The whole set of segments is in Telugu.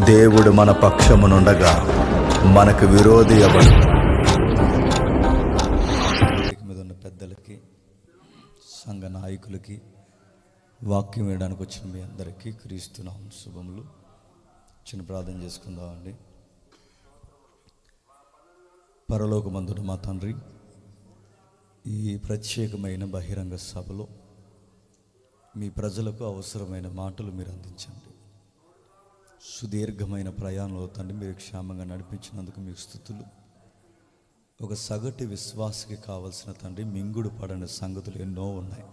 దేవుడు మన పక్షమునుండగా మనకు విరోధి ఎవడు? మీద ఉన్న పెద్దలకి, సంఘ నాయకులకి, వాక్యం వేయడానికి వచ్చిన మీ అందరికీ క్రీస్తునామమున శుభములు. చిన్న ప్రార్థన చేసుకుందామండి. పరలోకమందున మా తండ్రి, ఈ ప్రత్యేకమైన బహిరంగ సభలో మీ ప్రజలకు అవసరమైన మాటలు మీరు అందించండి. సుదీర్ఘమైన ప్రయాణంలో తండ్రి మీరు క్షేమంగా నడిపించినందుకు మీకు స్తుతులు. ఒక సగటు విశ్వాసకి కావలసిన తండ్రి మింగుడు పడని సంగతులు ఎన్నో ఉన్నాయి.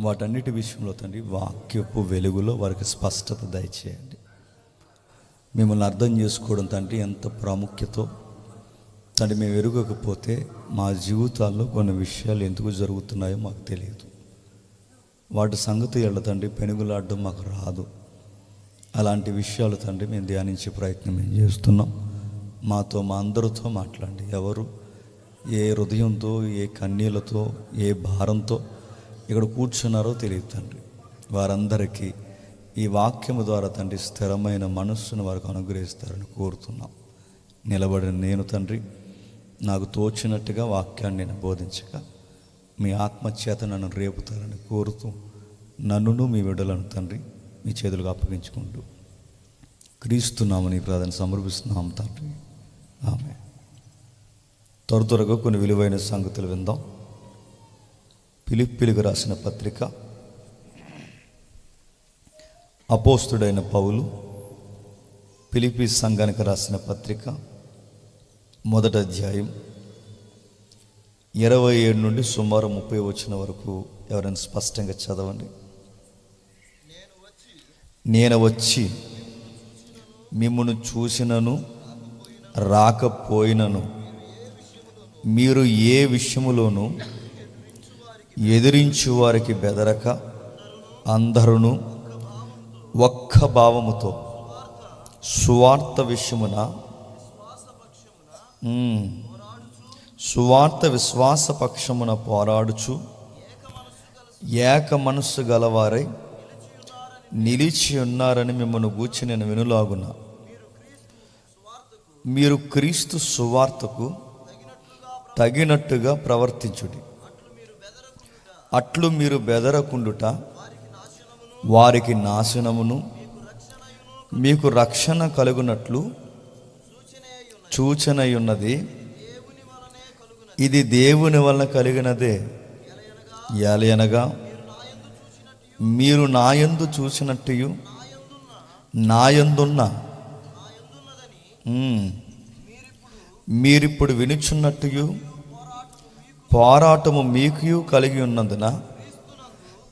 వాటన్నిటి విషయంలో తండ్రి వాక్యపు వెలుగులో వారికి స్పష్టత దయచేయండి. మిమ్మల్ని అర్థం చేసుకోవడం తండ్రి ఎంత ప్రాముఖ్యతో తండ్రి మేము ఎరుగకపోతే మా జీవితాల్లో కొన్ని విషయాలు ఎందుకు జరుగుతున్నాయో మాకు తెలియదు. వాటి సంగతి తండ్రి పెనుగులాడడం మాకు రాదు. అలాంటి విషయాలు తండ్రి మేము ధ్యానించే ప్రయత్నం మేము చేస్తున్నాం. మాతో, మా అందరితో మాట్లాడండి. ఎవరు ఏ హృదయంతో, ఏ కన్నీళ్లతో, ఏ భారంతో ఇక్కడ కూర్చున్నారో తెలియదు తండ్రి. వారందరికీ ఈ వాక్యము ద్వారా తండ్రి స్థిరమైన మనస్సును వారికి అనుగ్రహిస్తారని కోరుతున్నాం. నిలబడిన నేను తండ్రి నాకు తోచినట్టుగా వాక్యాన్ని నేను బోధించక మీ ఆత్మచేత నన్ను రేపుతారని కోరుతూ నన్నును మీ బిడ్డలను తండ్రి మీ చేతులకు అప్పగించుకుంటూ క్రీస్తునామని ప్రార్థన సమర్పిస్తున్నాం తండ్రి. ఆమె త్వరగా కొన్ని విలువైన సంగతులు విందాం. ఫిలిప్పీలకు రాసిన పత్రిక, అపోస్తుడైన పౌలు ఫిలిప్పీ సంఘానికి రాసిన పత్రిక 1వ అధ్యాయం 27 నుండి సుమారు 30 వచ్చిన వరకు ఎవరైనా స్పష్టంగా చదవండి. నేను వచ్చి మిమ్మును చూసినను రాకపోయినను మీరు ఏ విషయములోనూ ఎదిరించు వారికి బెదరక అందరూ ఒక్క భావముతో సువార్త విషయమున సువార్త విశ్వాస పక్షమున పోరాడుచు ఏక మనస్సు గలవారై నిలిచి ఉన్నారని మిమ్మల్ని గూర్చి నేను వినులాగున మీరు క్రీస్తు సువార్తకు తగినట్టుగా ప్రవర్తించుడి. అట్లు మీరు బెదరకుండుట వారికి నాశనమును మీకు రక్షణ కలుగునట్లు సూచన ఉన్నది. ఇది దేవుని వలన కలిగినదే. ఏలయనగా మీరు నాయందు చూసినట్టు నాయందున్న మీరిప్పుడు వినుచున్నట్టు పోరాటము మీకు కలిగి ఉన్నందున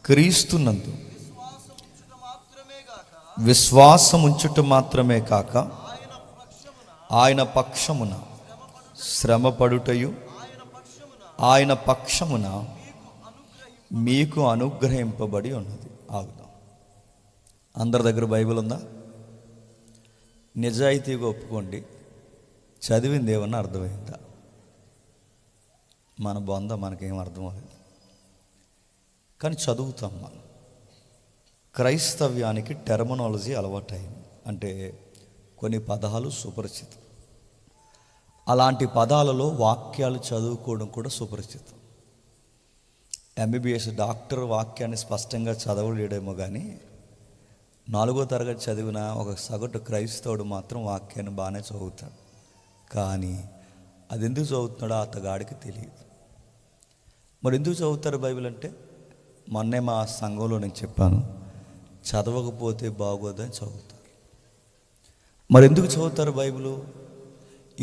క్రీస్తునందు విశ్వాసం ఉంచుట మాత్రమే కాక ఆయన పక్షమున శ్రమపడుటయు ఆయన పక్షమున మీకు అనుగ్రహింపబడి ఉన్నది. ఆగుదాం. అందరి దగ్గర బైబిల్ ఉందా? నిజాయితీగా ఒప్పుకోండి. చదివింది ఏమన్నా అర్థమైందా? మన బొంద మనకేం అర్థం అవ్వలేదు, కానీ చదువుతాం. మనం క్రైస్తవ్యానికి టెర్మినాలజీ అలవాటైంది. అంటే కొన్ని పదాలు సుపరిచితం. అలాంటి పదాలలో వాక్యాలు చదువుకోవడం కూడా సుపరిచితం. ఎంబీబీఎస్ డాక్టర్ వాక్యాన్ని స్పష్టంగా చదవలేడేమో, కానీ 4వ తరగతి చదివిన ఒక సగటు క్రైస్తవుడు మాత్రం వాక్యాన్ని బాగానే చదువుతాడు. కానీ అది ఎందుకు చదువుతున్నాడో అతగాడికి తెలియదు. మరి ఎందుకు చదువుతారు బైబిల్ అంటే? మొన్నే మా సంఘంలో నేను చెప్పాను, చదవకపోతే బాగోదని చదువుతారు. మరి ఎందుకు చదువుతారు బైబిలు?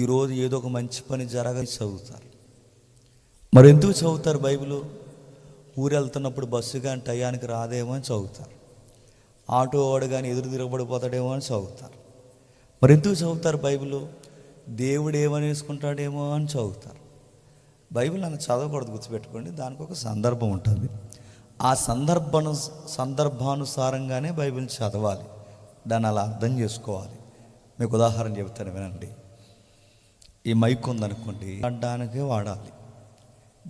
ఈరోజు ఏదో ఒక మంచి పని జరగని చదువుతారు. మరి ఎందుకు చదువుతారు బైబిలు? ఊరు వెళ్తున్నప్పుడు బస్సు కానీ టయానికి రాదేమో అని చదువుతారు. ఆటో వాడు కానీ ఎదురు తిరగబడిపోతాడేమో అని చదువుతారు. మరి ఎందుకు చదువుతారు బైబిలు? దేవుడు ఏమని వేసుకుంటాడేమో అని చదువుతారు. బైబిల్ అన్న చదవకూడదు, గుర్తుపెట్టుకోండి. దానికి ఒక సందర్భం ఉంటుంది. ఆ సందర్భానుసారంగానే బైబిల్ చదవాలి. దాన్ని అలా అర్థం చేసుకోవాలి. మీకు ఉదాహరణ చెబుతాను, వినండి. ఈ మైక్ ఉందనుకోండి, ఆడడానికే వాడాలి.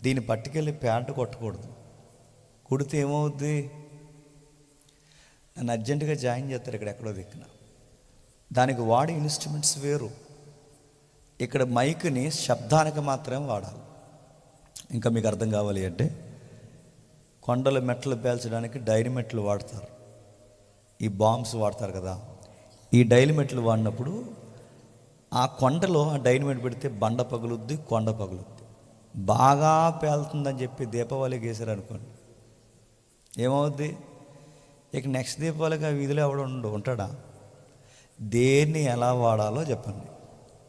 దీన్ని పట్టుకెళ్ళి ప్యాంటు కొట్టకూడదు. కుడితే ఏమవుద్ది? నన్ను అర్జెంటుగా జాయిన్ చేస్తారు ఇక్కడ ఎక్కడో దిక్కున. దానికి వాడే ఇన్స్ట్రుమెంట్స్ వేరు. ఇక్కడ మైక్ని శబ్దానికి మాత్రమే వాడాలి. ఇంకా మీకు అర్థం కావాలి అంటే, కొండల మెట్లు పేల్చడానికి డైనమెట్లు వాడతారు, ఈ బాంబ్స్ వాడతారు కదా. ఈ డైనమెట్లు వాడినప్పుడు ఆ కొండలో ఆ డైనమెట్ పెడితే బండ పగులుద్ది, కొండ పగులుద్ది. బాగా పేలుతుందని చెప్పి దీపావళికి వేసారు అనుకోండి, ఏమవుద్ది? ఇక నెక్స్ట్ దీపావళికి ఆ వీధిలో ఉంటాడా? దేన్ని ఎలా వాడాలో చెప్పండి,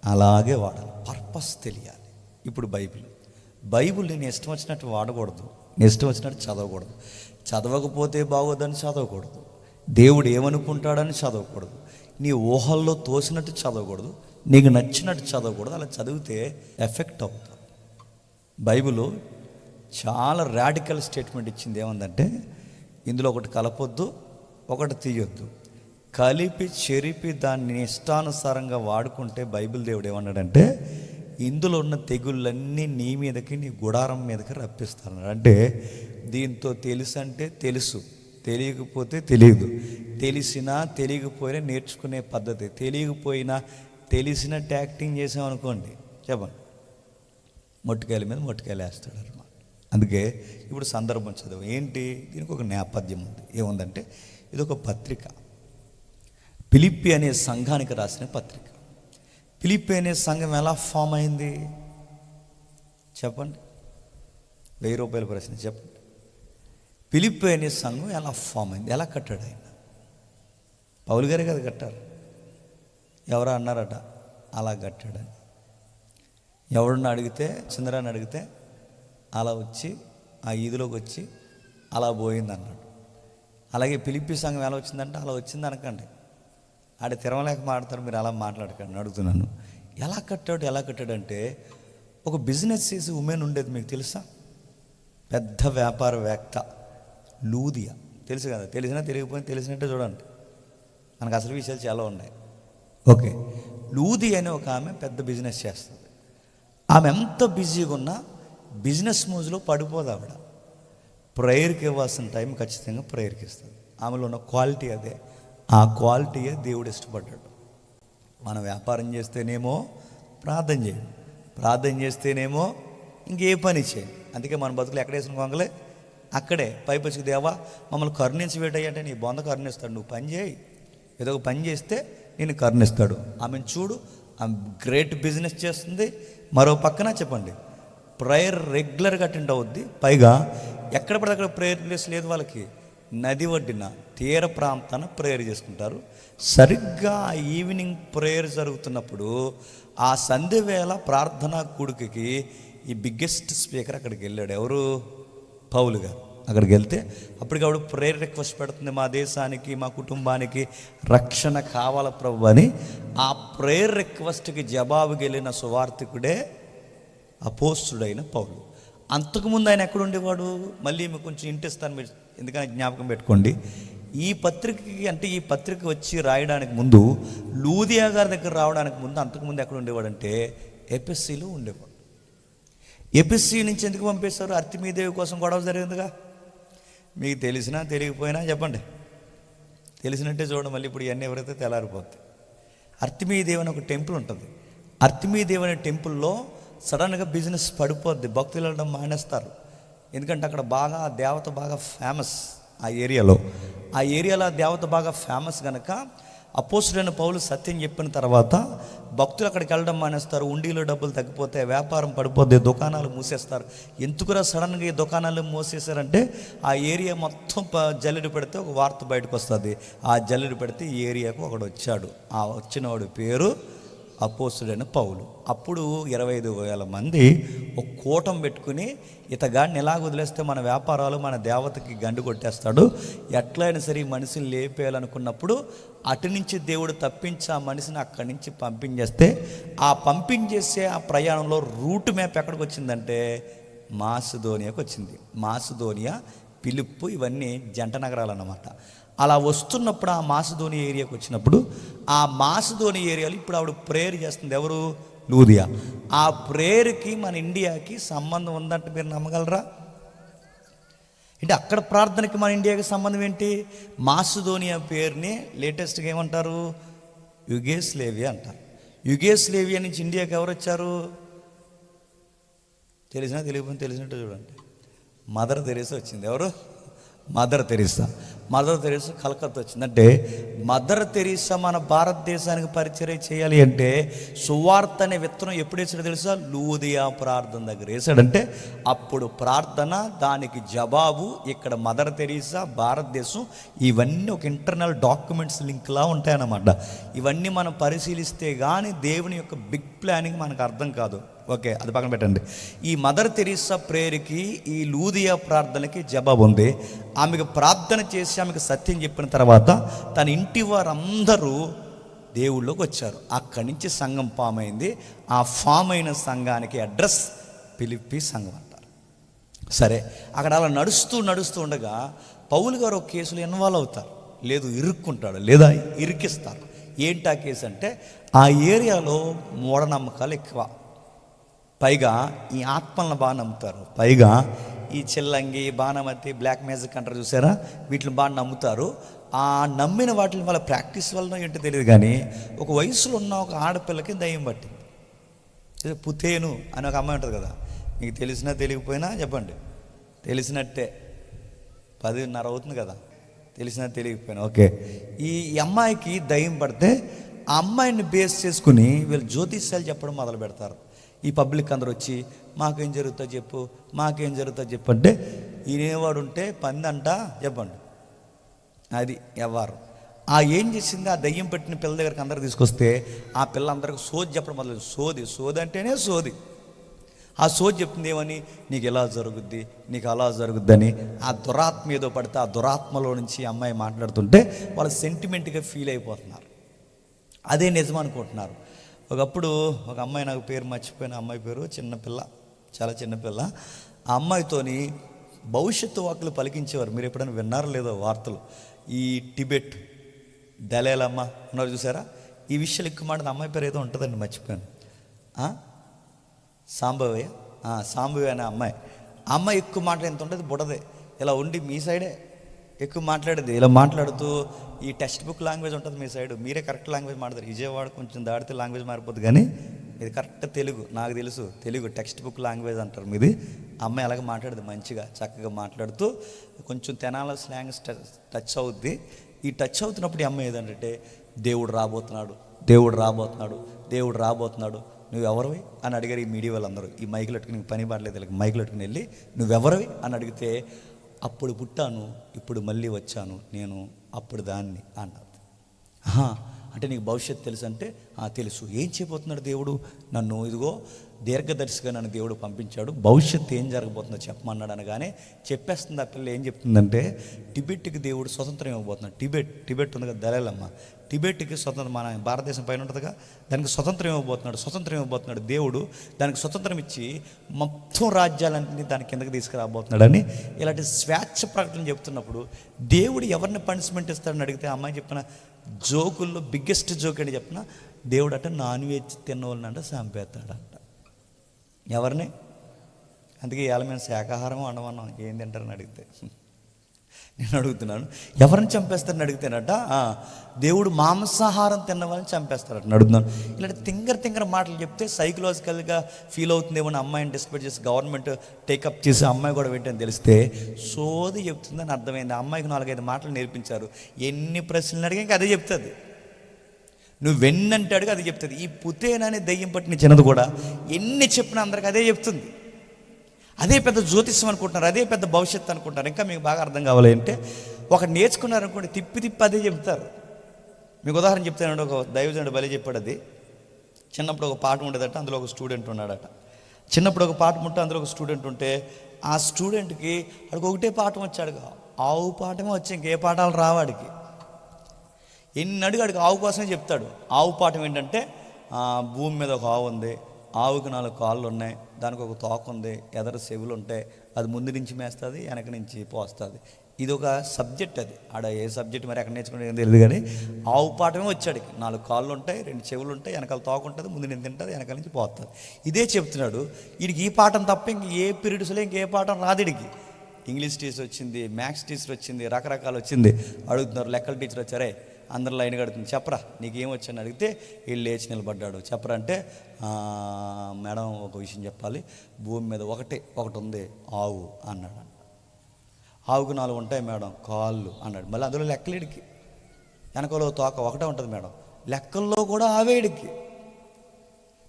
అలాగే వాడాలి. పర్పస్ తెలియాలి. ఇప్పుడు బైబిల్ నేను ఇష్టం వచ్చినట్టు వాడకూడదు, నేను ఇష్టం వచ్చినట్టు చదవకూడదు. చదవకపోతే బాగోదని చదవకూడదు, దేవుడు ఏమనుకుంటాడని చదవకూడదు, నీ ఊహల్లో తోసినట్టు చదవకూడదు, నీకు నచ్చినట్టు చదవకూడదు. అలా చదివితే ఎఫెక్ట్ అవుతుంది. బైబిల్ చాలా రాడికల్ స్టేట్మెంట్ ఇచ్చింది. ఏముందంటే, ఇందులో ఒకటి కలపొద్దు, ఒకటి తీయొద్దు, కలిపి చెరిపి దాన్ని ఇష్టానుసారంగా వాడుకుంటే బైబిల్ దేవుడు ఏమన్నాడంటే, ఇందులో ఉన్న తెగుళ్ళన్నీ నీ మీదకి, నీ గుడారం మీదకి రప్పిస్తాను. అంటే దీంతో తెలుసు అంటే తెలుసు, తెలియకపోతే తెలియదు, తెలిసినా తెలియకపోయినా నేర్చుకునే పద్ధతి, తెలియకపోయినా తెలిసినట్టు యాక్టింగ్ చేసామనుకోండి, చెప్పండి, మొట్టికాయల మీద మొట్టికాయలు వేస్తాడు అన్నమాట. అందుకే ఇప్పుడు సందర్భం చదువు ఏంటి, దీనికి ఒక నేపథ్యం ఉంది. ఏముందంటే, ఇది ఒక పత్రిక, ఫిలిప్పీ అనే సంఘానికి రాసిన పత్రిక. ఫిలిప్పీ అనే సంఘం ఎలా ఫామ్ అయింది చెప్పండి? 1000 రూపాయల ప్రశ్న చెప్పండి. ఫిలిప్పీ అనే సంఘం ఎలా ఫామ్ అయింది, ఎలా కట్టాడు ఆయన? పౌలు గారే కదా కట్టారు. ఎవరో అన్నారట అలా కట్టాడని. ఎవడన్నా అడిగితే, చంద్రాన్ని అడిగితే అలా వచ్చి ఆ ఈదులోకి వచ్చి అలా పోయింది అన్నాడు. అలాగే ఫిలిప్పీ సంఘం ఎలా వచ్చిందంటే అలా వచ్చింది అనకండి, ఆడ తిరగలేక మాట్లాడతారు, మీరు అలా మాట్లాడకండి అడుగుతున్నాను. ఎలా కట్టాడంటే, ఒక బిజినెస్ చేసి ఉమెన్ ఉండేది, మీకు తెలుసా? పెద్ద వ్యాపారవేత్త లూదియా, తెలుసు కదా? తెలిసినా తెలియకపోయినా తెలిసినట్టే చూడండి, మనకు అసలు విషయాలు చాలా ఉన్నాయి. ఓకే, లూది అనే ఒక ఆమె పెద్ద బిజినెస్ చేస్తుంది. ఆమె ఎంత బిజీగా ఉన్నా బిజినెస్ మోజులో పడిపోదు. ఆవిడ ప్రేయర్కి ఇవ్వాల్సిన టైం ఖచ్చితంగా ప్రేయర్కి ఇస్తుంది. ఆమెలో ఉన్న క్వాలిటీ అదే. ఆ క్వాలిటీయే దేవుడు ఇష్టపడ్డాడు. మనం వ్యాపారం చేస్తేనేమో ప్రార్థన చేయండి, ప్రార్థన చేస్తేనేమో ఇంకే పని చేయండి. అందుకే మన బతుకులు ఎక్కడ వేసిన కొంగలే అక్కడే. పైపచ్చి దేవా మమ్మల్ని కరుణించి వేటయ్యంటే నీ బొంద కరుణిస్తాడు. నువ్వు పని చేయి, ఏదో ఒక పని చేస్తే నేను కరుణిస్తాడు. ఆమెను చూడు, ఆమె గ్రేట్ బిజినెస్ చేస్తుంది. మరో పక్కన చెప్పండి, ప్రేయర్ రెగ్యులర్గా అటెండ్ అవుద్ది. పైగా ఎక్కడ పడితే అక్కడ ప్రేయర్ ప్లేస్ లేదు వాళ్ళకి. నది ఒడ్డిన తీర ప్రాంతాన ప్రేయర్ చేసుకుంటారు. సరిగ్గా ఈవినింగ్ ప్రేయర్ జరుగుతున్నప్పుడు ఆ సంధ్య వేళ ప్రార్థనా కూడికకి ఈ బిగ్గెస్ట్ స్పీకర్ అక్కడికి వెళ్ళాడు. ఎవరు? పౌలు గారు. అక్కడికి వెళ్తే అప్పటికప్పుడు ప్రేయర్ రిక్వెస్ట్ పెడుతుంది, మా దేశానికి, మా కుటుంబానికి రక్షణ కావాల ప్రభు అని. ఆ ప్రేయర్ రిక్వెస్ట్కి జవాబుకి వెళ్ళిన సువార్థికుడే అపోస్తుడైన పౌలు. అంతకుముందు ఆయన ఎక్కడుండేవాడు? మళ్ళీ మీకు కొంచెం ఇంటిస్తాను, మీరు ఎందుకని జ్ఞాపకం పెట్టుకోండి. ఈ పత్రికకి, అంటే ఈ పత్రిక వచ్చి రాయడానికి ముందు, లూదియా గారి దగ్గర రావడానికి ముందు, అంతకుముందు ఎక్కడ ఉండేవాడు అంటే ఎపిఎస్సిలో ఉండేవాడు. ఎపిఎస్సి నుంచి ఎందుకు పంపేశారు? అర్తిమీదేవి కోసం గొడవ జరిగిందిగా. మీకు తెలిసినా తెలియకపోయినా చెప్పండి, తెలిసినట్టే చూడండి. మళ్ళీ ఇప్పుడు ఇవన్నీ ఎవరైతే తెల్లారిపోతాయి. అర్తిమీదేవి అని ఒక టెంపుల్ ఉంటుంది. అర్తిమీదేవి అనే టెంపుల్లో సడన్గా బిజినెస్ పడిపోద్ది, భక్తులు వెళ్ళడం మానేస్తారు. ఎందుకంటే అక్కడ బాగా ఆ దేవత బాగా ఫేమస్. ఆ ఏరియాలో ఆ దేవత బాగా ఫేమస్ కనుక అపోస్తుడైన పౌలు సత్యం చెప్పిన తర్వాత భక్తులు అక్కడికి వెళ్ళడం మానేస్తారు. ఉండిలో డబ్బులు తగ్గిపోతే, వ్యాపారం పడిపోద్ది, దుకాణాలు మూసేస్తారు. ఎందుకురా సడన్గా ఈ దుకాణాలు మూసేశారంటే, ఆ ఏరియా మొత్తం జల్లెడు పెడితే ఒక వార్త బయటకు వస్తుంది. ఆ జల్లెడు పెడితే ఈ ఏరియాకు ఒకడు వచ్చాడు. ఆ వచ్చినవాడు పేరు అపోస్తుడైన పౌలు. అప్పుడు 25,000 మంది ఒక కూటం పెట్టుకుని, ఇతగాడిని ఎలాగ వదిలేస్తే మన వ్యాపారాలు, మన దేవతకి గండు కొట్టేస్తాడు, ఎట్లయినా సరే ఈ మనిషిని లేపేయాలనుకున్నప్పుడు అటు నుంచి దేవుడు తప్పించి ఆ మనిషిని అక్కడి నుంచి పంపించేస్తే, ఆ పంపించేసే ఆ ప్రయాణంలో రూట్ మ్యాప్ ఎక్కడికి వచ్చిందంటే మాసిదోనియాకు వచ్చింది. మాసిదోనియా, ఫిలిప్పు ఇవన్నీ జంట నగరాలు అన్నమాట. అలా వస్తున్నప్పుడు ఆ మాసిదోనియా ఏరియాకి వచ్చినప్పుడు, ఆ మాసిదోనియా ఏరియాలో ఇప్పుడు ఆవిడ ప్రేయర్ చేస్తుంది. ఎవరు? లూదియా. ఆ ప్రేయర్కి మన ఇండియాకి సంబంధం ఉందంటే మీరు నమ్మగలరా? అంటే అక్కడ ప్రార్థనకి మన ఇండియాకి సంబంధం ఏంటి? మాసిదోనియా పేరుని లేటెస్ట్గా ఏమంటారు? యుగేస్లేవియా అంటారు. యుగేస్లేవియా నుంచి ఇండియాకి ఎవరు వచ్చారు? తెలియకపోతే తెలిసినట్టు చూడండి, మదర్ తెరీసా వచ్చింది. ఎవరు? Mother Teresa. Mother Teresa Calcutta వచ్చింది. అంటే మదర్ తెరీసా మన భారతదేశానికి పరిచయం చేయాలి అంటే సువార్త అనే విత్తనం ఎప్పుడు వేసాడో తెలుసా? లూదియా ప్రార్థన దగ్గర వేసాడంటే అప్పుడు ప్రార్థన, దానికి జవాబు ఇక్కడ మదర్ తెరీసా, భారతదేశం, ఇవన్నీ ఒక ఇంటర్నల్ డాక్యుమెంట్స్ లింక్లా ఉంటాయన్నమాట. ఇవన్నీ మనం పరిశీలిస్తే కానీ దేవుని యొక్క బిగ్ ప్లానింగ్ మనకు అర్థం కాదు. ఓకే, అది పక్కన పెట్టండి. ఈ మదర్ తెరీసా ప్రేయర్కి, ఈ లూదియా ప్రార్థనకి జవాబు ఉంది. ఆమెకు ప్రార్థన చేసి ఆమెకు సత్యం చెప్పిన తర్వాత తన ఇంటి వారందరూ దేవుళ్ళలోకి వచ్చారు. అక్కడి నుంచి సంఘం ఫామ్ అయింది. ఆ ఫామ్ అయిన సంఘానికి అడ్రస్ ఫిలిప్పీ సంఘం అంటారు. సరే, అక్కడ అలా నడుస్తూ ఉండగా పౌలు గారు ఒక కేసులో ఇన్వాల్వ్ అవుతారు. లేదు ఇరుక్కుంటాడు, లేదా ఇరికిస్తారు. ఏంటి ఆ కేసు అంటే, ఆ ఏరియాలో మూఢనమ్మకాలు ఎక్కువ. పైగా ఈ ఆత్మలను బాగా నమ్ముతారు. పైగా ఈ చిల్లంగి, బాణమతి, బ్లాక్ మ్యాజిక్ అంటారు చూసారా, వీటిని బాగా నమ్ముతారు. ఆ నమ్మిన వాటిని వాళ్ళ ప్రాక్టీస్ వలన ఏంటో తెలియదు కానీ ఒక వయసులో ఉన్న ఒక ఆడపిల్లకి దయ్యం పట్టింది. పుతేను అని ఒక అమ్మాయి ఉంటుంది కదా, మీకు తెలిసినా తెలియకపోయినా చెప్పండి, తెలిసినట్టే. 10:30 అవుతుంది కదా, తెలిసినా తెలియకపోయినా. ఓకే, ఈ అమ్మాయికి దయ్యం పడితే ఆ అమ్మాయిని బేస్ చేసుకుని వీళ్ళు జ్యోతిష్యాలు చెప్పడం మొదలు పెడతారు. ఈ పబ్లిక్ అందరూ వచ్చి మాకేం జరుగుతుందో చెప్పు, మాకేం జరుగుతుందో చెప్పు అంటే ఈయనేవాడు ఉంటే పందంట చెప్పండి, అది ఎవరు. ఆ ఏం చేసింది, ఆ దయ్యం పెట్టిన పిల్ల దగ్గరికి అందరు తీసుకొస్తే ఆ పిల్లందరికి సోది చెప్పడం మొదలు. సోది అంటేనే సోది. ఆ సోది చెప్తుంది ఏమని, నీకు ఎలా జరుగుద్ది, నీకు అలా జరుగుద్దని. ఆ దురాత్మ ఏదో పడితే ఆ దురాత్మలో నుంచి అమ్మాయి మాట్లాడుతుంటే వాళ్ళు సెంటిమెంట్గా ఫీల్ అయిపోతున్నారు. అదే నిజం అనుకుంటున్నారు. ఒకప్పుడు ఒక అమ్మాయి, నాకు పేరు మర్చిపోయిన అమ్మాయి పేరు, చిన్నపిల్ల, చాలా చిన్నపిల్ల. ఆ అమ్మాయితోని భవిష్యత్తు వాక్కులు పలికించేవారు. మీరు ఎప్పుడైనా విన్నారో లేదో వార్తలు. ఈ టిబెట్ దలైలమ్మ ఉన్నారు చూసారా, ఈ విషయాలు ఎక్కువ మాట. అమ్మాయి పేరు ఏదో ఉంటుందండి, మర్చిపోయాను. సాంబవి అనే అమ్మాయి. ఆ అమ్మాయి ఎక్కువ మాట్లాడి ఎంత ఉంటుంది, బుడదే ఇలా ఉండి మీ సైడే ఎక్కువ మాట్లాడేది. ఇలా మాట్లాడుతూ ఈ టెక్స్ట్ బుక్ లాంగ్వేజ్ ఉంటుంది మీ సైడ్, మీరే కరెక్ట్ లాంగ్వేజ్ మాట్లాడతారు. విజయవాడ కొంచెం దాడితే లాంగ్వేజ్ మారిపోద్ది, కానీ ఇది కరెక్ట్ తెలుగు, నాకు తెలుసు. తెలుగు టెక్స్ట్ బుక్ లాంగ్వేజ్ అంటారు మీది. అమ్మాయి అలాగే మాట్లాడేది, మంచిగా చక్కగా మాట్లాడుతూ. కొంచెం తెనాల స్లాంగ్ టచ్ అవుద్ది. ఈ టచ్ అవుతున్నప్పుడు ఈ అమ్మాయి ఏదంటే, దేవుడు రాబోతున్నాడు, దేవుడు రాబోతున్నాడు, దేవుడు రాబోతున్నాడు, నువ్వెవరివి అని అడిగారు ఈ మీడియా వాళ్ళందరూ. ఈ మైకులు పెట్టుకుని పని పడలేదు, మైకులు పెట్టుకుని వెళ్ళి నువ్వెవరివి అని అడిగితే, అప్పుడు పుట్టాను, ఇప్పుడు మళ్ళీ వచ్చాను, నేను అప్పుడు దాన్ని అన్నది. అంటే నీకు భవిష్యత్తు తెలుసు అంటే, తెలుసు. ఏం చేయబోతున్నాడు దేవుడు నన్ను, ఇదిగో దీర్ఘదర్శిగా నన్ను దేవుడు పంపించాడు, భవిష్యత్తు ఏం జరగబోతుందో చెప్పమన్నాడు అనగానే చెప్పేస్తుంది. ఆ పిల్ల ఏం చెప్తుందంటే, టిబెట్కి దేవుడు స్వతంత్రం ఇవ్వబోతున్నాడు. టిబెట్ ఉంది కదా, దళైలమ్మ, టిబెట్కి స్వతంత్రం, మన భారతదేశం పైన ఉంటుందిగా, దానికి స్వతంత్రం ఇవ్వబోతున్నాడు దేవుడు. దానికి స్వతంత్రం ఇచ్చి మొత్తం రాజ్యాలన్నీ దాని కిందకి తీసుకురాబోతున్నాడని ఇలాంటి స్వేచ్ఛ ప్రకటన చెప్తున్నప్పుడు దేవుడు ఎవరిని పనిష్మెంట్ ఇస్తాడని అడిగితే అమ్మాయి చెప్పిన జోకుల్లో బిగ్గెస్ట్ జోక్ అని చెప్పిన, దేవుడు అంటే నాన్ వెజ్ తిన్నవాళ్ళనంట చంపేస్తాడంట. ఎవరిని? అందుకే ఇవాళ మేము శాకాహారం వండమన్నాం, ఏం తింటారని అడిగితే నేను అడుగుతున్నాను, ఎవరిని చంపేస్తారని అడిగితేనట, దేవుడు మాంసాహారం తిన్న వాళ్ళని చంపేస్తారట అడుగుతున్నాను. ఇలాంటి తింగర మాటలు చెప్తే సైకలాజికల్గా ఫీల్ అవుతుందేమో, అమ్మాయిని డిస్కస్ చేసి గవర్నమెంట్ టేకప్ చేసి అమ్మాయి కూడా ఏంటని తెలిస్తే సోది చెప్తుందని అర్థమైంది. ఆ అమ్మాయికి 4-5 మాటలు నేర్పించారు. ఎన్ని ప్రశ్నలు అడిగా ఇంకా అదే చెప్తుంది. నువ్వెన్నంటే అడుగు అది చెప్తుంది. ఈ పుతేనని దయ్యం పట్టిన చిన్నది కూడా ఎన్ని చెప్పినా అందరికి అదే చెప్తుంది. అదే పెద్ద జ్యోతిష్యం అనుకుంటున్నారు, అదే పెద్ద భవిష్యత్తు అనుకుంటారు. ఇంకా మీకు బాగా అర్థం కావాలి అంటే, ఒక నేర్చుకున్నారనుకోండి తిప్పి అదే చెప్తారు. మీకు ఉదాహరణ చెప్తానండి, ఒక దైవజనుడు బలి చెప్పాడు. అది చిన్నప్పుడు ఒక పాఠం ఉండేదట, అందులో ఒక స్టూడెంట్ ఉన్నాడట. చిన్నప్పుడు ఒక పాఠం ఉంటే అందులో ఒక స్టూడెంట్ ఉంటే ఆ స్టూడెంట్కి వాడికి ఒకటే పాఠం వచ్చాడు, ఆవు పాఠమే వచ్చి ఇంకే పాఠాలు రావాడికి. ఎన్ని అడిగాడికి ఆవు కోసమే చెప్తాడు. ఆవు పాఠం ఏంటంటే, భూమి మీద ఒక ఆవు ఉంది, ఆవుకి 4 కాళ్ళు ఉన్నాయి, దానికి ఒక తోక ఉంది, ఎదర చెవులు ఉంటాయి, అది ముందు నుంచి మేస్తుంది, వెనక నుంచి పోస్తుంది. ఇది ఒక సబ్జెక్ట్. అది ఆడ ఏ సబ్జెక్ట్ మరి ఎక్కడ నేర్చుకుంటే తెలియదు, కానీ ఆవు పాఠమే వచ్చాడికి. 4 కాళ్ళు ఉంటాయి, 2 చెవులు ఉంటాయి, వెనకాల తోక ఉంటుంది, ముందు నుంచి తింటుంది, వెనకాల నుంచి పోతుంది. ఇదే చెప్తున్నాడు. వీడికి ఈ పాఠం తప్ప ఇంక ఏ పీరియడ్స్లో ఇంకే పాఠం రాదు. వీడికి ఇంగ్లీష్ టీచర్ వచ్చింది, మ్యాథ్స్ టీచర్ వచ్చింది, రకరకాలు వచ్చింది. అడుగుతున్నారు, లెక్కల టీచర్ వచ్చారే అందరూ లైన్ కడుతుంది. చెప్పరా నీకేం వచ్చని అడిగితే వీళ్ళు లేచి నిలబడ్డాడు. చెప్పరా అంటే మేడం ఒక విషయం చెప్పాలి, భూమి మీద ఒకటి ఉంది ఆవు అన్నాడు. ఆవుకు 4 ఉంటాయి మేడం కాళ్ళు అన్నాడు. మళ్ళీ అందులో లెక్కలేడికి వెనకలో తోక ఒకటే ఉంటుంది మేడం, లెక్కల్లో కూడా ఆవేడికి.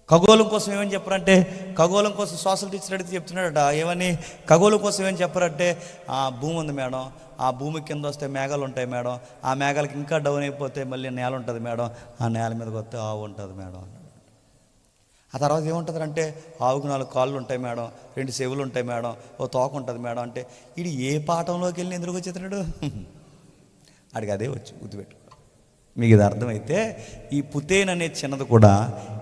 ఖగోళం కోసం ఏమని చెప్పారంటే, ఖగోళం కోసం సోషల్ టీచర్ అడిగితే చెప్తున్నాడట ఏమని, ఖగోళం కోసం ఏమని చెప్పారంటే భూమి ఉంది మేడం, ఆ భూమి కింద వస్తే మేఘాలు ఉంటాయి మేడం, ఆ మేఘాలకి ఇంకా డౌన్ అయిపోతే మళ్ళీ నేల ఉంటుంది మేడం, ఆ నేల మీదకి వస్తే ఆవు ఉంటుంది మేడం అన్నాడు. ఆ తర్వాత ఏముంటుంది అంటే ఆవుకు 4 కాళ్ళు ఉంటాయి మేడం, 2 చెవులు ఉంటాయి మేడం, ఓ తోక ఉంటుంది మేడం అంటే ఇది ఏ పాఠంలోకి వెళ్ళి ఎందుకు వచ్చేస్తున్నాడు? అడిగి అదే వచ్చి గుర్తుపెట్టు. మీకు ఇది అర్థమైతే ఈ పుతేన్ అనే చిన్నది కూడా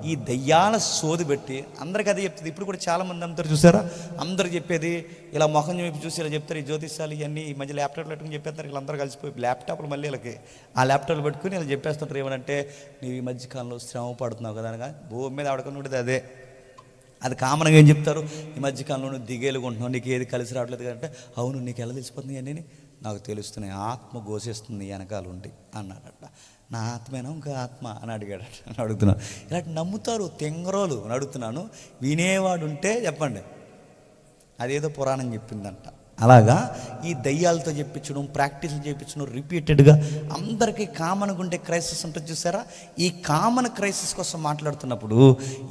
ఈ దయ్యాల సోది పెట్టి అందరికీ అదే చెప్తుంది. ఇప్పుడు కూడా చాలామంది అందరు చూసారా, అందరు చెప్పేది ఇలా ముఖం చెప్పి చూసి ఇలా చెప్తారు. ఈ జ్యోతిష్యాలు ఇవన్నీ ఈ మధ్య ల్యాప్టాప్లు పెట్టుకుని చెప్పేస్తారు. వీళ్ళందరూ కలిసిపోయి ల్యాప్టాప్లు మళ్ళీ వీళ్ళకి ఆ ల్యాప్టాప్లు పెట్టుకుని ఇలా చెప్పేస్తుంటారు. ఏమనంటే నీవు ఈ మధ్యకాలంలో శ్రమ పడుతున్నావు కదా అనగా భూమి మీద ఆడుకుని ఉండేది అదే. అది కామన్గా ఏం చెప్తారు, ఈ మధ్యకాలంలో నువ్వు దిగేలుకుంటున్నావు, నీకు ఏది కలిసి రావట్లేదు అంటే అవును నీకు ఎలా తెలిసిపోతుంది అన్నీ నాకు తెలుస్తున్నాయి, ఆత్మ ఘోషిస్తుంది వెనకాల ఉండి అన్నాడట. నా ఆత్మేనా ఇంకా ఆత్మ అని అడిగాడట అని అడుగుతున్నాను. ఇలాంటి నమ్ముతారు తెంగరోలు అని అడుగుతున్నాను. వినేవాడు ఉంటే చెప్పండి, అదేదో పురాణం చెప్పిందంట. అలాగా ఈ దయ్యాలతో చెప్పించడం, ప్రాక్టీస్లు చేయించడం రిపీటెడ్గా అందరికీ కామన్గా ఉండే క్రైసిస్ ఉంటుంది చూసారా. ఈ కామన్ క్రైసిస్ కోసం మాట్లాడుతున్నప్పుడు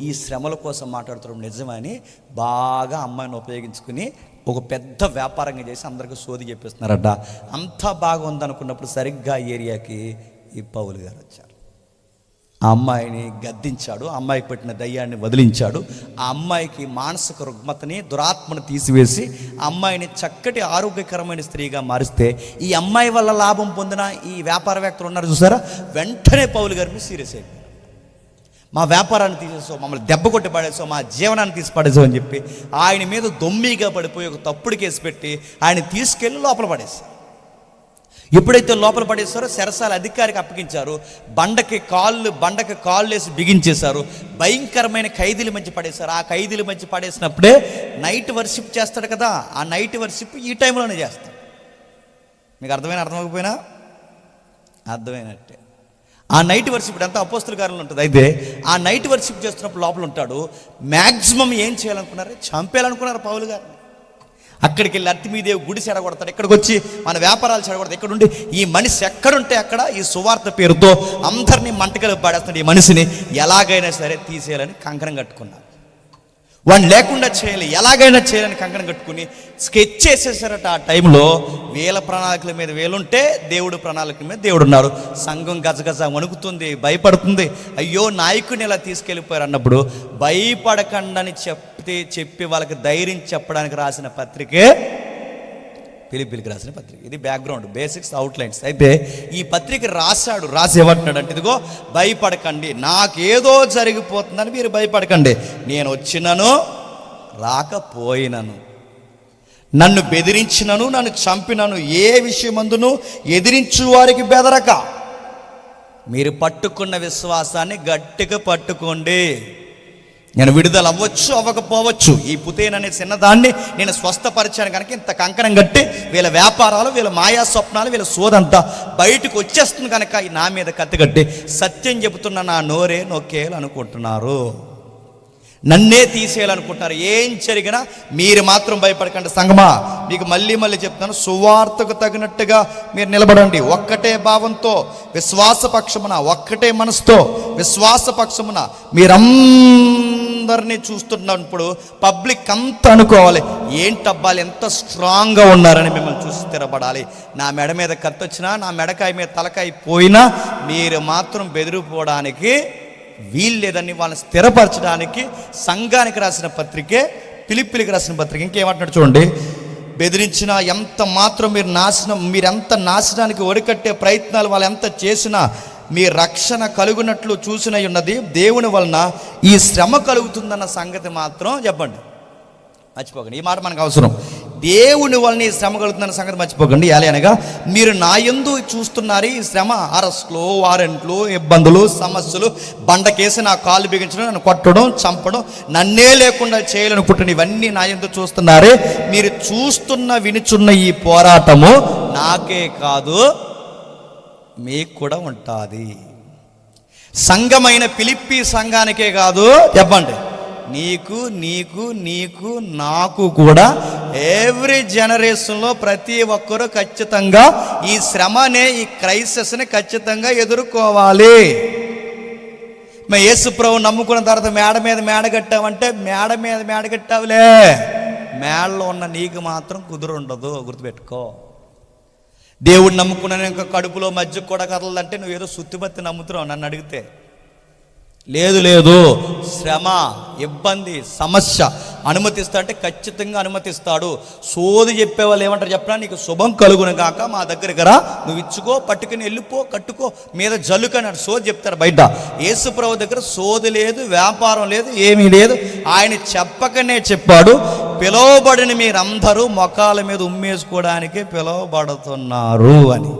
ఈ శ్రమల కోసం మాట్లాడుతున్నప్పుడు నిజమని బాగా అమ్మాయిని ఉపయోగించుకుని ఒక పెద్ద వ్యాపారంగా చేసి అందరికీ సోది చెప్పేస్తున్నారట. అంతా బాగా ఉందనుకున్నప్పుడు సరిగ్గా ఏరియాకి ఈ పౌలు గారు వచ్చారు. ఆ అమ్మాయిని గద్దించాడు, అమ్మాయికి పెట్టిన దయ్యాన్ని వదిలించాడు. ఆ అమ్మాయికి మానసిక రుగ్మతని దురాత్మను తీసివేసి ఆ అమ్మాయిని చక్కటి ఆరోగ్యకరమైన స్త్రీగా మారిస్తే ఈ అమ్మాయి వల్ల లాభం పొందిన ఈ వ్యాపారవేత్తలు ఉన్నారు చూసారా, వెంటనే పౌలు గారిని సీరియస్ అయిపోయారు. మా వ్యాపారాన్ని తీసేసావు, మమ్మల్ని దెబ్బ కొట్టి పడేసావు, మా జీవనాన్ని తీసి పడేసావు అని చెప్పి ఆయన మీద దొమ్మిగా పడిపోయి ఒక తప్పుడు కేసు పెట్టి ఆయన తీసుకెళ్ళి లోపల పడేశారు. ఎప్పుడైతే లోపల పడేశారో చెరసాల అధికారికి అప్పగించారు. బండకి కాళ్ళు వేసి బిగించేశారు. భయంకరమైన ఖైదీల మధ్య పడేశారు. ఆ ఖైదీల మధ్య పడేసినప్పుడే నైట్ వర్షిప్ చేస్తాడు కదా, ఆ నైట్ వర్షిప్ ఈ టైంలోనే చేస్తాడు. మీకు అర్థమైపోయినా అర్థమైనట్టే. ఆ నైట్ వర్షిప్ అంతా అపోస్తుల కార్యంలో ఉంటుంది. అయితే ఆ నైట్ వర్షిప్ చేస్తున్నప్పుడు లోపల ఉంటాడు. మ్యాక్సిమం ఏం చేయాలనుకున్నారు, చంపేయాలనుకున్నారు పౌలు గారిని. అక్కడికి వెళ్ళి అర్తిమీదేవి గుడి చెడగొడతాడు, ఇక్కడికి వచ్చి మన వ్యాపారాలు చెడగొడతాడు. ఇక్కడుండి ఈ మనిషి ఎక్కడుంటే అక్కడ ఈ సువార్త పేరుతో అందరినీ మంటకలు పాడేస్తున్నాడు. ఈ మనిషిని ఎలాగైనా సరే తీసేయాలని కంకణం కట్టుకున్నారు. వాడిని లేకుండా చేయాలి, ఎలాగైనా చేయాలని కంకణం కట్టుకుని స్కెచ్ చేసేసారట. ఆ టైంలో వీళ్ళ ప్రణాళికల మీద వీళ్ళుంటే దేవుడు ప్రణాళికల మీద దేవుడు ఉన్నారు. సంఘం గజగజ వణుకుతుంది, భయపడుతుంది. అయ్యో నాయకుని ఇలా తీసుకెళ్ళిపోయారు అన్నప్పుడు భయపడకండి చెప్పి వాళ్ళకి ధైర్యం చెప్పడానికి రాసిన పత్రికే ఫిలిప్పీలకు రాసిన పత్రిక. ఇది బ్యాక్గ్రౌండ్, బేసిక్స్, అవుట్లైన్స్. అయితే ఈ పత్రిక రాసి ఏమంటున్నాడు అంటే, ఇదిగో భయపడకండి, నాకేదో జరిగిపోతుందని మీరు భయపడకండి. నేను వచ్చినను రాకపోయినను, నన్ను బెదిరించినను నన్ను చంపినను ఏ విషయమందును ఎదిరించు వారికి బెదరక మీరు పట్టుకున్న విశ్వాసాన్ని గట్టిగా పట్టుకోండి. నేను విడుదల అవ్వచ్చు అవ్వకపోవచ్చు, ఈ పుతేన్ అనే చిన్నదాన్ని నేను స్వస్థపరిచాను కనుక ఇంత కంకణం కట్టి వీళ్ళ వ్యాపారాలు, వీళ్ళ మాయా స్వప్నాలు, వీళ్ళ సోదంతా బయటకు వచ్చేస్తుంది కనుక నా మీద కత్తి కట్టి సత్యం చెబుతున్న నా నోరే నొక్కేయాలనుకుంటున్నారు, నన్నే తీసేయాలనుకుంటున్నారు. ఏం జరిగినా మీరు మాత్రం భయపడకండి. సంగమా, మీకు మళ్ళీ చెప్తాను, సువార్తకు తగినట్టుగా మీరు నిలబడండి. ఒక్కటే భావంతో విశ్వాసపక్షమున, ఒక్కటే మనసుతో విశ్వాసపక్షమున మీరందరినీ చూస్తున్నప్పుడు పబ్లిక్ అంతా అనుకోవాలి, ఏంటబ్బాలు ఎంత స్ట్రాంగ్గా ఉన్నారని మిమ్మల్ని చూసి స్థిరపడాలి. నా మెడ మీద కత్తొచ్చినా, నా మెడకాయ మీద తలకాయ పోయినా మీరు మాత్రం బెదిరిపోవడానికి వీలు లేదని వాళ్ళని స్థిరపరచడానికి సంఘానికి రాసిన పత్రికే ఫిలిప్పీలకు రాసిన పత్రిక. ఇంకేమంటున్నాడు చూడండి, బెదిరించినా ఎంత మాత్రం మీరెంత నాశనానికి ఒడికట్టే ప్రయత్నాలు వాళ్ళు ఎంత చేసినా మీ రక్షణ కలుగునట్లు చూసిన ఉన్నది దేవుని వలన ఈ శ్రమ కలుగుతుందన్న సంగతి మాత్రం చెప్పండి, మర్చిపోకండి. ఈ మాట మనకు అవసరం. దేవుని వలన ఈ శ్రమ కలుగుతుందన్న సంగతి మర్చిపోకండి. అనగా మీరు నా యందు చూస్తున్నారు ఈ శ్రమ, అరెస్టులు, వారెంట్లు, ఇబ్బందులు, సమస్యలు, బండకేసి నా కాళ్ళు బిగించడం, నన్ను కొట్టడం, చంపడం, నన్నే లేకుండా చేయాలనుకుంటున్న ఇవన్నీ నా యందు చూస్తున్నారే. మీరు చూస్తున్న వినుచున్న ఈ పోరాటము నాకే కాదు మీకు కూడా ఉంటుంది. సంఘమైన ఫిలిప్పీ సంఘానికే కాదు, చెప్పండి, నీకు నీకు నీకు నాకు కూడా ఎవ్రీ జనరేషన్లో ప్రతి ఒక్కరూ ఖచ్చితంగా ఈ శ్రమనే, ఈ క్రైసిస్ని ఖచ్చితంగా ఎదుర్కోవాలి. మేము యేసు ప్రభు నమ్ముకున్న తర్వాత మేడ మీద మేడ కట్టామంటే మేడ మీద మేడ కట్టావులే, మేడలో ఉన్న నీకు మాత్రం కుదురుండదు, గుర్తుపెట్టుకో. దేవుడు నమ్ముకున్నాను ఇంకా కడుపులో మధ్య కూడా కదలదంటే నువ్వేదో సుత్తిపత్తి నమ్ముతున్నావు నన్ను అడిగితే. లేదు లేదు, శ్రమ, ఇబ్బంది, సమస్య అనుమతిస్తా అంటే ఖచ్చితంగా అనుమతిస్తాడు. సోది చెప్పేవాళ్ళు ఏమంటారు చెప్పనా, నీకు శుభం కలుగును కాక మా దగ్గరికి రా, నువ్వు ఇచ్చుకో, పట్టుకుని వెళ్ళిపో, కట్టుకో, మీద జల్లుకని సోది చెప్తారు బయట. యేసు ప్రభు దగ్గర సోది లేదు, వ్యాపారం లేదు, ఏమీ లేదు. ఆయన చెప్పకనే చెప్పాడు, పిలువబడిన మీరందరూ మొఖాల మీద ఉమ్మేసుకోవడానికే పిలువబడుతున్నారు అని.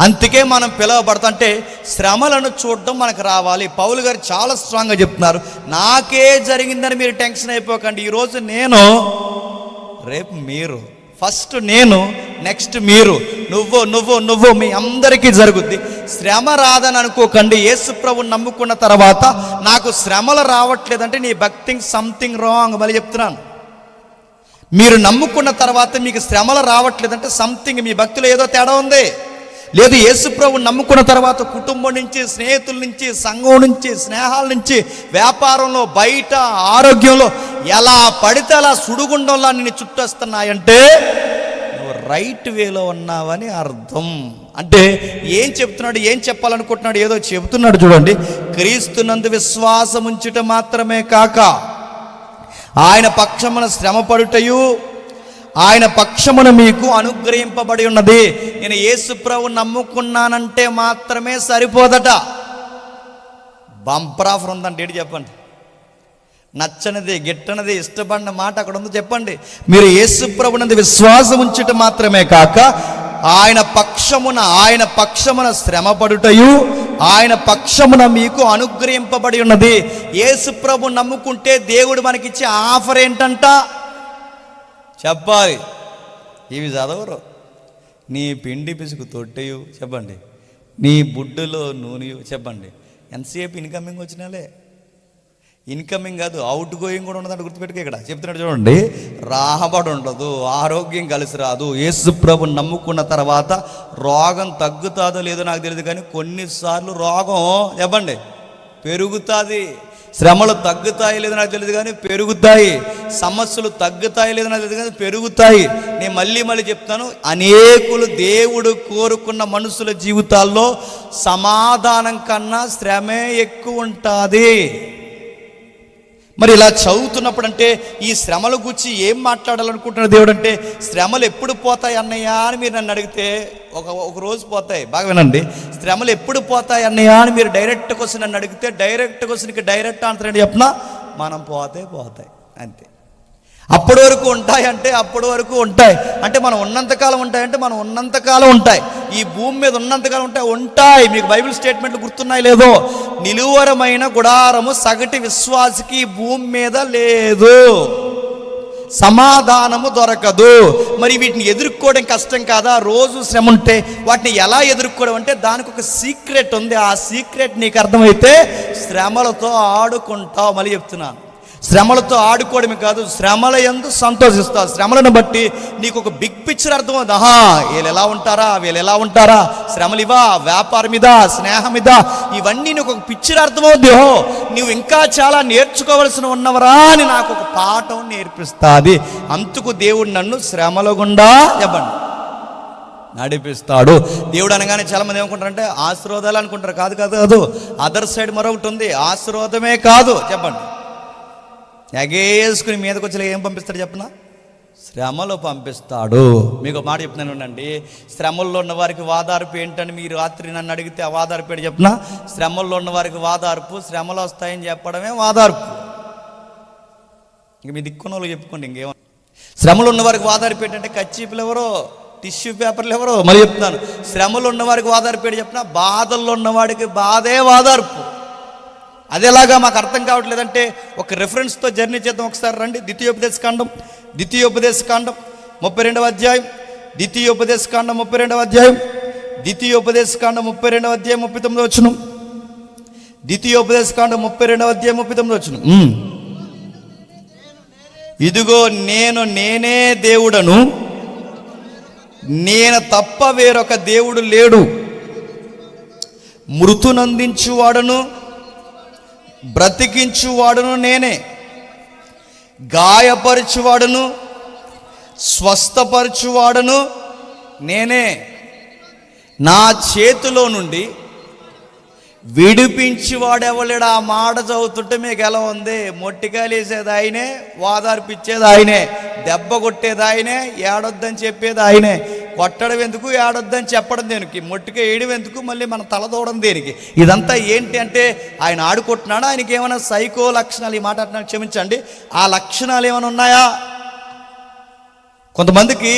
అందుకే మనం పిలువబడతాంటే శ్రమలను చూడడం మనకు రావాలి. పౌలు గారు చాలా స్ట్రాంగ్గా చెప్తున్నారు, నాకే జరిగిందని మీరు టెన్షన్ అయిపోకండి. ఈరోజు నేను, రేపు మీరు. ఫస్ట్ నేను, నెక్స్ట్ మీరు, నువ్వు నువ్వు నువ్వు, మీ అందరికీ జరుగుద్ది. శ్రమ రాదని అనుకోకండి. యేసు ప్రభువుని నమ్ముకున్న తర్వాత నాకు శ్రమలు రావట్లేదంటే నీ భక్తింగ్ సంథింగ్ రాంగ్. మళ్ళీ చెప్తున్నాను, మీరు నమ్ముకున్న తర్వాత మీకు శ్రమలు రావట్లేదంటే సంథింగ్, మీ భక్తిలో ఏదో తేడా ఉంది. లేదు, యేసు ప్రభువుని నమ్ముకున్న తర్వాత కుటుంబం నుంచి, స్నేహితుల నుంచి, సంఘం నుంచి, స్నేహాల నుంచి, వ్యాపారంలో, బయట, ఆరోగ్యంలో ఎలా పడితే అలా సుడిగుండంలా నిన్ను చుట్టొస్తున్నాయంటే నువ్వు రైట్ వేలో ఉన్నావని అర్థం. అంటే ఏం చెప్తున్నాడు, ఏం చెప్పాలనుకుంటున్నాడు, ఏదో చెబుతున్నాడు చూడండి. క్రీస్తునందు విశ్వాసం ఉంచుట మాత్రమే కాక ఆయన పక్షమున శ్రమపడుటయు ఆయన పక్షమున మీకు అనుగ్రహింపబడి ఉన్నది. నేను యేసు ప్రభువుని నమ్ముకున్నానంటే మాత్రమే సరిపోదట. బంపర్ ఆఫర్ ఉందంటే ఏంటి చెప్పండి. నచ్చనిది, గిట్టనిది, ఇష్టపడిన మాట అక్కడ ఉందో చెప్పండి. మీరు యేసు ప్రభువునందు విశ్వాసం ఉంచుట మాత్రమే కాక ఆయన పక్షమున శ్రమపడుటయు ఆయన పక్షమున మీకు అనుగ్రహింపబడి ఉన్నది. యేసు ప్రభువుని నమ్ముకుంటే దేవుడు మనకిచ్చే ఆఫర్ ఏంటంట చెప్పాలి. ఇవి చదవరు. నీ పిండి పిసుకు తొట్టెయు చెప్పండి, నీ బుడ్డులో నూనెయు చెప్పండి. ఎంతసేపు ఇన్కమింగ్ వచ్చినాలే, ఇన్కమింగ్ కాదు అవుట్ గోయింగ్ కూడా ఉన్నదంటే గుర్తుపెట్టుకో. ఇక్కడ చెప్తున్నాడు చూడండి, రాబడి ఉండదు, ఆరోగ్యం కలిసి రాదు. యేసు ప్రభువుని నమ్ముకున్న తర్వాత రోగం తగ్గుతుందో లేదో నాకు తెలియదు, కానీ కొన్నిసార్లు రోగం చెప్పండి పెరుగుతుంది. శ్రమలు తగ్గుతాయి లేదో నాకు తెలియదు కానీ పెరుగుతాయి. సమస్యలు తగ్గుతాయి లేదో నాకు తెలియదు కానీ పెరుగుతాయి. నేను మళ్ళీ చెప్తాను, అనేకులు దేవుడు కోరుకున్న మనుషుల జీవితాల్లో సమాధానం కన్నా శ్రమే ఎక్కువ ఉంటుంది. మరి ఇలా చదువుతున్నప్పుడు అంటే ఈ శ్రమల గురించి ఏం మాట్లాడాలనుకుంటున్న దేవుడు అంటే, శ్రమలు ఎప్పుడు పోతాయి అన్నయ్య అని మీరు నన్ను అడిగితే ఒక రోజు పోతాయి. బాగా వినండి, శ్రమలు ఎప్పుడు పోతాయి అన్నయ్య అని మీరు డైరెక్ట్ క్వశ్చన్ నన్ను అడిగితే డైరెక్ట్ క్వశ్చన్కి డైరెక్ట్ ఆన్సర్ ఏంటి చెప్పినా, మనం పోతాయి అంతే. అప్పటి వరకు ఉంటాయి అంటే అప్పటి వరకు ఉంటాయి అంటే మనం ఉన్నంతకాలం ఉంటాయంటే మనం ఉన్నంతకాలం ఉంటాయి. ఈ భూమి మీద ఉన్నంతకాలం ఉంటాయి. మీకు బైబిల్ స్టేట్మెంట్లు గుర్తున్నాయి లేదో, నిలువరమైన గుడారము సగటి విశ్వాసికి భూమి మీద లేదు, సమాధానము దొరకదు. మరి వీటిని ఎదుర్కోవడం కష్టం కాదా? రోజు శ్రమ ఉంటే వాటిని ఎలా ఎదుర్కోవడం అంటే దానికి ఒక సీక్రెట్ ఉంది. ఆ సీక్రెట్ నీకు అర్థమైతే శ్రమలతో ఆడుకుంటావు. మళ్ళీ చెప్తున్నాను, శ్రమలతో ఆడుకోవడమే కాదు, శ్రమల యందు సంతోషిస్తావు. శ్రమలను బట్టి నీకు ఒక బిగ్ పిక్చర్ అర్థమవుతుంది. వీళ్ళు ఎలా ఉంటారా, శ్రమలు ఇవా, వ్యాపారం ఇదా, స్నేహం ఇదా, ఇవన్నీ నీకు ఒక పిక్చర్ అర్థమవుద్ది. నువ్వు ఇంకా చాలా నేర్చుకోవలసిన ఉన్నవరా అని నాకు ఒక పాఠం నేర్పిస్తుంది. అందుకు దేవుడు నన్ను శ్రమల గుండా చెప్పండి నడిపిస్తాడు. దేవుడు అనగానే చాలా మంది ఏమనుకుంటారంటే ఆశీర్వాదాలు అనుకుంటారు. కాదు, అదర్ సైడ్ మరొకటి ఉంది. ఆశీర్వాదమే కాదు చెప్పండి, ఎగేసుకుని మీదకి వచ్చి ఏం పంపిస్తాడు చెప్పనా, శ్రమలో పంపిస్తాడు. మీకు మాట చెప్తున్నాను ఉండండి, శ్రమల్లో ఉన్న వారికి వాదార్పు ఏంటని మీరు రాత్రి నన్ను అడిగితే ఆ వాదార్పు ఏంటి చెప్పనా, శ్రమల్లో ఉన్న వారికి వాదార్పు, శ్రమలు వస్తాయని చెప్పడమే వాదార్పు. ఇంక మీ దిక్కున్న వాళ్ళు చెప్పుకోండి ఇంకేమో. శ్రమలు ఉన్న వారికి వాదార్పు ఏంటంటే కచ్చీపులు ఎవరో, టిష్యూ పేపర్లు ఎవరో. మళ్ళీ చెప్తున్నాను, శ్రమలు ఉన్న వారికి వాదార్పు ఏంటి చెప్పిన, బాధల్లో ఉన్నవాడికి బాధే వాదార్పు. అదేలాగా మాకు అర్థం కావట్లేదంటే ఒక రెఫరెన్స్తో జర్నీ చేద్దాం. ఒకసారి రండి, ద్వితీయోపదేశకాండం 32వ అధ్యాయం, ద్వితీయోపదేశకాండం 32వ అధ్యాయం ద్వితీయోపదేశకాండం 32వ అధ్యాయం 39వ వచనం. ద్వితీయోపదేశకాండం 32వ అధ్యాయం 39వ వచనం. ఇదిగో నేనే దేవుడను, నేను తప్ప వేరొక దేవుడు లేడు. మృతునందించువాడును బ్రతికించువాడును నేనే, గాయపరచువాడును స్వస్థపరచువాడును నేనే. నా చేతిలో నుండి విడిపించేవాడెవలేడు. ఆ మాట చదువుతుంటే మీకు ఎలా ఉంది? మొట్టికాయలు వేసేది ఆయనే, వాదార్పిచ్చేది ఆయనే, దెబ్బ కొట్టేది ఆయనే, ఏడొద్దని చెప్పేది ఆయనే. కొట్టడం ఎందుకు, ఏడొద్దని చెప్పడం దేనికి? మొట్టిక వేయడం ఎందుకు, మళ్ళీ మన తల దూడడం దేనికి? ఇదంతా ఏంటి అంటే ఆయన ఆడుకుంటున్నాడు. ఆయనకి ఏమైనా సైకో లక్షణాలు, ఈ మాట అంటున్నాను క్షమించండి, ఆ లక్షణాలు ఏమైనా ఉన్నాయా? కొంతమందికి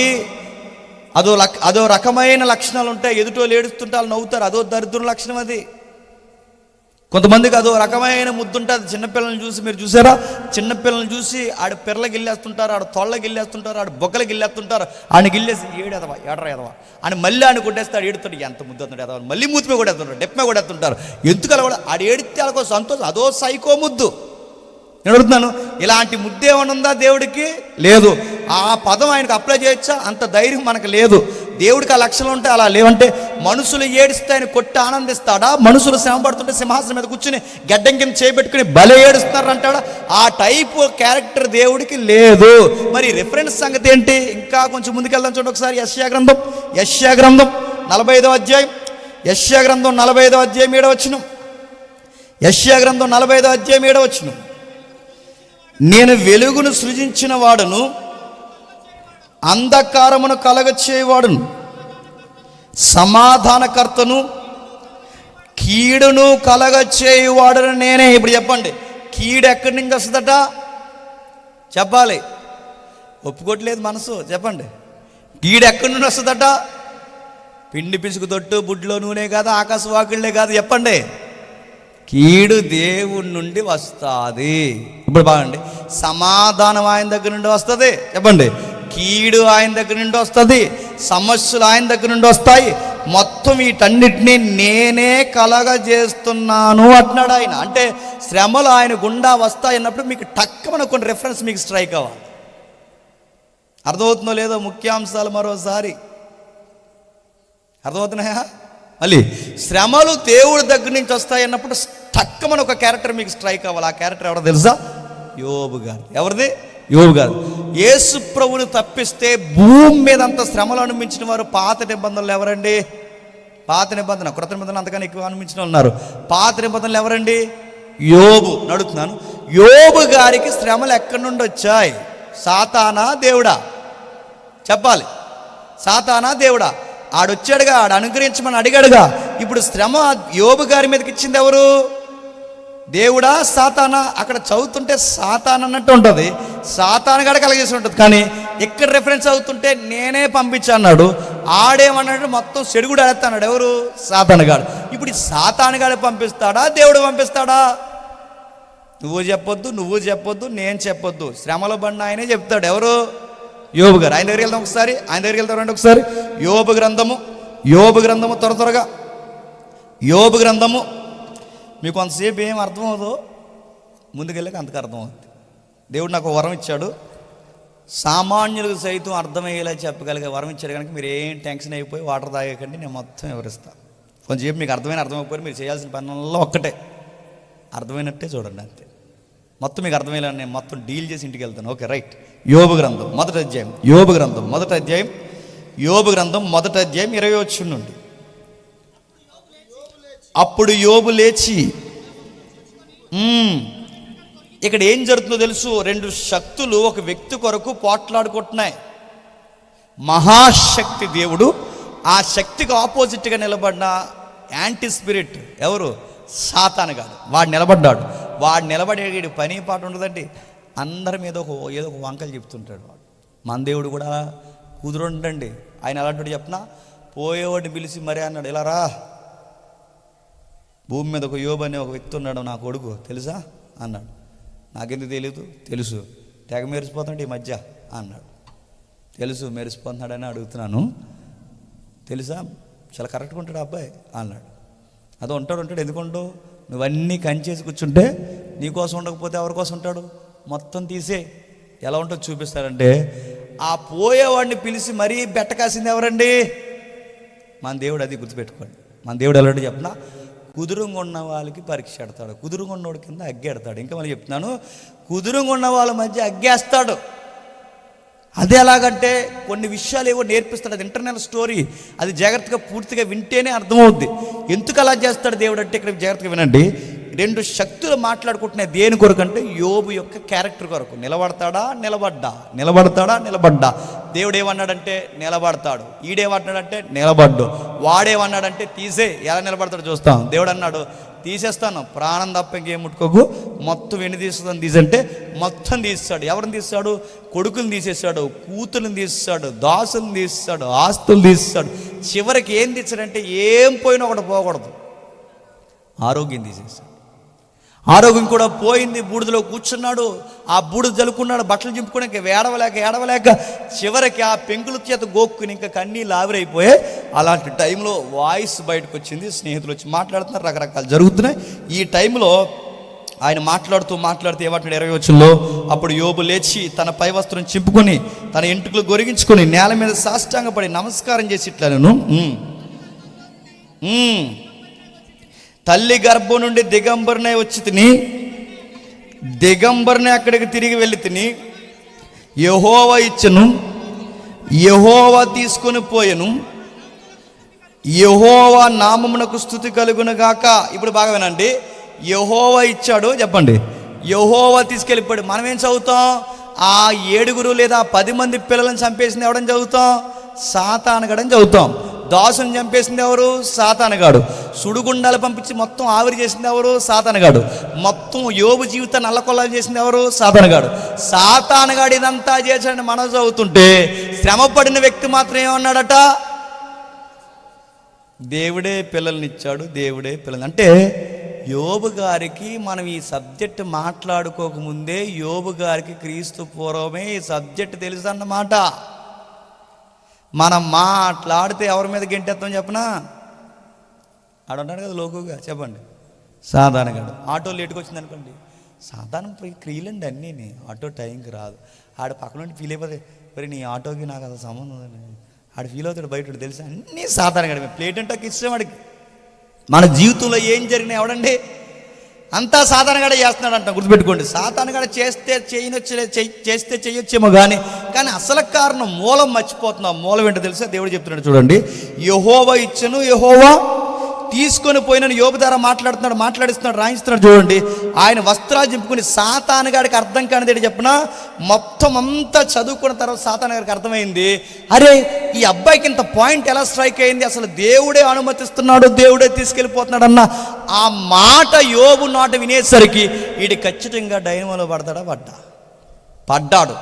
అదో రకమైన లక్షణాలు ఉంటాయి. ఎదుటోళ్ళు ఏడుస్తుంటే వాళ్ళు నవ్వుతారు, అదో దరిద్ర లక్షణం అది. కొంతమందికి అదో రకమైన ముద్దు ఉంటుంది. చిన్నపిల్లల్ని చూసి మీరు చూసారా? చిన్నపిల్లల్ని చూసి ఆడ పిర్రలకి గిల్లేస్తుంటారు, ఆడ తొళ్ళకి గిల్లేస్తుంటారు, ఆడ బొక్కలకి గిల్లేస్తుంటారు. ఆయన గిల్లేసి ఏడెదవా ఏడరా ఎదవా అని మళ్ళీ ఆయన కొట్టేస్తాడు. ఏడుతాడు, ఎంత ముద్దు అవుతుంది ఎదవా, మళ్ళీ మూతిమే కొట్టేస్తుంటారు, డెప్పమే కొట్టేస్తుంటారు. ఎందుకు అలా కూడా ఆడ ఏడితే వాళ్ళకో సంతోషం, అదో సైకో ముద్దు. నేను అడుగుతున్నాను, ఇలాంటి ముద్దు ఏమైనా ఉందా దేవుడికి? లేదు. ఆ పదం ఆయనకు అప్లై చేయొచ్చా? అంత ధైర్యం మనకు లేదు. దేవుడికి ఆ లక్షణాలు ఉంటే అలా లేవంటే, మనుషులు ఏడిస్తే ఆయన కొట్టి ఆనందిస్తాడా? మనుషులు శ్రమ పడుతుంటే సింహాసనం మీద కూర్చుని గడ్డం కింద చేపెట్టుకుని భలే ఏడుస్తున్నారు అంటాడా? ఆ టైపు క్యారెక్టర్ దేవుడికి లేదు. మరి రిఫరెన్స్ సంగతి ఏంటి? ఇంకా కొంచెం ముందుకెళ్దాం చూడండి ఒకసారి. యెషయా గ్రంథం 45వ అధ్యాయం, యెషయా గ్రంథం 45వ అధ్యాయం 7వ వచనం. యెషయా గ్రంథం 45వ అధ్యాయం 7వ వచనం. నేను వెలుగును సృజించిన వాడును, అంధకారమును కలగచేయువాడును, సమాధానకర్తను, కీడును కలగచేయువాడును నేనే. ఇప్పుడు చెప్పండి, కీడు ఎక్కడి నుంచి వస్తుందట? చెప్పాలి. ఒప్పుకోవట్లేదు మనసు. చెప్పండి, కీడు ఎక్కడి నుండి వస్తుందట? పిండి పిసుకు తొట్టు, బుడ్లో నూనె కాదు, ఆకాశ వాకిళ్ళే కాదు. చెప్పండి, కీడు దేవుడి నుండి వస్తుంది. ఇప్పుడు బాగండి, సమాధానం ఆయన దగ్గర నుండి వస్తుంది. చెప్పండి, కీడు ఆయన దగ్గర నుండి వస్తుంది, సమస్యలు ఆయన దగ్గర నుండి వస్తాయి. మొత్తం వీటన్నిటినీ నేనే కలగజేస్తున్నాను అంటున్నాడు ఆయన. అంటే శ్రమలు ఆయన గుండా వస్తాయి అన్నప్పుడు మీకు టక్కున కొన్ని రెఫరెన్స్ మీకు స్ట్రైక్ అవ్వాలి. అర్థమవుతుందో లేదో? ముఖ్యాంశాలు మరోసారి అర్థమవుతున్నాయా? మళ్ళీ శ్రమలు దేవుడి దగ్గర నుంచి వస్తాయి అన్నప్పుడు టక్కున ఒక క్యారెక్టర్ మీకు స్ట్రైక్ అవ్వాలి. ఆ క్యారెక్టర్ ఎవరో తెలుసా? యోబు గారు. ఎవరిది? యోబు గారు. యేసు ప్రభువుని తప్పిస్తే భూమి మీద అంత శ్రమలు అనుభవించిన వారు పాత నిబంధనలు ఎవరండి? పాత నిబంధన, కొత్త నిబంధనలు అంతకన్నా ఎక్కువ అనుభవించిన ఉన్నారు. పాత నిబంధనలు ఎవరండి? యోబు. నడుతున్నాను, యోబు గారికి శ్రమలు ఎక్కడి నుండి వచ్చాయి? సాతానా దేవుడా? చెప్పాలి, సాతానా దేవుడా? ఆడొచ్చాడుగా, ఆడు అనుగ్రహించమని అడిగాడుగా. ఇప్పుడు శ్రమ యోబు గారి మీదకి ఇచ్చింది ఎవరు? దేవుడా సాతానా? అక్కడ చదువుతుంటే సాతాన్ అన్నట్టు ఉంటుంది, సాతాను గడ కలిగేసి ఉంటుంది. కానీ ఇక్కడ రెఫరెన్స్ అవుతుంటే నేనే పంపించన్నాడు. ఆడేమన్నాడు? మొత్తం చెడుగుడు అడుగుతాడు. ఎవరు? సాతానుగాడు. ఇప్పుడు ఈ సాతానుగాడు పంపిస్తాడా, దేవుడు పంపిస్తాడా? నువ్వు చెప్పొద్దు, నేను చెప్పొద్దు. శ్రమల బండి ఆయనే చెప్తాడు. ఎవరు? యోబు గారు. ఆయన దగ్గరికి వెళ్దాం ఒకసారి. ఆయన దగ్గరికి వెళ్తాం రండి ఒకసారి. యోబు గ్రంథము త్వరగా యోబు గ్రంథము. మీకు కొంతసేపు ఏం అర్థమవుతుందో ముందుకెళ్ళాక అంతకు అర్థమవుతుంది. దేవుడు నాకు వరం ఇచ్చాడు, సామాన్యులకు సైతం అర్థమయ్యేలా చెప్పగలిగే వరం ఇచ్చాడు. కనుక మీరు ఏం టెన్షన్ అయిపోయి వాటర్ తాగకండి, నేను మొత్తం వివరిస్తాను. కొంచెంసేపు మీకు అర్థమైపోయి మీరు చేయాల్సిన పనుల్లో ఒక్కటే, అర్థమైనట్టే చూడండి అంతే. మొత్తం మీకు అర్థమయ్యేలా నేను మొత్తం డీల్ చేసి ఇంటికి వెళ్తాను. Okay right. యోబు గ్రంథం మొదటి అధ్యాయం 20 వచ్చి నుండి. అప్పుడు యోబు లేచి, ఇక్కడ ఏం జరుగుతుందో తెలుసు? రెండు శక్తులు ఒక వ్యక్తి కొరకు పోట్లాడుకుంటున్నాయి. మహాశక్తి దేవుడు, ఆ శక్తికి ఆపోజిట్గా నిలబడిన యాంటీ స్పిరిట్ ఎవరు? సాతానుగాడు. వాడు నిలబడ్డాడు. వాడు నిలబడేది పని పాట ఉండదండి. అందరి మీద ఏదో ఒక వంకలు చెప్తుంటాడు వాడు. మన దేవుడు కూడా కుదురుండండి. ఆయన అలాంటి చెప్పినా పోయేవాడిని పిలిచి మరీ అన్నాడు, ఇలా రా, భూమి మీద ఒక యోబు అనే ఒక వ్యక్తి ఉన్నాడు, నా కొడుకు తెలుసా అన్నాడు. నాకెందుకు తెలీదు? తెలుసు, తెగ మెరిసిపోతున్నాడు ఈ మధ్య అన్నాడు. తెలుసు మెరిసిపోతున్నాడని అడుగుతున్నాను, తెలుసా? చాలా కరెక్ట్గా ఉంటాడు అబ్బాయి అన్నాడు. అదో ఉంటాడు ఎందుకుంటావు, నువ్వన్నీ కంచేసి కూర్చుంటే నీకోసం ఉండకపోతే ఎవరి కోసం ఉంటాడు, మొత్తం తీసే. ఎలా ఉంటుందో చూపిస్తారంటే, ఆ పోయేవాడిని పిలిచి మరీ బెట్ట కాసింది ఎవరండి? మన దేవుడు. అది గుర్తుపెట్టుకోండి. మన దేవుడు ఎలాంటి చెప్పినా, కుదురుగా ఉన్న వాళ్ళకి పరీక్ష పెడతాడు, కుదురుగా ఉన్నోడి కింద అగ్గేడతాడు. ఇంకా మళ్ళీ చెప్తున్నాను, కుదురుగా ఉన్న వాళ్ళ మధ్య అగ్గేస్తాడు. అది ఎలాగంటే కొన్ని విషయాలు ఏవో నేర్పిస్తాడు. అది ఇంటర్నల్ స్టోరీ. అది జాగ్రత్తగా పూర్తిగా వింటేనే అర్థమవుద్ది ఎందుకు అలా చేస్తాడు దేవుడు అంటే. ఇక్కడ జాగ్రత్తగా వినండి. రెండు శక్తులు మాట్లాడుకుంటున్నాయి. దేని కొరకు అంటే యోబు యొక్క క్యారెక్టర్ కొరకు. నిలబడ్డా. దేవుడు ఏమన్నాడంటే నిలబడతాడు, ఈడేమన్నాడంటే నిలబడ్డు, వాడేమన్నాడంటే తీసే. ఎలా నిలబడతాడు చూస్తాం. దేవుడు అన్నాడు తీసేస్తాను, ప్రాణం తప్ప ఇంకేం ముట్టుకోకు, మొత్తం ఎన్ని తీస్తుందని తీసంటే మొత్తం తీస్తాడు. ఎవరిని తీస్తాడు? కొడుకుని తీసేస్తాడు, కూతుర్ని తీస్తాడు, దాసులను తీస్తాడు, ఆస్తులు తీస్తాడు. చివరికి ఏం తీస్తాడంటే ఏం పోయినా ఒకటి పోకూడదు, ఆరోగ్యం తీసేస్తాడు. ఆరోగ్యం కూడా పోయింది. బూడిదలో కూర్చున్నాడు, ఆ బూడిద జలుకున్నాడు, బట్టలు చింపుకొని ఇంకా ఏడవలేక చివరికి ఆ పెంకుల చేత గోక్కుని ఇంకా కన్నీళ్ళు ఆవిరైపోయాయి. అలాంటి టైంలో వాయిస్ బయటకు వచ్చింది. స్నేహితులు వచ్చి మాట్లాడుతున్నారు, రకరకాలు జరుగుతున్నాయి. ఈ టైంలో ఆయన మాట్లాడుతూ ఏమంటాడు 20వ వచనంలో, అప్పుడు యోబు లేచి తన పై వస్త్రం చింపుకొని తన ఎంట్రుకలు గొరిగించుకొని నేల మీద సాష్టాంగపడి నమస్కారం చేసి ఇట్లా, నేను తల్లి గర్భం నుండి దిగంబరనే వచ్చి తిని, దిగంబరనే అక్కడికి తిరిగి వెళ్ళి తిని, యెహోవా ఇచ్చెను, యెహోవా తీసుకొని పోయెను, యెహోవా నామమునకు స్తుతి కలుగును గాక. ఇప్పుడు బాగా వినండి. యెహోవా ఇచ్చాడు, చెప్పండి, యెహోవా తీసుకెళ్ళిపోయాడు. మనం ఏం చదువుతాం? ఆ 7 లేదా 10 మంది పిల్లలను చంపేసింది ఎవడని చదువుతాం? సాతానుగాడని చదువుతాం. దాసుని చంపేసింది ఎవరు? సాతానుగాడు. సుడిగుండాలు పంపించి మొత్తం ఆవిరి చేసింది ఎవరు? సాతానుగాడు. మొత్తం యోబు జీవితాన్ని అల్లకొల్లాలు చేసింది ఎవరు? సాతానుగాడు. సాతానుగాడు ఇదంతా చేశాడని మనం చదువుతుంటే, శ్రమపడిన వ్యక్తి మాత్రం ఏమన్నాడట? దేవుడే పిల్లల్నిచ్చాడు, దేవుడే పిల్లలు. అంటే యోబు గారికి మనం ఈ సబ్జెక్ట్ మాట్లాడుకోకముందే యోబు గారికి క్రీస్తు పూర్వమే ఈ సబ్జెక్ట్ తెలుసు అన్నమాట. మనం మాట్లాడితే ఎవరి మీద గెంటేస్తాం చెప్పనా? ఆడున్నాడు కదా లోకుగా, చెప్పండి, సాధారణగాడు. ఆటో లేటుకు వచ్చింది అనుకోండి, సాధారణ క్రియలండి అన్నీ. ఆటో టైంకి రాదు. ఆడ పక్కన నుండి ఫీల్ అయిపోతే, మరి నీ ఆటోకి నాకు అసలు సంబంధం ఉందని ఆడు ఫీల్ అవుతాడు. బయట తెలుసు అన్నీ సాధారణగాడు. ప్లేట్ అంటే ఇష్టం వాడికి. మన జీవితంలో ఏం జరిగినాయి ఎవడండి? అంతా సాధారణగానే చేస్తున్నాడు అంట. గుర్తుపెట్టుకోండి. సాతానుగాడ చేస్తే చేయొచ్చేమో కానీ అసలు కారణం మూలం మర్చిపోతున్నాం. మూలం ఏంటో తెలుసా? దేవుడు చెప్తున్నాడు చూడండి. యెహోవా ఇచ్చెను, యెహోవా తీసుకొని పోయినని యోబు ద్వారా మాట్లాడిస్తున్నాడు, రాయిస్తున్నాడు చూడండి. ఆయన వస్త్రాలు చింపుకుని, సాతానుగాడికి అర్థం కానిది చెప్పిన మొత్తం అంతా చదువుకున్న తర్వాత సాతానుగాడికి అర్థమైంది, అరే ఈ అబ్బాయికి ఇంత పాయింట్ ఎలా స్ట్రైక్ అయింది, అసలు దేవుడే అనుమతిస్తున్నాడు, దేవుడే తీసుకెళ్ళిపోతున్నాడు అన్న ఆ మాట యోబు నాట వినేసరికి వీడి ఖచ్చితంగా డైనమోలో పడ్డాడు.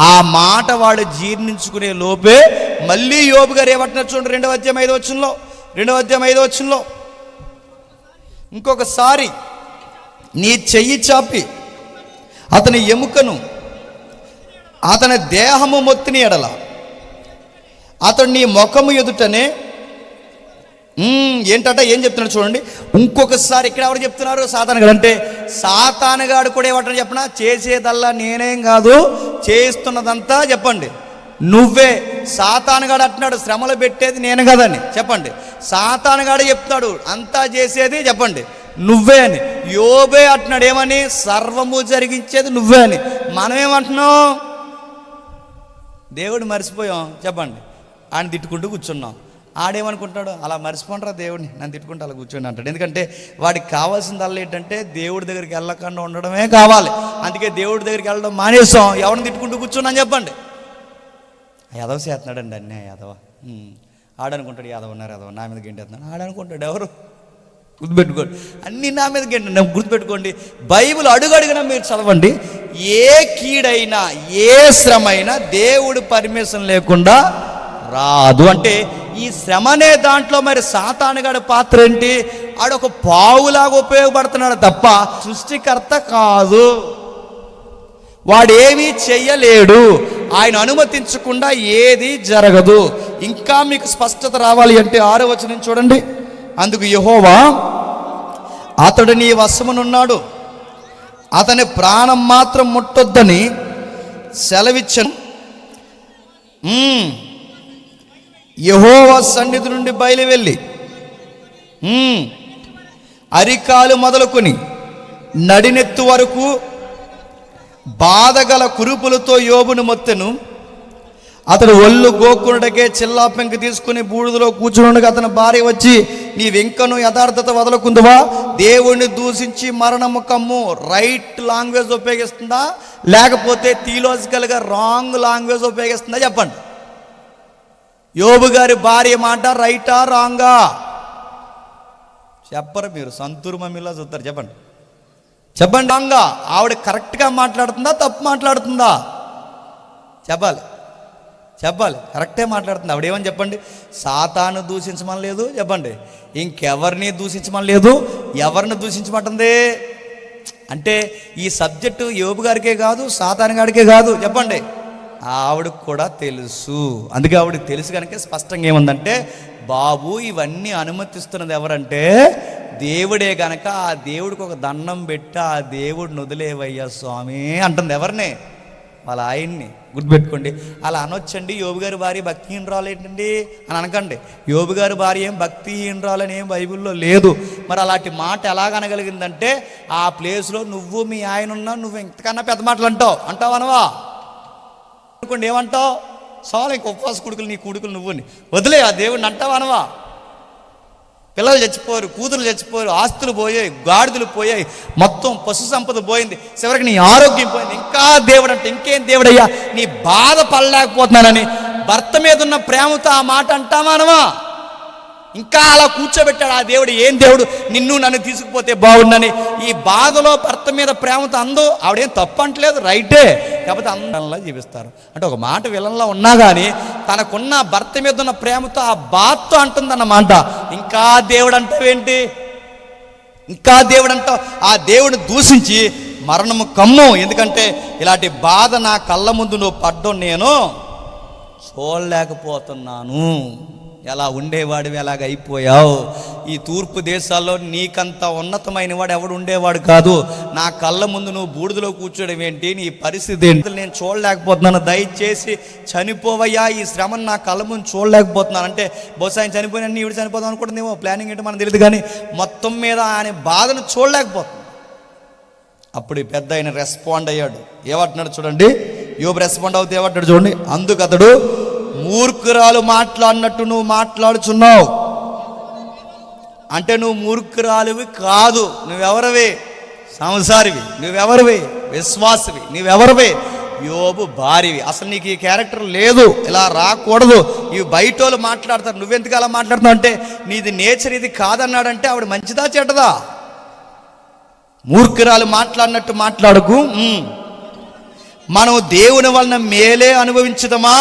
ఆ మాట వాడు జీర్ణించుకునే లోపే మళ్ళీ యోబు గారు ఏమంటున్నారు చూడండి, 2వ అధ్యాయం 5వ వచనంలో ఇంకొకసారి నీ చెయ్యి చాపి అతని ఎముకను, అతని దేహము మొత్తిని ఎడల అతడు నీ ముఖము ఎదుటనే ఏంటంటే ఏం చెప్తున్నాడు చూడండి. ఇంకొకసారి ఇక్కడ ఎవరు చెప్తున్నారు? సాతానుగాడు. అంటే సాతానుగాడు కూడా ఏమంటాడు చెప్పనా? చేసేదల్లా నేనేం కాదు, చేస్తున్నదంతా చెప్పండి నువ్వే. సాతానుగాడు అంటున్నాడు శ్రమలు పెట్టేది నేను కదని, చెప్పండి. సాతానుగాడు చెప్తున్నాడు అంతా చేసేది చెప్పండి నువ్వే అని. యోబే అంటున్నాడు ఏమని? సర్వము జరిగించేది నువ్వే అని. మనమేమంటున్నాం? దేవుడు మర్చిపోయాం, చెప్పండి. ఆయన తిట్టుకుంటూ కూర్చున్నాం. ఆడేమనుకుంటాడు? అలా మర్చిపోంటారా దేవుడిని, నన్ను తిట్టుకుంటూ అలా కూర్చోండి అంటాడు. ఎందుకంటే వాడికి కావాల్సిందల్లా ఏంటంటే దేవుడి దగ్గరికి వెళ్ళకుండా ఉండడమే కావాలి. అందుకే దేవుడి దగ్గరికి వెళ్ళడం మానేసాం. ఎవరిని తిట్టుకుంటూ కూర్చున్నాను చెప్పండి. యాదవ చేస్తున్నాడండి అన్నీ. యాదవ ఆడనుకుంటాడు, యాదవ ఉన్నారు, యాదవ నా మీద గెంటేస్తున్నాడు ఆడనుకుంటాడు. ఎవరు? గుర్తుపెట్టుకోండి, అన్నీ నా మీద గెంట. గుర్తుపెట్టుకోండి, బైబిల్ అడుగడుగునా మీరు చదవండి. ఏ కీడైనా ఏ శ్రమైనా దేవుడు పర్మిషన్ లేకుండా రాదు. అంటే ఈ శ్రమ అనే దాంట్లో మరి సాతానుగాడి పాత్ర ఏంటి? ఆడొక పావులాగా ఉపయోగపడుతున్నాడు తప్ప సృష్టికర్త కాదు. వాడేమీ చెయ్యలేడు. ఆయన అనుమతించకుండా ఏది జరగదు. ఇంకా మీకు స్పష్టత రావాలి అంటే 6వ వచనం చూడండి. అందుకు యెహోవా, అతడు నీ వశమునున్నాడు, అతని ప్రాణం మాత్రం ముట్టొద్దని సెలవిచ్చను. యెహోవా సన్నిధి నుండి బయలువెళ్ళి అరికాలు మొదలుకొని నడినెత్తు వరకు బాధగల కురుపులతో యోబును మొత్తెను. అతడు ఒళ్ళు గోక్కునుటకే చిల్లా పెంక తీసుకుని బూడిదలో కూర్చునుండగా అతని భార్య వచ్చి, నీ వెంకను యథార్థత వదలకుందువా? దేవుణ్ణి దూషించి మరణము కమ్ము. రైట్ లాంగ్వేజ్ ఉపయోగిస్తుందా లేకపోతే థియలాజికల్గా రాంగ్ లాంగ్వేజ్ ఉపయోగిస్తుందా చెప్పండి. యోబు గారి భార్య మాట రైటా రాంగా? చెప్పరు మీరు, సంతూరు మమ్మీలా చూస్తారు. చెప్పండి చెప్పండి. రాంగా? ఆవిడ కరెక్ట్గా మాట్లాడుతుందా తప్పు మాట్లాడుతుందా? చెప్పాలి చెప్పాలి. కరెక్టే మాట్లాడుతుంది. ఆవిడేమని చెప్పండి, సాతాను దూషించమని లేదు చెప్పండి, ఇంకెవరిని దూషించమని లేదు. ఎవరిని దూషించమంటుంది అంటే ఈ సబ్జెక్టు యోబు గారికే కాదు, సాతాను గారికే కాదు చెప్పండి, ఆవిడకు కూడా తెలుసు. అందుకే ఆవిడకి తెలుసు కనుక స్పష్టంగా ఏముందంటే, బాబు ఇవన్నీ అనుమతిస్తున్నది ఎవరంటే దేవుడే కనుక ఆ దేవుడికి ఒక దండం పెట్టి ఆ దేవుడిని వదిలేవయ్యా స్వామి అంటుంది. ఎవరిని? వాళ్ళ ఆయన్ని. గుర్తుపెట్టుకోండి. అలా అనొచ్చండి. యోబు గారి భార్య భక్తిహీనరాలు ఏంటండి అని అనకండి. యోబు గారి భార్య ఏం భక్తిహీనరాలని ఏం బైబిల్లో లేదు. మరి అలాంటి మాట ఎలాగనగలిగిందంటే, ఆ ప్లేస్లో నువ్వు మీ ఆయన ఉన్నా నువ్వు ఇంతకన్నా పెద్ద మాటలు అంటావు అనవా అనుకోండి. ఏమంటావు? చాలా ఇంక ఉపవాస కొడుకులు నీ కొడుకులు నువ్వు వదిలే ఆ దేవుడిని అంటావా అనవా? పిల్లలు చచ్చిపోయారు, కూతురు చచ్చిపోయారు, ఆస్తులు పోయాయి, గాడిదలు పోయాయి, మొత్తం పశు సంపద పోయింది, చివరికి నీ ఆరోగ్యం పోయింది. ఇంకా దేవుడు అంటే ఇంకేం దేవుడయ్యా, నీ బాధ పడలేకపోతున్నానని భర్త మీద ఉన్న ప్రేమతో ఆ మాట అంటామానవా? ఇంకా అలా కూర్చోబెట్టాడు ఆ దేవుడు. ఏం దేవుడు, నిన్ను నన్ను తీసుకుపోతే బాగుండని ఈ బాధలో భర్త మీద ప్రేమతో అందో. ఆవిడేం తప్పు అంటలేదు, రైటే. కాకపోతే అందరిలా జీవిస్తారు. అంటే ఒక మాట విలన్లా ఉన్నా కానీ తనకున్న భర్త మీద ఉన్న ప్రేమతో ఆ బాధతో అంటుందన్నమాట. ఇంకా దేవుడు అంటావేంటి, ఇంకా దేవుడు అంటావు. ఆ దేవుడిని దూషించి మరణము కమ్ము. ఎందుకంటే ఇలాంటి బాధ నా కళ్ళ ముందు నువ్వు పడ్డం నేను చూడలేకపోతున్నాను. ఎలా ఉండేవాడివి ఎలాగ అయిపోయావు. ఈ తూర్పు దేశాల్లో నీకంత ఉన్నతమైన వాడు ఎవడు ఉండేవాడు కాదు. నా కళ్ళ ముందు నువ్వు బూడిదలో కూర్చోడం ఏంటి, నీ పరిస్థితి ఏంటి, నేను చూడలేకపోతున్నాను. దయచేసి చనిపోవయ్యా, ఈ శ్రమను నా కళ్ళ ముందు చూడలేకపోతున్నాను అంటే బహుశా ఆయన చనిపోయినా ఈవిడ చనిపోదాం అనుకుంటుందేమో. ప్లానింగ్ ఏంటో మనకు తెలియదు కానీ మొత్తం మీద ఆయన బాధను చూడలేకపోతుంది. అప్పుడు ఈ పెద్ద ఆయన రెస్పాండ్ అయ్యాడు. ఏమంటున్నాడు చూడండి. యోబు రెస్పాండ్ అవుతే ఏమంటాడు చూడండి. అందుకు అతడు, మూర్ఖురాలు మాట్లాడినట్టు నువ్వు మాట్లాడుచున్నావు. అంటే నువ్వు మూర్ఖురాలువి కాదు. నువ్వెవరివి? సంసారివి. నువ్వెవరివి? విశ్వాసవి. నువ్వెవరివి? యోబు భార్యవి. అసలు నీకు ఈ క్యారెక్టర్ లేదు, ఇలా రాకూడదు. ఇవి బయట వాళ్ళు మాట్లాడతారు, నువ్వెందుకు అలా మాట్లాడుతున్నావు అంటే నీది నేచర్ ఇది కాదన్నాడంటే ఆవిడ మంచిదా చెడ్డదా? మూర్ఖురాలు మాట్లాడినట్టు మాట్లాడకు. మనం దేవుని వలన మేలే అనుభవించుదామా?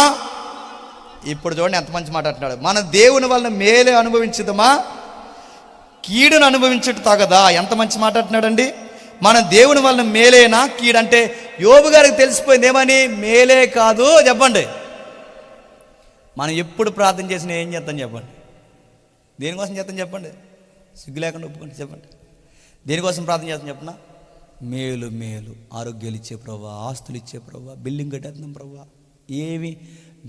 ఇప్పుడు చూడండి ఎంత మంచి మాట అంటున్నాడు. మన దేవుని వలన మేలే అనుభవించుదామా, కీడును అనుభవించుట తగదా? ఎంత మంచి మాట అంటున్నాడండి. మన దేవుని వలన మేలేనా కీడంటే యోబు గారికి తెలిసిపోయింది ఏమని, మేలే కాదు. చెప్పండి, మనం ఎప్పుడు ప్రార్థన చేసినా ఏం చేస్తాం చెప్పండి? దేనికోసం చేస్తాం చెప్పండి? సిగ్గు లేకుండా ఒప్పుకోండి చెప్పండి. దేనికోసం ప్రార్థన చేస్తాం చెప్పనా? మేలు మేలు, ఆరోగ్యాలు ఇచ్చే ప్రభా, ఆస్తులు ఇచ్చే ప్రభా, బిల్డింగ్ కట్టేద్దాం ప్రభా, ఏమి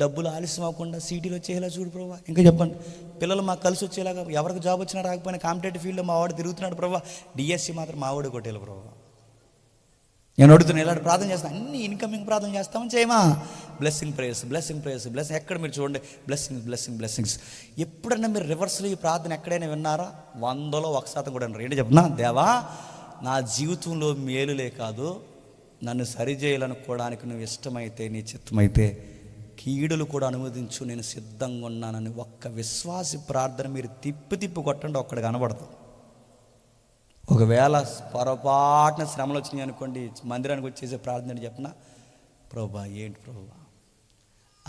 డబ్బులు ఆలస్యం అవ్వకుండా సీటీలో వచ్చేలా చూడు ప్రభా. ఇంకా చెప్పండి, పిల్లలు మాకు కలిసి వచ్చేలాగా, ఎవరికి జాబ్ వచ్చినా రాకపోయినా కాంపిటేటివ్ ఫీల్డ్లో మా వాడు తిరుగుతున్నాడు ప్రభా, డిఎస్సి మాత్రం మా వాడు కొట్టేలా ప్రభా. నేను అడుగుతున్నాను, ఇలాంటి ప్రార్థన చేస్తాను. అన్ని ఇన్కమింగ్ ప్రార్థన చేస్తామని చేయమా? Blessing prayers, blessing prayers, blessing. ఎక్కడ మీరు చూడండి బ్లెస్సింగ్స్ బ్లెస్సింగ్ బ్లెస్సింగ్స్. ఎప్పుడన్నా మీరు రివర్స్లో ఈ ప్రార్థన ఎక్కడైనా విన్నారా? 100లో 1% కూడా అన్నారు. ఏంటి చెప్పనా? దేవా, నా జీవితంలో మేలులే కాదు, నన్ను సరిచేయాలనుకోవడానికి నువ్వు ఇష్టమైతే, నీ చిత్తమైతే కీడులు కూడా అనుమతించు, నేను సిద్ధంగా ఉన్నానని ఒక్క విశ్వాసి ప్రార్థన మీరు తిప్పి కొట్టండి, ఒక్కడు కనబడతాం. ఒకవేళ పొరపాటున శ్రమలు వచ్చినాయి అనుకోండి, మందిరానికి వచ్చేసే ప్రార్థన చెప్పిన, ప్రభా ఏంటి ప్రభా,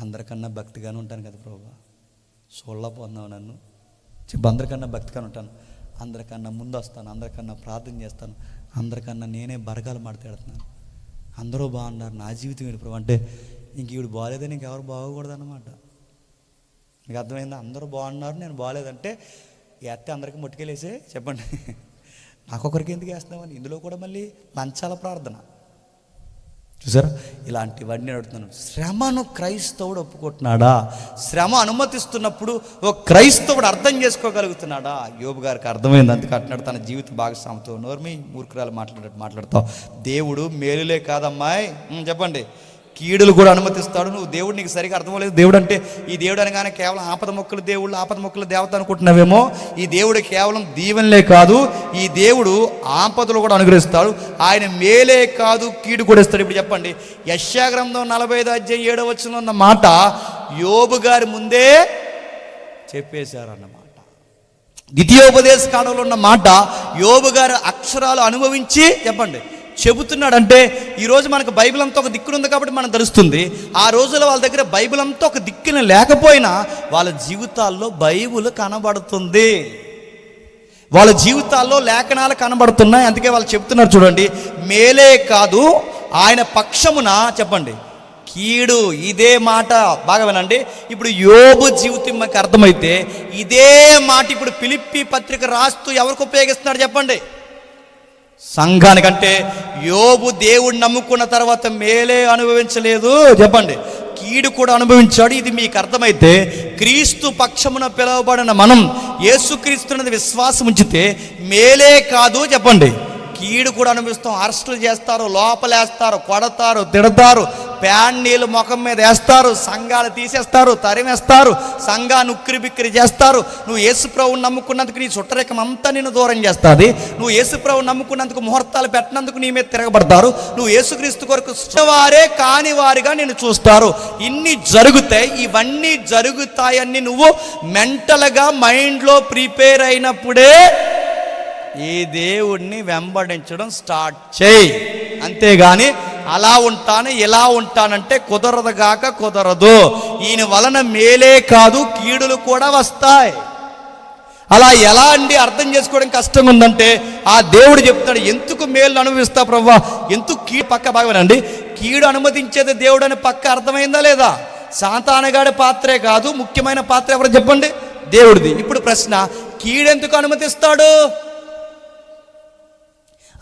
అందరికన్నా భక్తిగానే ఉంటాను కదా ప్రభా, చూడలేకపోతున్నావు నన్ను, అందరికన్నా భక్తిగానే ఉంటాను, అందరికన్నా ముందు వస్తాను, అందరికన్నా ప్రార్థన చేస్తాను, అందరికన్నా నేనే బరగాలు మాట్లాడుతున్నాను, అందరూ బాగున్నారు, నా జీవితం ఏంటి ప్రభు అంటే ఇంక ఈవిడ బాగాలేదని ఇంకెవరు బాగోకూడదు అన్నమాట. మీకు అర్థమైందా? అందరూ బాగున్నారు, నేను బాగాలేదంటే వేస్తే అందరికీ ముట్టుకెళ్ళేసే చెప్పండి, నాకొకరికి ఎందుకు వేస్తున్నామని. ఇందులో కూడా మళ్ళీ లంచాల ప్రార్థన చూసారా? ఇలాంటివన్నీ అడుగుతున్నాను. శ్రమను క్రైస్తవుడు ఒప్పుకుంటున్నాడా? శ్రమ అనుమతిస్తున్నప్పుడు ఒక క్రైస్తవుడు అర్థం చేసుకోగలుగుతున్నాడా? యోబు గారికి అర్థమైంది, అందుకే అంటున్నాడు తన జీవిత భాగస్వామితో. నోర్మి మూర్ఖురాలు మాట్లాడతావు, దేవుడు మేలులే కాదమ్మాయి చెప్పండి, కీడులు కూడా అనుమతిస్తాడు. నువ్వు దేవుడు నీకు సరిగా అర్థమలేదు. దేవుడు అంటే ఈ దేవుడు అనగానే కేవలం ఆపద మొక్కలు దేవుళ్ళు, ఆపద మొక్కలు దేవత అనుకుంటున్నావేమో. ఈ దేవుడు కేవలం దీవెనలే కాదు, ఈ దేవుడు ఆపదలు కూడా అనుగ్రహిస్తాడు. ఆయన మేలే కాదు కీడు కూడా ఇస్తాడు. ఇప్పుడు చెప్పండి, యెషయా గ్రంథం 45:7 ఉన్న మాట యోబు గారి ముందే చెప్పేశారన్నమాట. ద్వితీయోపదేశ కాండంలో ఉన్న మాట యోబు గారు అక్షరాలు అనుభవించి చెప్పండి చెబుతున్నాడంటే, ఈరోజు మనకు బైబిల్ అంతా ఒక దిక్కున ఉంది కాబట్టి మనం తెలుస్తుంది. ఆ రోజుల్లో వాళ్ళ దగ్గర బైబిల్ అంతా ఒక దిక్కున లేకపోయినా వాళ్ళ జీవితాల్లో బైబిల్ కనబడుతుంది, వాళ్ళ జీవితాల్లో లేఖనాలు కనబడుతున్నాయి. అందుకే వాళ్ళు చెప్తున్నారు చూడండి, మేలే కాదు ఆయన పక్షమున చెప్పండి కీడు. ఇదే మాట బాగా వినండి. ఇప్పుడు యోబు జీవితం మనకు అర్థమైతే ఇదే మాట ఇప్పుడు ఫిలిప్పీ పత్రిక రాస్తూ ఎవరికి ఉపయోగిస్తున్నాడు చెప్పండి? సంఘానికంటే. యోబు దేవుడు నమ్ముకున్న తర్వాత మేలే అనుభవించలేదు చెప్పండి, కీడు కూడా అనుభవించాడు. ఇది మీకు అర్థమైతే క్రీస్తు పక్షమున పిలువబడిన మనం యేసుక్రీస్తున్నది విశ్వాసం ఉంచితే మేలే కాదు చెప్పండి కీడు కూడా అనుభవిస్తాం. అరెస్టులు చేస్తారు, లోపలేస్తారు, కొడతారు, తిడతారు, ప్యాన్ నీళ్ళు ముఖం మీద వేస్తారు, సంఘాలు తీసేస్తారు, తరిమేస్తారు, సంఘాన్ని ఉక్కిరి బిక్కిరి చేస్తారు. నువ్వు యేసుప్రభువుని నమ్ముకున్నందుకు నీ చుట్టరేఖం అంతా నిన్ను దూరం చేస్తుంది. నువ్వు యేసుప్రభువుని నమ్ముకున్నందుకు ముహూర్తాలు పెట్టినందుకు నీ మీద తిరగబడతారు. నువ్వు యేసుక్రీస్తు కొరకు వారే కాని వారిగా నిన్ను చూస్తారు. ఇన్ని జరుగుతాయి. ఇవన్నీ జరుగుతాయని నువ్వు మెంటల్గా మైండ్లో ప్రిపేర్ అయినప్పుడే ఈ దేవుణ్ణి వెంబడించడం స్టార్ట్ చేయి. అంతేగాని అలా ఉంటాను ఇలా ఉంటానంటే కుదరదు. ఈయన వలన మేలే కాదు కీడులు కూడా వస్తాయి. అలా ఎలా అండి అర్థం చేసుకోవడం కష్టంగా ఉందంటే, ఆ దేవుడు చెప్తాడు ఎందుకు మేలు అనుభవిస్తా ప్రభువా, ఎందుకు కీడు పక్క భాగమేనండి. కీడు అనుమతించేది దేవుడు అని పక్క అర్థమైందా లేదా? సాతానగాడి పాత్రే కాదు, ముఖ్యమైన పాత్ర ఎవరు చెప్పండి? దేవుడిది. ఇప్పుడు ప్రశ్న, కీడెందుకు అనుమతిస్తాడు?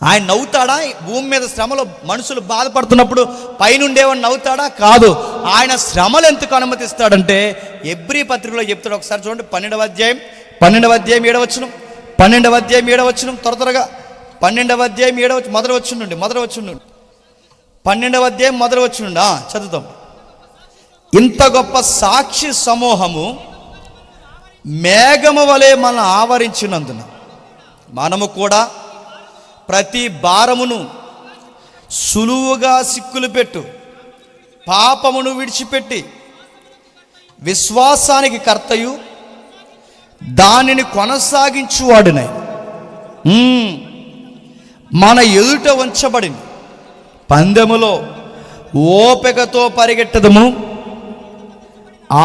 ఆయన నవ్వుతాడా? భూమి మీద శ్రమలో మనుషులు బాధపడుతున్నప్పుడు పైనుండేవాడిని నవ్వుతాడా? కాదు. ఆయన శ్రమలు ఎందుకు అనుమతిస్తాడంటే ఎబ్రీ పత్రికలో చెప్తాడు. ఒకసారి చూడండి, 12వ అధ్యాయం 7వ వచనం, 12వ అధ్యాయం 7వ వచనం, త్వరగా 12వ అధ్యాయం 7వ మొదటి వచనం నుండి 12వ అధ్యాయం మొదటి వచనం నుండి చదువుతాం. ఇంత గొప్ప సాక్షి సమూహము మేఘము వలె మనం ఆవరించినందున మనము కూడా ప్రతి భారమును సులువుగా సిక్కులు పెట్టు పాపమును విడిచిపెట్టి విశ్వాసానికి కర్తయు దానిని కొనసాగించువాడునై మన ఎదుట ఉంచబడిన పందెములో ఓపికతో పరిగెట్టదము.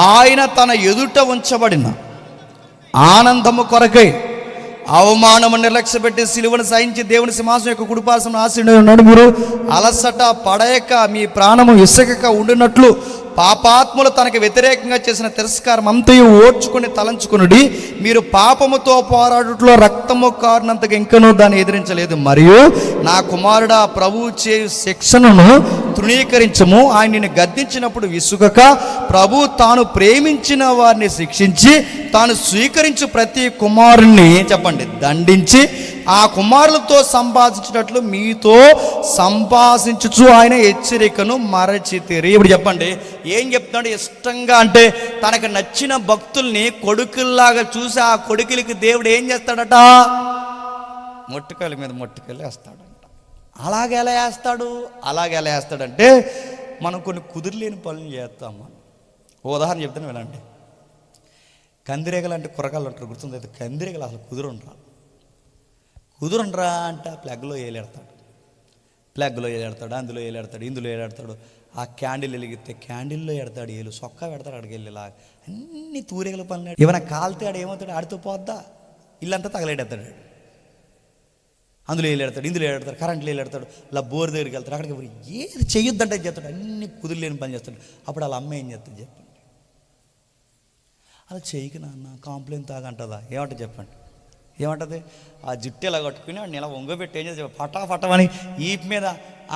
ఆయన తన ఎదుట ఉంచబడిన ఆనందము కొరకై అవమానము నిర్లక్ష్యపెట్టి సిలువను సహించి దేవుని సింహాసనం యొక్క కుడిపార్శ్వమున ఆసీనుడై నడుమురు. అలసట పడయక మీ ప్రాణము ఇసకక ఉండినట్లు పాపాత్ములు తనకు వ్యతిరేకంగా చేసిన తిరస్కారం అంతయు ఓర్చుకుని తలంచుకునుడి. మీరు పాపముతో పోరాడుట్లో రక్తము కారినంతగా ఇంకనూ దాన్ని ఎదిరించలేదు. మరియు నా కుమారుడా, ప్రభువు చేయు శిక్షణను తృణీకరించము. ఆయనని గద్దించినప్పుడు విసుగక ప్రభు తాను ప్రేమించిన వారిని శిక్షించి తాను స్వీకరించు ప్రతి కుమారుణ్ణి చెప్పండి దండించి ఆ కుమారులతో సంభాషించినట్లు మీతో సంభాషించుచు ఆయన హెచ్చరికను మరచితిరి. ఇప్పుడు చెప్పండి ఏం చెప్తున్నాడు? ఇష్టంగా అంటే తనకు నచ్చిన భక్తుల్ని కొడుకుల్లాగా చూసి ఆ కొడుకులకి దేవుడు ఏం చేస్తాడట? మొట్టుకాయల మీద మొట్టుకాయలు వేస్తాడంట. అలాగెలా వేస్తాడంటే మనం కొన్ని కుదిరిలేని పనులు చేస్తాము. ఉదాహరణ చెప్తాను వినండి. కందిరేగలు అంటే కురకాలు ఉంటారు, గుర్తుంది? కందిరేగలు అసలు కుదురుండ్రా అంటే ప్లగ్లో ఏలేడతాడు, అందులో ఏలేడతాడు, ఇందులో ఏలేడతాడు. ఆ క్యాండిల్ వెలిగితే క్యాండిల్లో ఎడతాడు, ఏలు సొక్క పెడతాడు, అక్కడికి వెళ్ళి అన్ని తూరేగల పనులు. ఏమైనా కాలితే ఆడు ఏమవుతాడు? ఆడితో పోద్దా? ఇల్లంతా తగలేడతాడు. అందులో ఏలేడతాడు, ఇందులో ఏలాడతాడు, కరెంట్లో ఏలాడతాడు, ఇలా బోర్ దగ్గరికి వెళ్తాడు, అక్కడికి ఏది చెయ్యొద్దంటే చేస్తాడు, అన్ని కుదిరిలేని పని చేస్తాడు. అప్పుడు వాళ్ళ అమ్మ ఏం చేస్తుంది చెప్పండి? అలా చేయకు నాన్న, కాంప్లైంట్ తాగంటదా? ఏమంటుంది చెప్పండి? ఏమంటుంది? ఆ జుట్టు ఇలా కట్టుకుని వాడిని ఇలా వంగబెట్టి ఏం చేసి పటాపటమని ఈపు మీద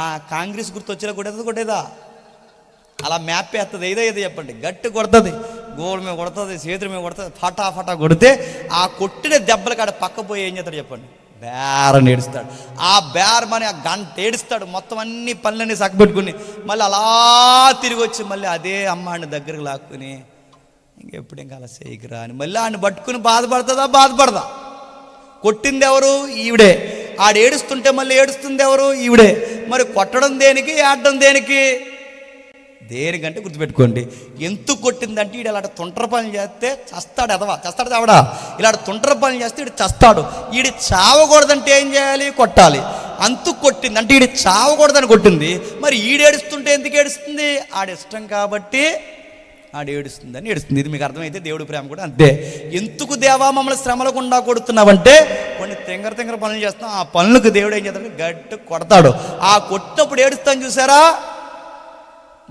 ఆ కాంగ్రెస్ గుర్తు వచ్చేలా కొట్టేదా? అలా మ్యాప్ వేస్తుంది. ఏదో చెప్పండి, గట్టి కొడుతుంది, గోడ మీద కొడుతుంది, చేతుల మీద కొడుతుంది, ఫటా కొడితే ఆ కొట్టిన దెబ్బలు కాడ పక్క పోయి ఏం చేస్తాడు చెప్పండి? బేరని ఏడుస్తాడు. ఆ బేరమని ఆ గంట ఏడుస్తాడు, మొత్తం అన్ని పనులన్నీ సగ్గబెట్టుకుని మళ్ళీ అలా తిరిగి వచ్చి మళ్ళీ అదే అమ్మాడిని దగ్గరికి లాక్కుని ఇంకెప్పుడు ఇంకా అలా చేయకురా అని మళ్ళీ ఆయన పట్టుకుని బాధపడదా? కొట్టింది ఎవరు? ఈవిడే. ఆడు ఏడుస్తుంటే మళ్ళీ ఏడుస్తుంది ఎవరు? ఈవిడే. మరి కొట్టడం దేనికి, ఏడడం దేనికంటే గుర్తుపెట్టుకోండి, ఎందుకు కొట్టిందంటే ఈడు ఇలాంటి తుంటర పనులు చేస్తే చస్తాడు. చస్తాడు చావడా? ఇలాంటి తుంటర పనులు చేస్తే ఈడు చస్తాడు. ఈడు చావకూడదంటే ఏం చేయాలి? కొట్టాలి. అంతకు కొట్టింది అంటే ఈడు చావకూడదని కొట్టింది. మరి ఈడేడుస్తుంటే ఎందుకు ఏడుస్తుంది? ఆడిష్టం కాబట్టి ఆడు ఏడుస్తుందని ఏడుస్తుంది. ఇది మీకు అర్థమైతే దేవుడి ప్రేమ కూడా అంతే. ఎందుకు దేవా మమ్మల్ని శ్రమల గుండా కొడుతున్నావంటే కొన్ని తింగర పనులు చేస్తాం, ఆ పనులకు దేవుడు ఏం చేస్తాడు? గట్టి కొడతాడు. ఆ కొట్టినప్పుడు ఏడుస్తాను చూసారా,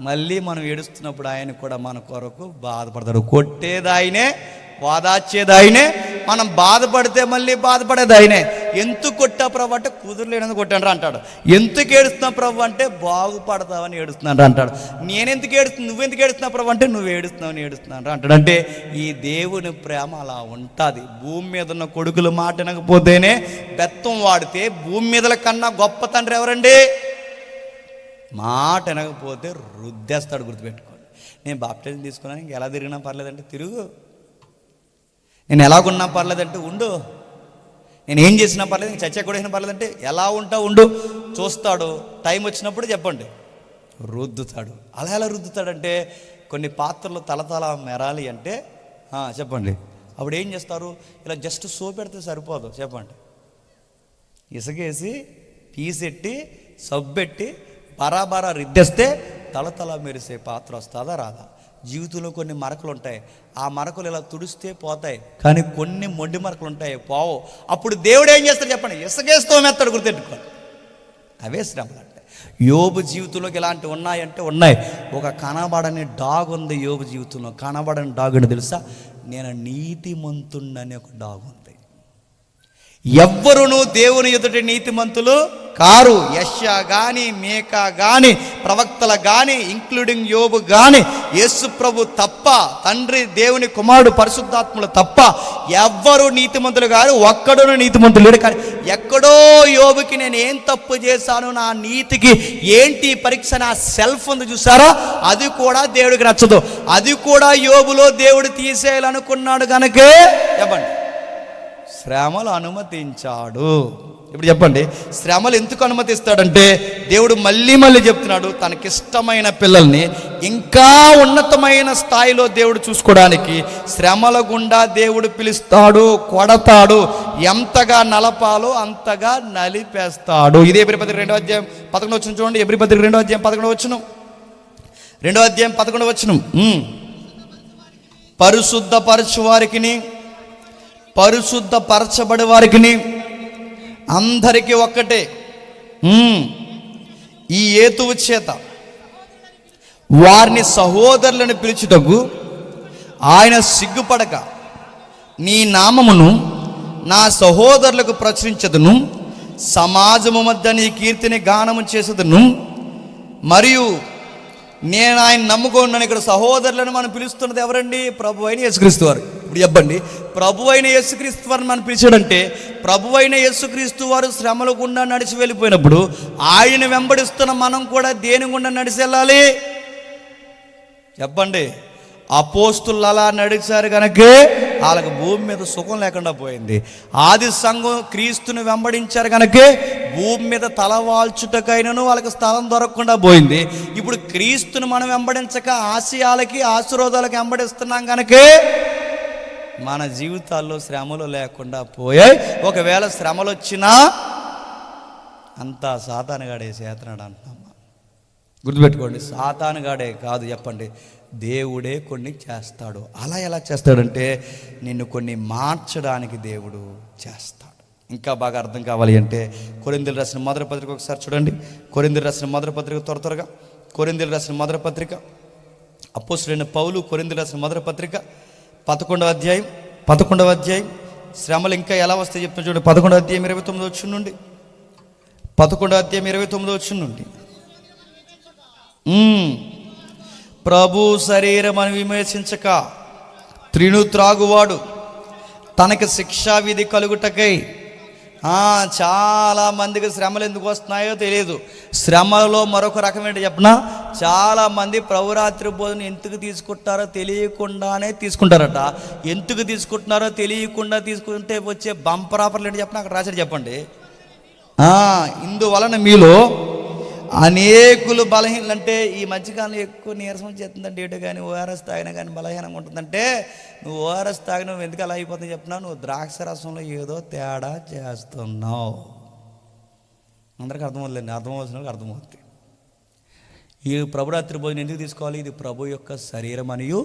మళ్ళీ మనం ఏడుస్తున్నప్పుడు ఆయన కూడా మన కొరకు బాధపడతాడు. కొట్టేది ఆయనే, వాదాచేది ఆయనే, మనం బాధపడితే మళ్ళీ బాధపడేది ఆయనే. ఎందుకు కొట్టా ప్రభు అంటే కుదురులేనందుకు కొట్టాడు అంటాడు. ఎందుకు ఏడుస్తున్నావు ప్రభు అంటే బాగుపడతావని ఏడుస్తున్నాడు అంటాడు. నేనెందుకు ఏడుస్తున్నా, నువ్వెందుకు ఏడుస్తున్నావు ప్రభు అంటే నువ్వు ఏడుస్తున్నావు ఏడుస్తున్నాడు అంటాడు. అంటే ఈ దేవుని ప్రేమ అలా ఉంటుంది. భూమి మీద ఉన్న కొడుకులు మాట వినకపోతేనే బెత్తం వాడితే భూమి మీదల కన్నా గొప్ప తండ్రి ఎవరండి? మాట వినకపోతే రుద్దేస్తాడు. గుర్తుపెట్టుకోండి. నేను బాప్టిజం తీసుకున్నాను, ఇంక ఎలా తిరిగినా పర్లేదంటే తిరుగు, నేను ఎలాగున్నా పర్లేదంటే ఉండు, నేను ఏం చేసినా పర్లేదు, ఇంక చచ్చా కూడా అయినా పర్లేదంటే ఎలా ఉంటావు ఉండు, చూస్తాడు. టైం వచ్చినప్పుడు చెప్పండి రుద్దుతాడు. అలా ఎలా రుద్దుతాడంటే కొన్ని పాత్రలు తలతల మెరాలి అంటే చెప్పండి అప్పుడు ఏం చేస్తారు? ఇలా జస్ట్ సోప్ పెడితే సరిపోదు చెప్పండి, ఇసుకేసి పీసెట్టి సబ్బెట్టి బరాబరా రిద్దేస్తే తలతల మెరిసే పాత్ర వస్తుందా రాదా? జీవితంలో కొన్ని మరకలు ఉంటాయి, ఆ మరకలు ఇలా తుడిస్తే పోతాయి, కానీ కొన్ని మొండి మరకలు ఉంటాయి పోవు. అప్పుడు దేవుడు ఏం చేస్తాడు చెప్పండి? ఇసుకేస్తూ మెత్తాడు. గుర్తెట్టుకోండి. అవే శ్రమలు అంటే. యోబు జీవితంలోకి ఇలాంటివి ఉన్నాయంటే ఉన్నాయి. ఒక కనబడని డాగ్ ఉంది యోబు జీవితంలో. కనబడని డాగ్ అని తెలుసా? నేను నీతిమంతుడని ఒక డాగ్ ఉంది. ఎవ్వరును దేవుని ఎదుట నీతిమంతులు కారు. యెషయా కానీ, మీకా కానీ, ప్రవక్తల కానీ, ఇంక్లూడింగ్ యోబు కానీ, యేసు ప్రభు తప్ప, తండ్రి దేవుని కుమారుడు పరిశుద్ధాత్ములు తప్ప ఎవ్వరు నీతిమంతులు కాదు. ఒక్కడును నీతిమంతులు లేడు. కానీ ఎక్కడో యోబుకి నేను ఏం తప్పు చేశాను, నా నీతికి ఏంటి పరీక్ష, నా సెల్ఫ్ ఉంది చూసారా, అది కూడా దేవుడికి నచ్చదు. అది కూడా యోబులో దేవుడు తీసేయాలనుకున్నాడు కనుకే చెప్పండి శ్రమలు అనుమతించాడు. ఇప్పుడు చెప్పండి, శ్రమలు ఎందుకు అనుమతిస్తాడంటే దేవుడు మళ్ళీ చెప్తున్నాడు, తనకిష్టమైన పిల్లల్ని ఇంకా ఉన్నతమైన స్థాయిలో దేవుడు చూసుకోవడానికి శ్రమల గుండా దేవుడు పిలుస్తాడు, కొడతాడు, ఎంతగా నలపాలో అంతగా నలిపేస్తాడు. ఇది ఎబ్రీ పత్రిక 2వ అధ్యాయం 11వ వచనం చూడండి. ఎబ్రీ పత్రిక 2వ అధ్యాయం 11వ వచనం, 2వ అధ్యాయం 11వ వచనం. పరిశుద్ధపరచు వారికిని పరిశుద్ధపరచబడి వారికిని అందరికీ ఒక్కటే ఈ హేతువు చేత వారిని సహోదరులను పిలుచుటకు ఆయన సిగ్గుపడక నీ నామమును నా సహోదరులకు ప్రచురించదును, సమాజము మధ్య నీ కీర్తిని గానము చేసేదను. మరియు నేను ఆయన నమ్ముకున్నాను. ఇక్కడ సహోదరులను మనం పిలుస్తున్నది ఎవరండి? ప్రభు అయిన యేసుక్రీస్తు వారు. ఇప్పుడు చెప్పండి, ప్రభు అయిన యేసుక్రీస్తు వారిని మనం పిలిచాడంటే ప్రభు అయిన యేసుక్రీస్తు వారు శ్రమల గుండా నడిచి వెళ్ళిపోయినప్పుడు ఆయన వెంబడిస్తున్న మనం కూడా దేని గుండా నడిచి వెళ్ళాలి చెప్పండి? అపోస్తులు అలా నడిచారు కనుకే వాళ్ళకి భూమి మీద సుఖం లేకుండా పోయింది. ఆది సంఘం క్రీస్తుని వెంబడించారు కనుకే భూమి మీద తలవాల్చుటకైనను వాళ్ళకి స్థలం దొరకకుండా పోయింది. ఇప్పుడు క్రీస్తుని మనం వెంబడించక ఆశయాలకి ఆశీర్వాదాలకి వెంబడిస్తున్నాం కనుకే మన జీవితాల్లో శ్రమలు లేకుండా పోయాయి. ఒకవేళ శ్రమలు వచ్చినా అంతా సాతానుగాడే చేతనాడు అంటున్నాం. గుర్తుపెట్టుకోండి, సాతానుగాడే కాదు చెప్పండి, దేవుడే కొన్ని చేస్తాడు. అలా ఎలా చేస్తాడంటే నిన్ను కొన్ని మార్చడానికి దేవుడు చేస్తాడు. ఇంకా బాగా అర్థం కావాలి అంటే కొరింథీయులకు రాసిన మొదటి పత్రిక ఒకసారి చూడండి. కొరింథీయులకు రాసిన మొదటి పత్రిక త్వరగా కొరింథీయులకు రాసిన మొదటి పత్రిక, అపోస్తలుడైన పౌలు కొరింథీయులకు రాసిన మొదటి పత్రిక 11వ అధ్యాయం శ్రమలు ఇంకా ఎలా వస్తాయి చెప్తున్నా చూడండి. 11వ అధ్యాయం 29వ వచనం నుండి, 11వ అధ్యాయం 29వ వచనం నుండి. ప్రభు శరీరం అని విమర్శించక త్రాగువాడు తనకి శిక్షా విధి కలుగుటకై. చాలా మందికి శ్రమలు ఎందుకు వస్తున్నాయో తెలియదు. శ్రమలలో మరొక రకం ఏంటి చెప్పనా, చాలామంది ప్రభురాత్రి భోజనం ఎందుకు తీసుకుంటారో తెలియకుండానే తీసుకుంటారట. ఎందుకు తీసుకుంటున్నారో తెలియకుండా తీసుకుంటే వచ్చే బంపర్ ఆఫర్లు ఏంటి చెప్పనా, అక్కడ రాశాడు చెప్పండి. ఇందువలన మీలో అనేకులు బలహీనలు. అంటే ఈ మధ్యకాలంలో ఎక్కువ నీరసం చేస్తుందంటే ఏటో కానీ ఓఆర్ఎస్ తాగినా కానీ బలహీనంగా ఉంటుందంటే, నువ్వు ఓఆర్ఎస్ తాగిన నువ్వు ఎందుకు అలా అయిపోతుంది చెప్పినా, నువ్వు ద్రాక్ష రసంలో ఏదో తేడా చేస్తున్నావు. అందరికీ అర్థమవుతుందండి, అర్థమవుతున్న వాళ్ళకి అర్థమవుతుంది. ఈ ప్రభురాత్రి భోజనం ఎందుకు తీసుకోవాలి? ఇది ప్రభు యొక్క శరీరం అనియు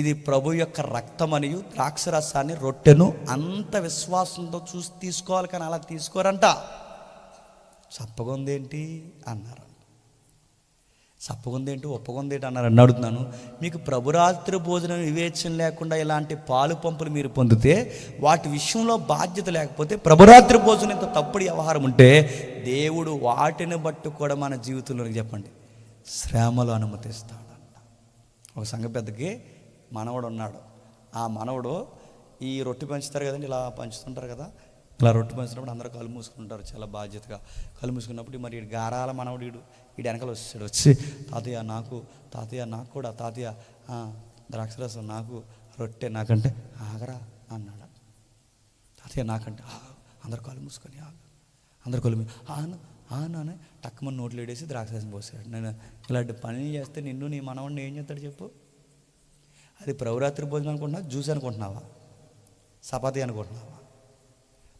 ఇది ప్రభు యొక్క రక్తం అనియు ద్రాక్ష రసాన్ని రొట్టెను అంత విశ్వాసంతో చూసి తీసుకోవాలి. కానీ అలా తీసుకోరంట. చప్పగొందేంటి అన్నారు, చప్పగొందేంటి ఒప్పగొందేంటి అన్నారు అని అడుగుతున్నాను. మీకు ప్రభురాత్రి భోజనం వివేచన లేకుండా ఇలాంటి పాలు పంపులు మీరు పొందితే, వాటి విషయంలో బాధ్యత లేకపోతే, ప్రభురాత్రి భోజనం ఇంత తప్పుడు వ్యవహారం ఉంటే, దేవుడు వాటిని బట్టి కూడా మన జీవితంలోకి చెప్పండి శ్రమలు అనుమతిస్తాడంట. ఒక సంఘ పెద్దకి మనవడు ఉన్నాడు. ఆ మనవడు ఈ రొట్టె పంచుతారు కదండి, ఇలా పంచుతుంటారు కదా, ఇలా రొట్టె పంచినప్పుడు అందరూ కళ్ళు మూసుకుంటారు చాలా బాధ్యతగా. కళ్ళు మూసుకున్నప్పుడు మరి ఈ గారాల మనవడు వీడు వెనకాల వచ్చాడు. వచ్చి తాతయ్య నాకు కూడా తాతయ్య ద్రాక్షరసం నాకు, రొట్టె నాకంటే. ఆగరా అన్నాడు. తాతయ్య నాకంటే. అందరు కళ్ళు మూసుకొని అందరు కళ్ళు అని టక్కుమని నోట్లు వేడేసి ద్రాక్షరసం పోసాడు. నేను ఇలాంటి పనులు చేస్తే నిన్ను నీ మనవడిని ఏం చేస్తాడు చెప్పు? అది ప్రభురాత్రి భోజనం అనుకుంటున్నావా, జ్యూస్ అనుకుంటున్నావా, చపాతీ అనుకుంటున్నావా?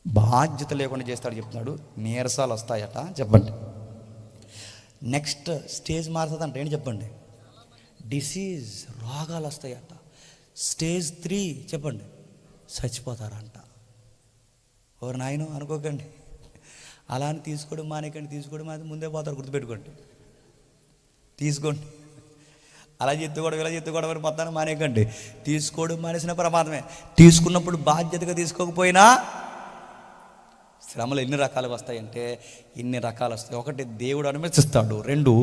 బాధ్యత లేకుండా చేస్తాడు చెప్తున్నాడు. నీరసాలు వస్తాయట చెప్పండి. నెక్స్ట్ స్టేజ్ మారుతుందంట. ఏంటి చెప్పండి? డిసీజ్, రోగాలు వస్తాయట. స్టేజ్ 3 చెప్పండి, చచ్చిపోతారంట. ఎవరు నాయన అనుకోకండి, అలా అని తీసుకోవడం మానేకండి. ముందే పోతారు, గుర్తుపెట్టుకోండి. తీసుకోండి, అలా చెత్తుకోవడం ఇలా చెత్తుకోవడం అని మొత్తాన్ని మానేకండి. తీసుకోవడం మానేసిన ప్రమాదమే. తీసుకున్నప్పుడు బాధ్యతగా తీసుకోకపోయినా శ్రమలు ఎన్ని రకాలు వస్తాయంటే ఇన్ని రకాలు వస్తాయి. 1, దేవుడు అనుమతిస్తాడు. 2,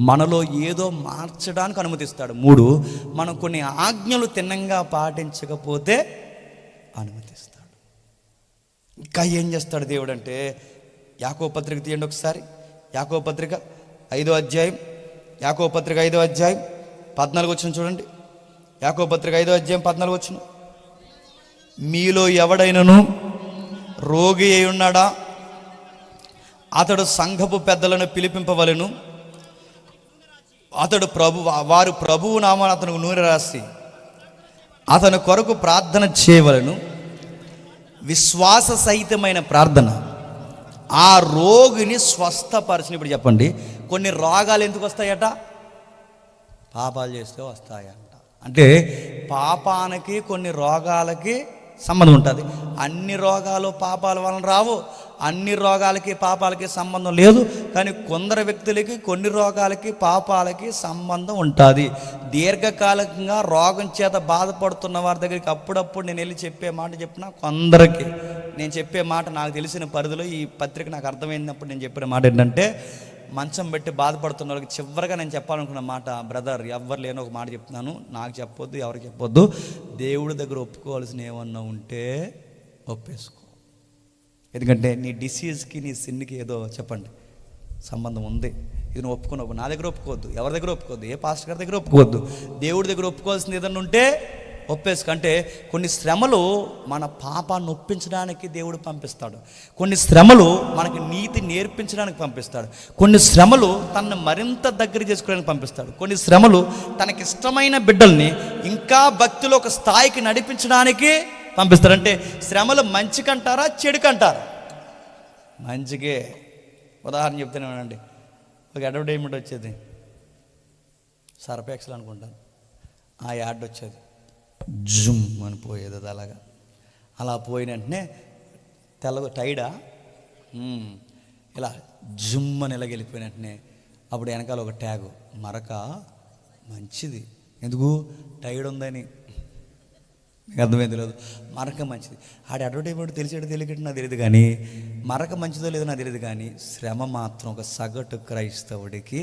మనలో ఏదో మార్చడానికి అనుమతిస్తాడు. 3, మనం కొన్ని ఆజ్ఞలు తిన్నంగా పాటించకపోతే అనుమతిస్తాడు. ఇంకా ఏం చేస్తాడు దేవుడు అంటే, యాకోబు పత్రిక తీయండి ఒకసారి. యాకోబు పత్రిక 5వ అధ్యాయం 14 వచనం చూడండి. యాకోబు పత్రిక 5వ అధ్యాయం 14 వచనం. మీలో ఎవడైనను రోగి అయి ఉన్నాడా, అతడు సంఘపు పెద్దలను పిలిపింపవలెను. వారు ప్రభువు నామాన అతనికి నూనె రాసి అతని కొరకు ప్రార్థన చేయవలెను. విశ్వాస సహితమైన ప్రార్థన ఆ రోగిని స్వస్థపరచును. ఇప్పుడు చెప్పండి, కొన్ని రోగాలు ఎందుకు వస్తాయట? పాపాలు చేస్తే వస్తాయంట. అంటే పాపానికి కొన్ని రోగాలకి సంబంధం ఉంటుంది. అన్ని రోగాలు పాపాల వలన రావు, అన్ని రోగాలకి పాపాలకి సంబంధం లేదు. కానీ కొందరు వ్యక్తులకి కొన్ని రోగాలకి పాపాలకి సంబంధం ఉంటుంది. దీర్ఘకాలికంగా రోగం చేత బాధపడుతున్న వారి దగ్గరికి అప్పుడప్పుడు నేను వెళ్ళి చెప్పే మాట చెప్పిన కొందరికి నేను చెప్పే మాట నాకు తెలిసిన పరిధిలో ఈ పత్రిక నాకు అర్థమైనప్పుడు నేను చెప్పిన మాట ఏంటంటే, మంచం పెట్టి బాధపడుతున్న వాళ్ళకి చివరిగా నేను చెప్పాలనుకున్న మాట, బ్రదర్ ఎవ్వరు లేని ఒక మాట చెప్తున్నాను, నాకు చెప్పొద్దు, ఎవరికి చెప్పొద్దు. దేవుడి దగ్గర ఒప్పుకోవాల్సిన ఏమన్నా ఉంటే ఒప్పేసుకో. ఎందుకంటే నీ డిసీజ్కి నీ సిన్కి ఏదో చెప్పండి సంబంధం ఉంది. ఇది నువ్వు ఒప్పుకున్నావు. నా దగ్గర ఒప్పుకోవద్దు, ఎవరి దగ్గర ఒప్పుకోవద్దు, ఏ పాస్టర్ గారి దగ్గర ఒప్పుకోవద్దు. దేవుడి దగ్గర ఒప్పుకోవాల్సింది ఏదన్నా ఉంటే ఒప్పేసుకో. అంటే కొన్ని శ్రమలు మన పాపాన్ని ఒప్పించడానికి దేవుడు పంపిస్తాడు. కొన్ని శ్రమలు మనకి నీతి నేర్పించడానికి పంపిస్తాడు. కొన్ని శ్రమలు తనను మరింత దగ్గర చేసుకోవడానికి పంపిస్తాడు. కొన్ని శ్రమలు తనకిష్టమైన బిడ్డల్ని ఇంకా భక్తిలో ఒక స్థాయికి నడిపించడానికి పంపిస్తాడు. అంటే శ్రమలు మంచికంటారా చెడుకంటారా? మంచికే. ఉదాహరణ చెప్తానేమండి, ఒక అడ్వర్టైజ్మెంట్ వచ్చేది, సర్ఫెక్సల్ అనుకుంటాను, ఆ యాడ్ వచ్చేది, జుమ్ అని పోయేది. అది అలా పోయిన వెంటనే టైడా ఇలా జుమ్ అని ఇలా వెళ్ళిపోయిన వెంటనే అప్పుడు వెనకాల ఒక ట్యాగు, మరక మంచిది. ఎందుకు? టైడ్ ఉందని. మీకు అర్థమైంది లేదు. మరక మంచిది. ఆడ అడ్వర్టైజ్మెంట్ తెలిసేటో తెలియకట్టు నాకు తెలియదు, కానీ మరక మంచిదో లేదో నాకు తెలియదు, కానీ శ్రమ మాత్రం ఒక సగటు క్రైస్తవుడికి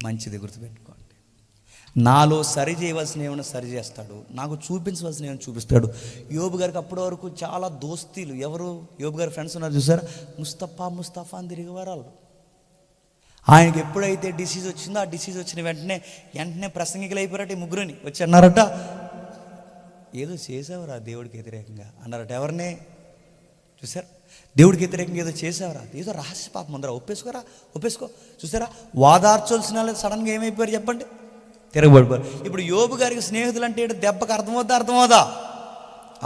మంచిది. గుర్తుపెట్టుకోండి. నాలో సరి చేయవలసిన ఏమైనా సరి చేస్తాడు, నాకు చూపించవలసిన ఏమైనా చూపిస్తాడు. యోబు గారికి అప్పటి వరకు చాలా దోస్తీలు. ఎవరు యోబు గారి ఫ్రెండ్స్ ఉన్నారు చూసారా, ముస్తఫా అని తిరిగేవారు వాళ్ళు. ఆయనకి ఎప్పుడైతే డిసీజ్ వచ్చిందో, ఆ డిసీజ్ వచ్చిన వెంటనే ప్రసంగికులు అయిపోయారట. ఈ ముగ్గురుని వచ్చి అన్నారట, ఏదో చేసావురా దేవుడికి వ్యతిరేకంగా అన్నారట. ఎవరిని చూసారా? దేవుడికి వ్యతిరేకంగా ఏదో చేసావురా, ఏదో రహస్య పాపం ఉందరా, ఒప్పేసుకో. చూసారా, వాదార్చవలసిన వాళ్ళు సడన్గా ఏమైపోయారు చెప్పండి, తిరగబడిపోయారు. ఇప్పుడు యోబు గారికి స్నేహితులు అంటే దెబ్బకు అర్థమవుదా?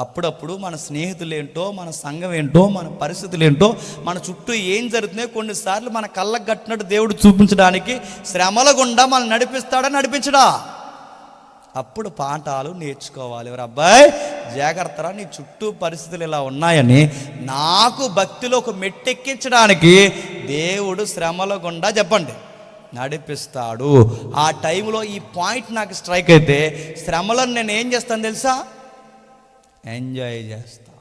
అప్పుడప్పుడు మన స్నేహితులు ఏంటో, మన సంఘం ఏంటో, మన పరిస్థితులు ఏంటో, మన చుట్టూ ఏం జరుగుతున్నాయో కొన్నిసార్లు మన కళ్ళకు కట్టినట్టు దేవుడు చూపించడానికి శ్రమల గుండా మనం నడిపించడా. అప్పుడు పాఠాలు నేర్చుకోవాలి. ఎవరు అబ్బాయి జాగ్రత్తరా, నీ చుట్టూ పరిస్థితులు ఇలా ఉన్నాయని నాకు భక్తిలో ఒక మెట్టెక్కించడానికి దేవుడు శ్రమల గుండా చెప్పండి నడిపిస్తాడు. ఆ టైంలో ఈ పాయింట్ నాకు స్ట్రైక్ అయితే శ్రమలను నేను ఏం చేస్తాను తెలుసా, ఎంజాయ్ చేస్తా.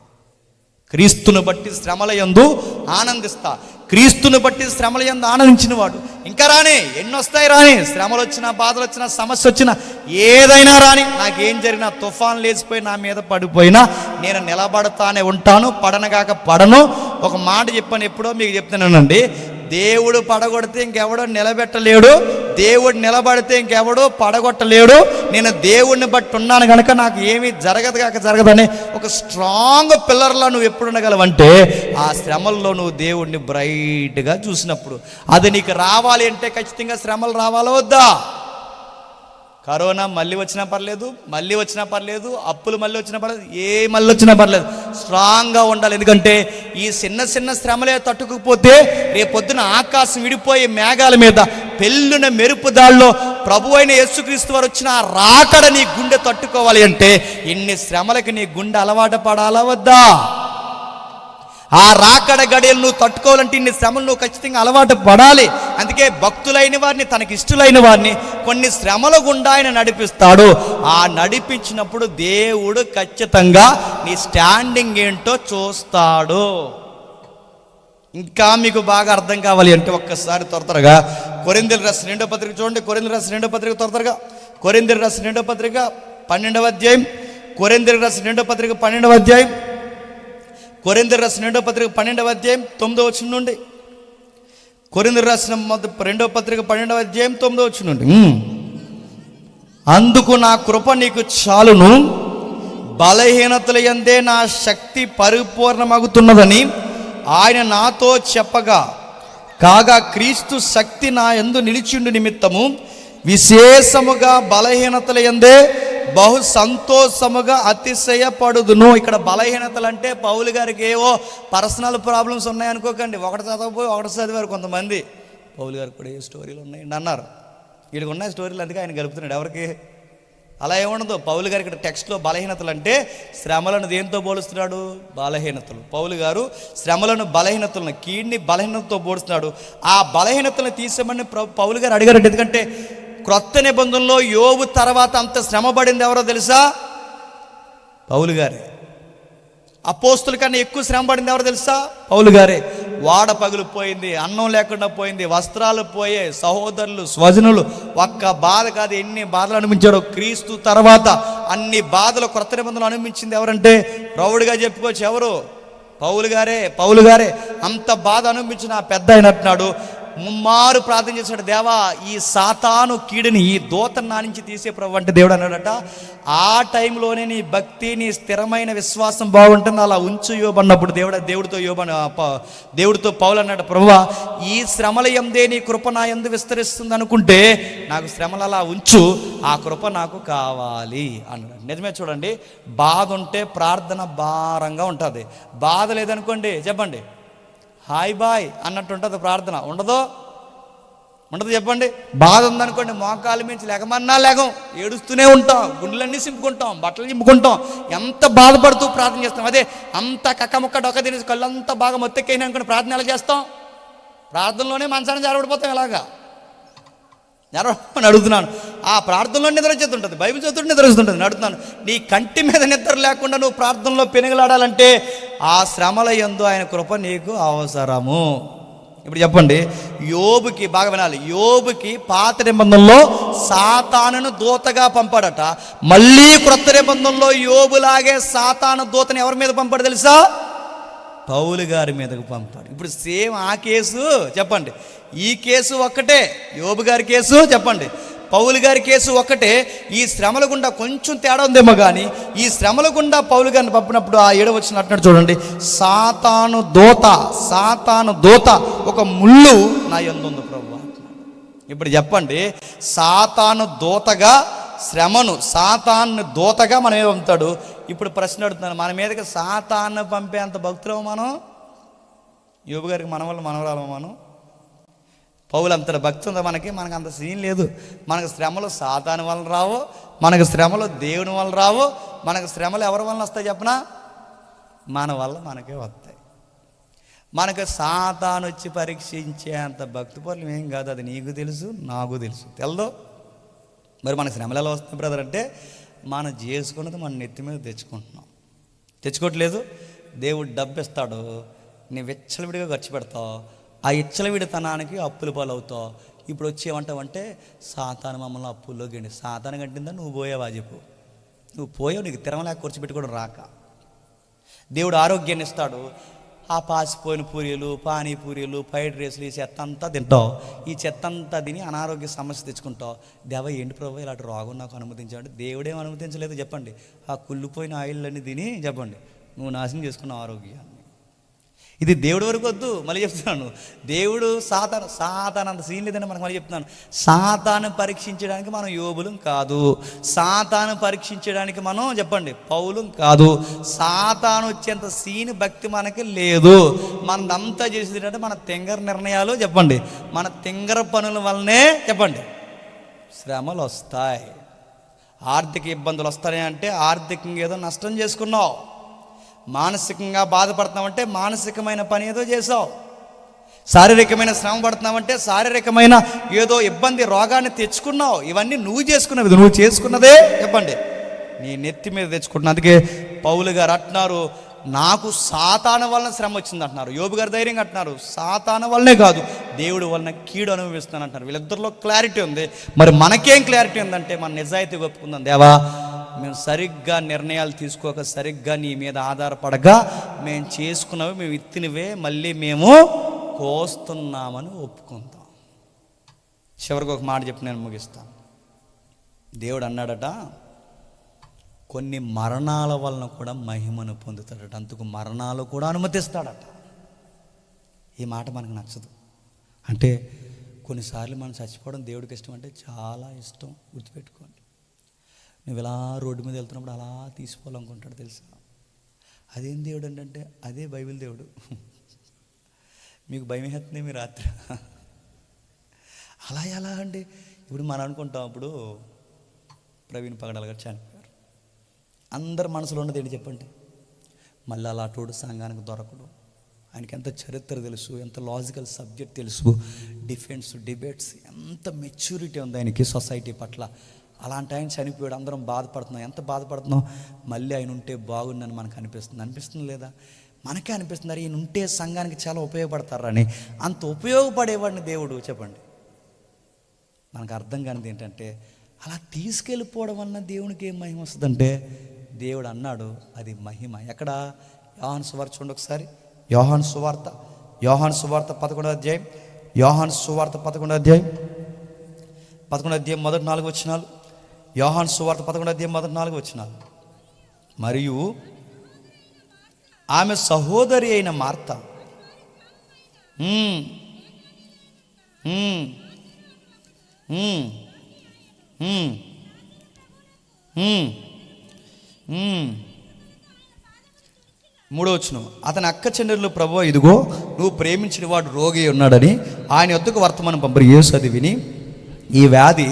క్రీస్తుని బట్టి శ్రమల యందు ఆనందిస్తా. క్రీస్తుని బట్టి శ్రమల యందు ఆనందించిన వాడు ఇంకా రాని, ఎన్ని వస్తాయి రాని, శ్రమలు వచ్చినా, బాధలు వచ్చినా, సమస్య వచ్చినా, ఏదైనా రాని, నాకేం జరిగినా, తుఫాన్ లేచిపోయి నా మీద పడిపోయినా నేను నిలబడతానే ఉంటాను, పడనగాక పడను. ఒక మాట చెప్పాను, ఎప్పుడో మీకు చెప్తున్నానండి, దేవుడు పడగొడితే ఇంకెవడో నిలబెట్టలేడు, దేవుడు నిలబడితే ఇంకెవడో పడగొట్టలేడు. నేను దేవుడిని బట్టి ఉన్నాను కనుక నాకు ఏమీ జరగదని ఒక స్ట్రాంగ్ పిల్లర్లా నువ్వు ఎప్పుడు ఉండగలవంటే ఆ శ్రమల్లో నువ్వు దేవుడిని బ్రైట్గా చూసినప్పుడు. అది నీకు రావాలి అంటే ఖచ్చితంగా శ్రమలు రావాలా వద్దా? కరోనా మళ్ళీ వచ్చినా పర్లేదు, అప్పులు మళ్ళీ వచ్చినా పర్లేదు, మళ్ళీ వచ్చినా పర్లేదు, స్ట్రాంగ్గా ఉండాలి. ఎందుకంటే ఈ చిన్న శ్రమలే తట్టుకుపోతే రేపొద్దున ఆకాశం విడిపోయి మేఘాల మీద పెళ్ళున మెరుపు దాళ్ళలో ప్రభు అయిన యేసుక్రీస్తు వారు వచ్చిన రాకడ నీ గుండె తట్టుకోవాలి అంటే ఇన్ని శ్రమలకి నీ గుండె అలవాటు పడాలా వద్దా? ఆ రాకడ గడియలు నువ్వు తట్టుకోవాలంటే ఇన్ని శ్రమలు నువ్వు ఖచ్చితంగా అలవాటు పడాలి. అందుకే భక్తులైన వారిని, తనకి ఇష్టలైన వారిని కొన్ని శ్రమల గుండా ఆయన నడిపిస్తాడు. ఆ నడిపించినప్పుడు దేవుడు ఖచ్చితంగా నీ స్టాండింగ్ ఏంటో చూస్తాడు. ఇంకా మీకు బాగా అర్థం కావాలి అంటే ఒక్కసారి త్వరగా కొరింథీయులకు రాసిన 2వ పత్రిక చూడండి. కొరింథీయులకు రాసిన 2వ పత్రిక త్వరగా, కొరింథీయులకు రాసిన 2వ పత్రిక 12వ అధ్యాయం, కొరింథీయులకు రాసిన 2వ పత్రిక 12వ అధ్యాయం, కొరింథీయులకు రాసిన 2వ పత్రిక 12వ అధ్యాయం 9వ వచనం నుండి, కొరింథీయులకు రాసిన 2వ పత్రిక 12వ అధ్యాయం 9వ వచనం నుండి, అందుకు నా కృప నీకు చాలును, బలహీనతల యందే నా శక్తి పరిపూర్ణమగుతున్నదని ఆయన నాతో చెప్పగా, కాగా క్రీస్తు శక్తి నా యందు నిలిచిండు నిమిత్తము విశేషముగా బలహీనతల యందే బహు సంతోషముగా అతిశయపడుదును. ఇక్కడ బలహీనతలు అంటే పౌలు గారికి ఏవో పర్సనల్ ప్రాబ్లమ్స్ ఉన్నాయనుకోకండి. ఒకటి చదవపోయి ఒకటి చదివారు కొంతమంది. పౌలు గారికి కూడా ఏ స్టోరీలు ఉన్నాయండి అన్నారు. వీళ్ళకి ఉన్నాయి స్టోరీలు, అందుకే ఆయన గలుపుతున్నాడు. ఎవరికి అలా ఏముండదు. పౌలు గారు ఇక్కడ టెక్స్ట్లో బలహీనతలు అంటే శ్రమలను దేంతో పోలుస్తున్నాడు? బలహీనతలు. పౌలు గారు శ్రమలను, బలహీనతలను, కీడ్ని బలహీనతతో పోలుస్తున్నాడు. ఆ బలహీనతలను తీసేమని పౌలు గారు అడిగారు. ఎందుకంటే క్రొత్త నిబంధనలో యోబు తర్వాత అంత శ్రమ పడింది ఎవరో తెలుసా? పౌలు గారే. అపోస్తుల కన్నా ఎక్కువ శ్రమ పడింది ఎవరో తెలుసా? పౌలు గారే. వాడ పగిలిపోయింది, అన్నం లేకుండా పోయింది, వస్త్రాలు పోయాయి, సహోదరులు, స్వజనులు, ఒక్క బాధ కాదు ఎన్ని బాధలు అనిపించాడో. క్రీస్తు తర్వాత అన్ని బాధలు క్రొత్త నిబంధనలు అనిపించింది ఎవరంటే ప్రౌఢిగా చెప్పుకోవచ్చు ఎవరు? పౌలు గారే. పౌలు గారే అంత బాధ అనిపించిన ఆ పెద్ద అయినట్టున్నాడు. ముమ్మారు ప్రార్థన చేశాడు, దేవా ఈ సాతాను కీడుని, ఈ దూతను నా నుంచి తీసే ప్రభు అంటే దేవుడు అన్నాడట. ఆ టైంలోనే నీ భక్తి, నీ స్థిరమైన విశ్వాసం బాగుంటుంది, అలా ఉంచు యోబు అన్నప్పుడు దేవుడితో పౌలు అన్నాడు, ప్రభువా ఈ శ్రమల యందే నీ కృప నా యందు విస్తరిస్తుంది అనుకుంటే నాకు శ్రమలు అలా ఉంచు, ఆ కృప నాకు కావాలి అన్నాడు. నిజమే. చూడండి, బాధ ఉంటే ప్రార్థన భారంగా ఉంటుంది. బాధ లేదనుకోండి చెప్పండి హాయ్ బాయ్ అన్నట్టు ఉంటుంది ప్రార్థన. ఉండదు చెప్పండి. బాధ ఉందనుకోండి మోకాలు మించి లేకమన్నా లేకం, ఏడుస్తూనే ఉంటాం, గుండెలన్నీ సింపుకుంటాం, బట్టలు చింపుకుంటాం, ఎంత బాధపడుతూ ప్రార్థన చేస్తాం. అదే అంత కక్కముక్క డొక్క తినేసి కళ్ళంతా బాగా మొత్తెక్కైనా అనుకోండి ప్రార్థన ఎలా చేస్తాం? ప్రార్థనలోనే మనసాన్ని జారబడిపోతాం. ఎలాగా నెరవేర్చమని అడుగుతున్నాను. ఆ ప్రార్థనలో నిద్ర వచ్చేస్తుంటుంది, బైబిల్ చదువుతుంటే నిద్ర వస్తుంటుంది. నేను అడుగుతున్నాను, నీ కంటి మీద నిద్ర లేకుండా నువ్వు ప్రార్థనలో పెనుగులాడాలంటే ఆ శ్రమల యందు ఆయన కృప నీకు అవసరము. ఇప్పుడు చెప్పండి, యోబుకి బాగా వినాలి, యోబుకి పాత నిబంధనలో సాతానును దూతగా పంపాడట. మళ్ళీ క్రొత్త నిబంధనలో యోబులాగే సాతాను దూతని ఎవరి మీద పంపాడు తెలుసా? పౌలు గారి మీదకు పంపాడు. ఇప్పుడు సేమ్ ఆ కేసు చెప్పండి, ఈ కేసు ఒక్కటే. యోబు గారి కేసు చెప్పండి, పౌలు గారి కేసు ఒక్కటే. ఈ శ్రమల గుండా కొంచెం తేడా ఉందేమో కానీ ఈ శ్రమల గుండా పౌలు గారిని పంపినప్పుడు ఆ 7వ వచనం అంటున్నాడు చూడండి, సాతాను దూత ఒక ముళ్ళు నా యందు ఉంది ప్రభువా. ఇప్పుడు చెప్పండి, సాతాను దూతగా శ్రమను, సాతాను దూతగా మనం ఏమి పంపుతాడు? ఇప్పుడు ప్రశ్న అడుగుతున్నాను, మన మీదకి సాతాను పంపే అంత భక్తులము మనం? యోబు గారికి మన వల్ల మనవరాలము మనం? పౌలు అంత భక్తి ఉందా మనకి? మనకు అంత సీన్ లేదు. మనకు శ్రమలు సాతాను వల్ల రావు, మనకు శ్రమలు దేవుని వల్ల రావు. మనకు శ్రమలు ఎవరి వల్ల వస్తాయి చెప్పనా? మన వల్ల మనకే వస్తాయి. మనకు సాతాను వచ్చి పరీక్షించే అంత భక్తి పనులు ఏం కాదు. అది నీకు తెలుసు, నాకు తెలుసు, తెలదు. మరి మన శ్రమలు ఎలా వస్తాయి బ్రదర్ అంటే, మనం చేసుకున్నది మన నెత్తి మీద తెచ్చుకోవట్లేదు. దేవుడు డబ్బు ఇస్తాడు, నీ విచ్చలవిడిగా ఖర్చు పెడతావు. ఆ ఇచ్చలవిడితనానికి అప్పుల పాలు అవుతావు. ఇప్పుడు వచ్చేమంటావంటే సాతాను మమ్మల్ని అప్పుల్లో గండి. సాతాను గంటిందా? నువ్వు పోయావా చెప్పు? నువ్వు పోయావు, నీకు తిరమలేక ఖర్చు పెట్టుకోవడం రాక. దేవుడు ఆరోగ్యాన్ని ఇస్తాడు, ఆ పాసిపోయిన పూరీలు, పానీపూరీలు, ఫ్రైడ్ రైస్లు, ఈ చెత్త అంతా తింటావు. ఈ చెత్త అంతా తిని అనారోగ్య సమస్య తెచ్చుకుంటావు. దేవా ఏంటి ప్రభు ఇలాంటి రోగం నాకు అనుమతించాడు? దేవుడేం అనుమతించలేదు చెప్పండి. ఆ కుళ్ళిపోయిన ఆయిల్ అన్ని తిని చెప్పండి నువ్వు నాశనం చేసుకున్నావు ఆరోగ్యాన్ని. ఇది దేవుడి వరకు వద్దు. మళ్ళీ చెప్తున్నాను, దేవుడు సాతాను అంత సీన్ లేదని మనకు మళ్ళీ చెప్తున్నాను. సాతాను పరీక్షించడానికి మనం యోబులం కాదు, సాతాను పరీక్షించడానికి మనం చెప్పండి పౌలం కాదు. సాతాను వచ్చేంత సీన్ భక్తి మనకి లేదు. మనదంతా చేసేది అంటే మన తింగర నిర్ణయాలు చెప్పండి, మన తింగర పనుల వల్లనే చెప్పండి శ్రమలు వస్తాయి, ఆర్థిక ఇబ్బందులు వస్తాయి. అంటే ఆర్థికంగా ఏదో నష్టం చేసుకున్నావు, మానసికంగా బాధపడుతున్నామంటే మానసికమైన పని ఏదో చేసావు, శారీరకమైన శ్రమ పడుతున్నామంటే శారీరకమైన ఏదో ఇబ్బంది రోగాన్ని తెచ్చుకున్నావు. ఇవన్నీ నువ్వు చేసుకున్నవి, నువ్వు చేసుకున్నదే చెప్పండి నీ నెత్తి మీద తెచ్చుకుంటున్నావు. అందుకే పౌలు గారు అంటున్నారు, నాకు సాతాను వలన శ్రమ వచ్చింది అంటున్నారు. యోబు గారు ధైర్యంగా అంటున్నారు, సాతాను వల్లనే కాదు దేవుడి వలన కీడు అనుభవిస్తాను అంటున్నారు. వీళ్ళిద్దరిలో క్లారిటీ ఉంది. మరి మనకేం క్లారిటీ ఉందంటే మన నిజాయితీ ఒప్పుకుందాం. దేవా మేము సరిగ్గా నిర్ణయాలు తీసుకోక, సరిగ్గా నీ మీద ఆధారపడగా మేము చేసుకున్నవి, మేము ఇత్తినవే మళ్ళీ మేము కోస్తున్నామని ఒప్పుకుందాం. చివరికి ఒక మాట చెప్పి నేను ముగిస్తాను. దేవుడు అన్నాడట, కొన్ని మరణాల వలన కూడా మహిమను పొందుతాడట, అందుకు మరణాలు కూడా అనుమతిస్తాడట. ఈ మాట మనకు నచ్చదు. అంటే కొన్నిసార్లు మనం చచ్చిపోవడం దేవుడికి ఇష్టం అంటే చాలా ఇష్టం. గుర్తుపెట్టుకోండి, నువ్వు ఇలా రోడ్డు మీద వెళ్తున్నప్పుడు అలా తీసుకోవాలనుకుంటాడు తెలుసా? అదేం దేవుడు అంటే అదే బైబిల్ దేవుడు. మీకు భయం వేస్తుంది మీ రాత్రి అలా ఎలా అండి? ఇప్పుడు మనం అనుకుంటాం, అప్పుడు ప్రవీణ్ పగడాల గారు చనిపోయారు. అందరి మనసులో ఉన్నది ఏంటి చెప్పండి? మళ్ళీ అలాంటోడు సంఘానికి దొరకడు. ఆయనకి ఎంత చరిత్ర తెలుసు, ఎంత లాజికల్ సబ్జెక్ట్ తెలుసు, డిఫెన్స్ డిబేట్స్, ఎంత మెచ్యూరిటీ ఉంది ఆయనకి సొసైటీ పట్ల. అలాంటి ఆయన చనిపోయాడు, అందరం బాధపడుతున్నాం. ఎంత బాధపడుతున్నాం? మళ్ళీ ఆయన ఉంటే బాగుందని మనకు అనిపిస్తుంది లేదా? మనకే అనిపిస్తుంది, ఈయన ఉంటే సంఘానికి చాలా ఉపయోగపడతారని. అంత ఉపయోగపడేవాడిని దేవుడు చెప్పండి. మనకు అర్థం కానిది ఏంటంటే, అలా తీసుకెళ్ళిపోవడం వలన దేవునికి ఏం మహిమ వస్తుందంటే, దేవుడు అన్నాడు అది మహిమ. ఎక్కడ? యోహాను సువార్త చూడండి ఒకసారి. యోహాను సువార్త 11వ అధ్యాయం. యోహాను సువార్త 11వ అధ్యాయం మొదటి 4 వచనాలు. యోహాను సువార్త 11వ అధ్యాయం మొదటి 4 వచనాలు. మరియు ఆమె సహోదరి అయిన మార్త మూడో వచనం, అతని అక్క చెల్లెలు, ప్రభువా ఇదిగో నువ్వు ప్రేమించిన వాడు రోగి ఉన్నాడని ఆయన వద్దకు వర్తమానం పంపరు. యేసు అది విని, ఈ వ్యాధి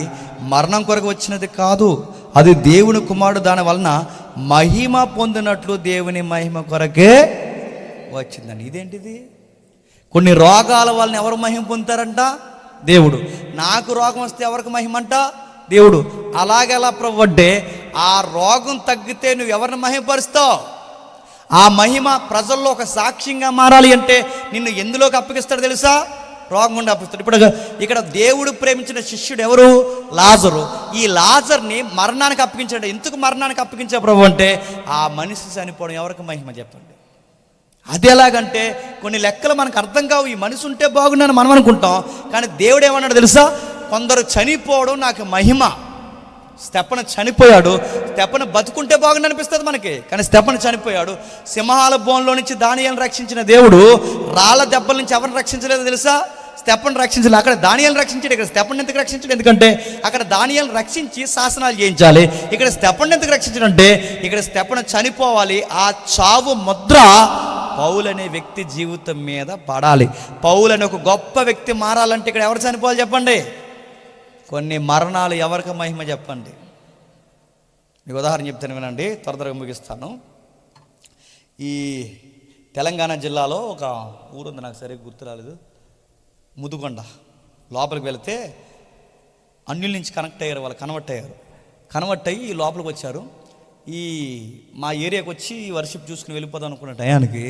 మరణం కొరకు వచ్చినది కాదు, అది దేవుని కుమారుడు దాని వలన మహిమ పొందినట్లు దేవుని మహిమ కొరకే వచ్చిందని. ఇదేంటిది? కొన్ని రోగాల వలన ఎవరు మహిమ పొందుతారంట? దేవుడు. నాకు రోగం వస్తే ఎవరికి మహిమంట? దేవుడు. అలాగెలా ప్రభు అంటే ఆ రోగం తగ్గితే నువ్వు ఎవరిని మహిమపరుస్తావు? ఆ మహిమ ప్రజల్లో ఒక సాక్ష్యంగా మారాలి అంటే నిన్ను ఎందులోకి అప్పగిస్తాడు తెలుసా? రోగం ఉండి అప్పగిస్తాడు. ఇప్పుడు ఇక్కడ దేవుడు ప్రేమించిన శిష్యుడు ఎవరు? లాజరు. ఈ లాజర్ని మరణానికి అప్పగించాడు. ఎందుకు మరణానికి అప్పగించా ప్రభు అంటే ఆ మనిషి చనిపోవడం ఎవరికి మహిమ చెప్పండి? అది ఎలాగంటే కొన్ని లెక్కలు మనకు అర్థం కావు. ఈ మనిషి ఉంటే బాగుండని మనం అనుకుంటాం, కానీ దేవుడు ఏమన్నాడు తెలుసా? కొందరు చనిపోవడం నాకు మహిమ. స్తెఫను చనిపోయాడు, స్తెఫను బతుకుంటే బాగుండి అనిపిస్తుంది మనకి, కానీ స్తెఫను చనిపోయాడు. సింహాల బోన్లో నుంచి దానియేలును రక్షించిన దేవుడు రాళ్ళ దెబ్బల నుంచి ఎవరిని రక్షించలేదో తెలుసా? స్తెఫను రక్షించలేదు. అక్కడ దానియేలును రక్షించాడు, ఇక్కడ స్తెఫను ఎందుకు రక్షించాడు? ఎందుకంటే అక్కడ దానియేలును రక్షించి శాసనాలు చేయించాలి. ఇక్కడ స్తెఫను ఎందుకు రక్షించాడు అంటే ఇక్కడ స్తెఫను చనిపోవాలి. ఆ చావు ముద్ర పౌలు అనే వ్యక్తి జీవితం మీద పడాలి. పౌలు అనే ఒక గొప్ప వ్యక్తి మారాలంటే ఇక్కడ ఎవరు చనిపోవాలి చెప్పండి? కొన్ని మరణాలు ఎవరికి మహిమ చెప్పండి? మీకు ఉదాహరణ చెప్తాను వినండి, త్వరగా ముగిస్తాను. ఈ తెలంగాణ జిల్లాలో ఒక ఊరుంది, నాకు సరిగ్గా గుర్తు రాలేదు, ముదుగొండ. లోపలికి వెళితే అన్యుల నుంచి కనెక్ట్ అయ్యారు, వాళ్ళు కన్వర్ట్ అయ్యి లోపలికి వచ్చారు. ఈ మా ఏరియాకి వచ్చి వర్షిప్ చూసుకుని వెళ్ళిపోదాం అనుకున్న టయానికి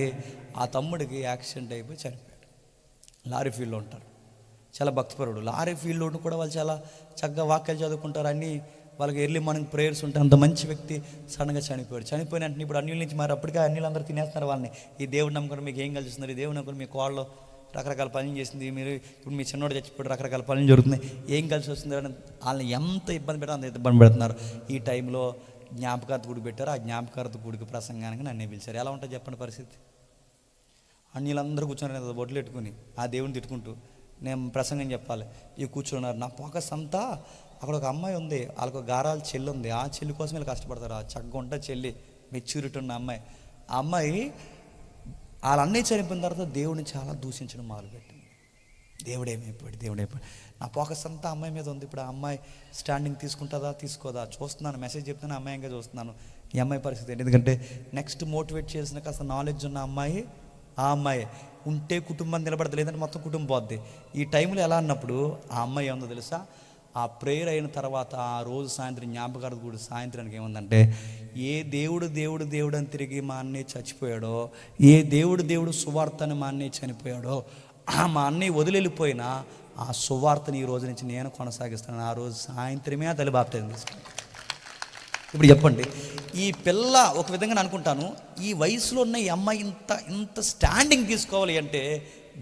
ఆ తమ్ముడికి యాక్సిడెంట్ అయిపోయి చనిపోయాడు. లారీ ఫీల్డ్లో ఉంటారు, చాలా భక్తిపరుడు. లారీ ఫీల్డ్లో కూడా వాళ్ళు చాలా చక్కగా వాక్యాలు చదువుకుంటారు, అన్నీ వాళ్ళకి ఎర్లీ మార్నింగ్ ప్రేయర్స్ ఉంటాయి. అంత మంచి వ్యక్తి సడన్గా చనిపోయాడు. చనిపోయిన వెంటనే ఇప్పుడు అన్యుల నుంచి మరి అప్పటికే అన్యులందరూ తినేస్తున్నారు వాళ్ళని. ఈ దేవుడు నమ్ముకుని మీకు ఏం కలుస్తున్నారు? ఈ దేవుడు నమ్ముకుని మీ కోళ్ళలో రకరకాల పనులు చేసింది, మీరు ఇప్పుడు మీ చిన్నోడు చచ్చిపోయి రకరకాల పనులు జరుగుతున్నాయి, ఏం కలిసి వస్తుంది అని వాళ్ళని ఎంత ఇబ్బంది పెట్టారు, అంత ఇబ్బంది పెడుతున్నారు. ఈ టైంలో జ్ఞాపకార్థ గుడి పెట్టారు. ఆ జ్ఞాపకార్థ గుడికి ప్రసంగానికి నన్ను పిలిచారు. ఎలా ఉంటుంది చెప్పండి పరిస్థితి? అన్యులందరూ కూర్చొని బొట్లు పెట్టుకుని ఆ దేవుని తిట్టుకుంటూ నేను ప్రసంగం చెప్పాలి. ఇవి కూర్చున్నారు. నా ఫోకస్ అంతా అక్కడ ఒక అమ్మాయి ఉంది, వాళ్ళకు గారాల చెల్లి ఉంది. ఆ చెల్లి కోసం వీళ్ళు కష్టపడతారు. ఆ చక్కగుంట చెల్లి, మెచ్యూరిటీ ఉన్న అమ్మాయి. ఆ అమ్మాయి వాళ్ళ అన్నయ్య చనిపోయిన తర్వాత దేవుడిని చాలా దూషించడం మొదలుపెట్టింది. దేవుడేమైపోయాడు. నా ఫోకస్ అంతా అమ్మాయి మీద ఉంది. ఇప్పుడు ఆ అమ్మాయి స్టాండింగ్ తీసుకుంటుందా తీసుకోదా చూస్తున్నాను, మెసేజ్ చెప్తాను, అమ్మాయి ఇంకా చూస్తున్నాను. ఈ అమ్మాయి పరిస్థితి ఏంటి? ఎందుకంటే నెక్స్ట్ మోటివేట్ చేసిన కాస్త నాలెడ్జ్ ఉన్న అమ్మాయి, ఆ అమ్మాయి ఉంటే కుటుంబం నిలబడదు, లేదంటే మొత్తం కుటుంబం పోద్ది. ఈ టైంలో ఎలా అన్నప్పుడు ఆ అమ్మాయి ఏముందో తెలుసా? ఆ ప్రేయర్ అయిన తర్వాత ఆ రోజు సాయంత్రం జ్ఞాపకార్థ గుడి సాయంత్రానికి ఏముందంటే, ఏ దేవుడు అని తిరిగి మా అన్నయ్య చచ్చిపోయాడో, ఏ దేవుడు సువార్తని మా అన్నయ్య చనిపోయాడో, మా అన్నయ్య వదిలిపోయినా ఆ సువార్తని ఈ రోజు నుంచి నేను కొనసాగిస్తాను. ఆ రోజు సాయంత్రమే ఆ తల్లి బాప్తిజం తీసుకున్నాను. ఇప్పుడు చెప్పండి, ఈ పిల్ల ఒక విధంగా అనుకుంటాను, ఈ వయసులో ఉన్న ఈ అమ్మాయి ఇంత స్టాండింగ్ తీసుకోవాలి అంటే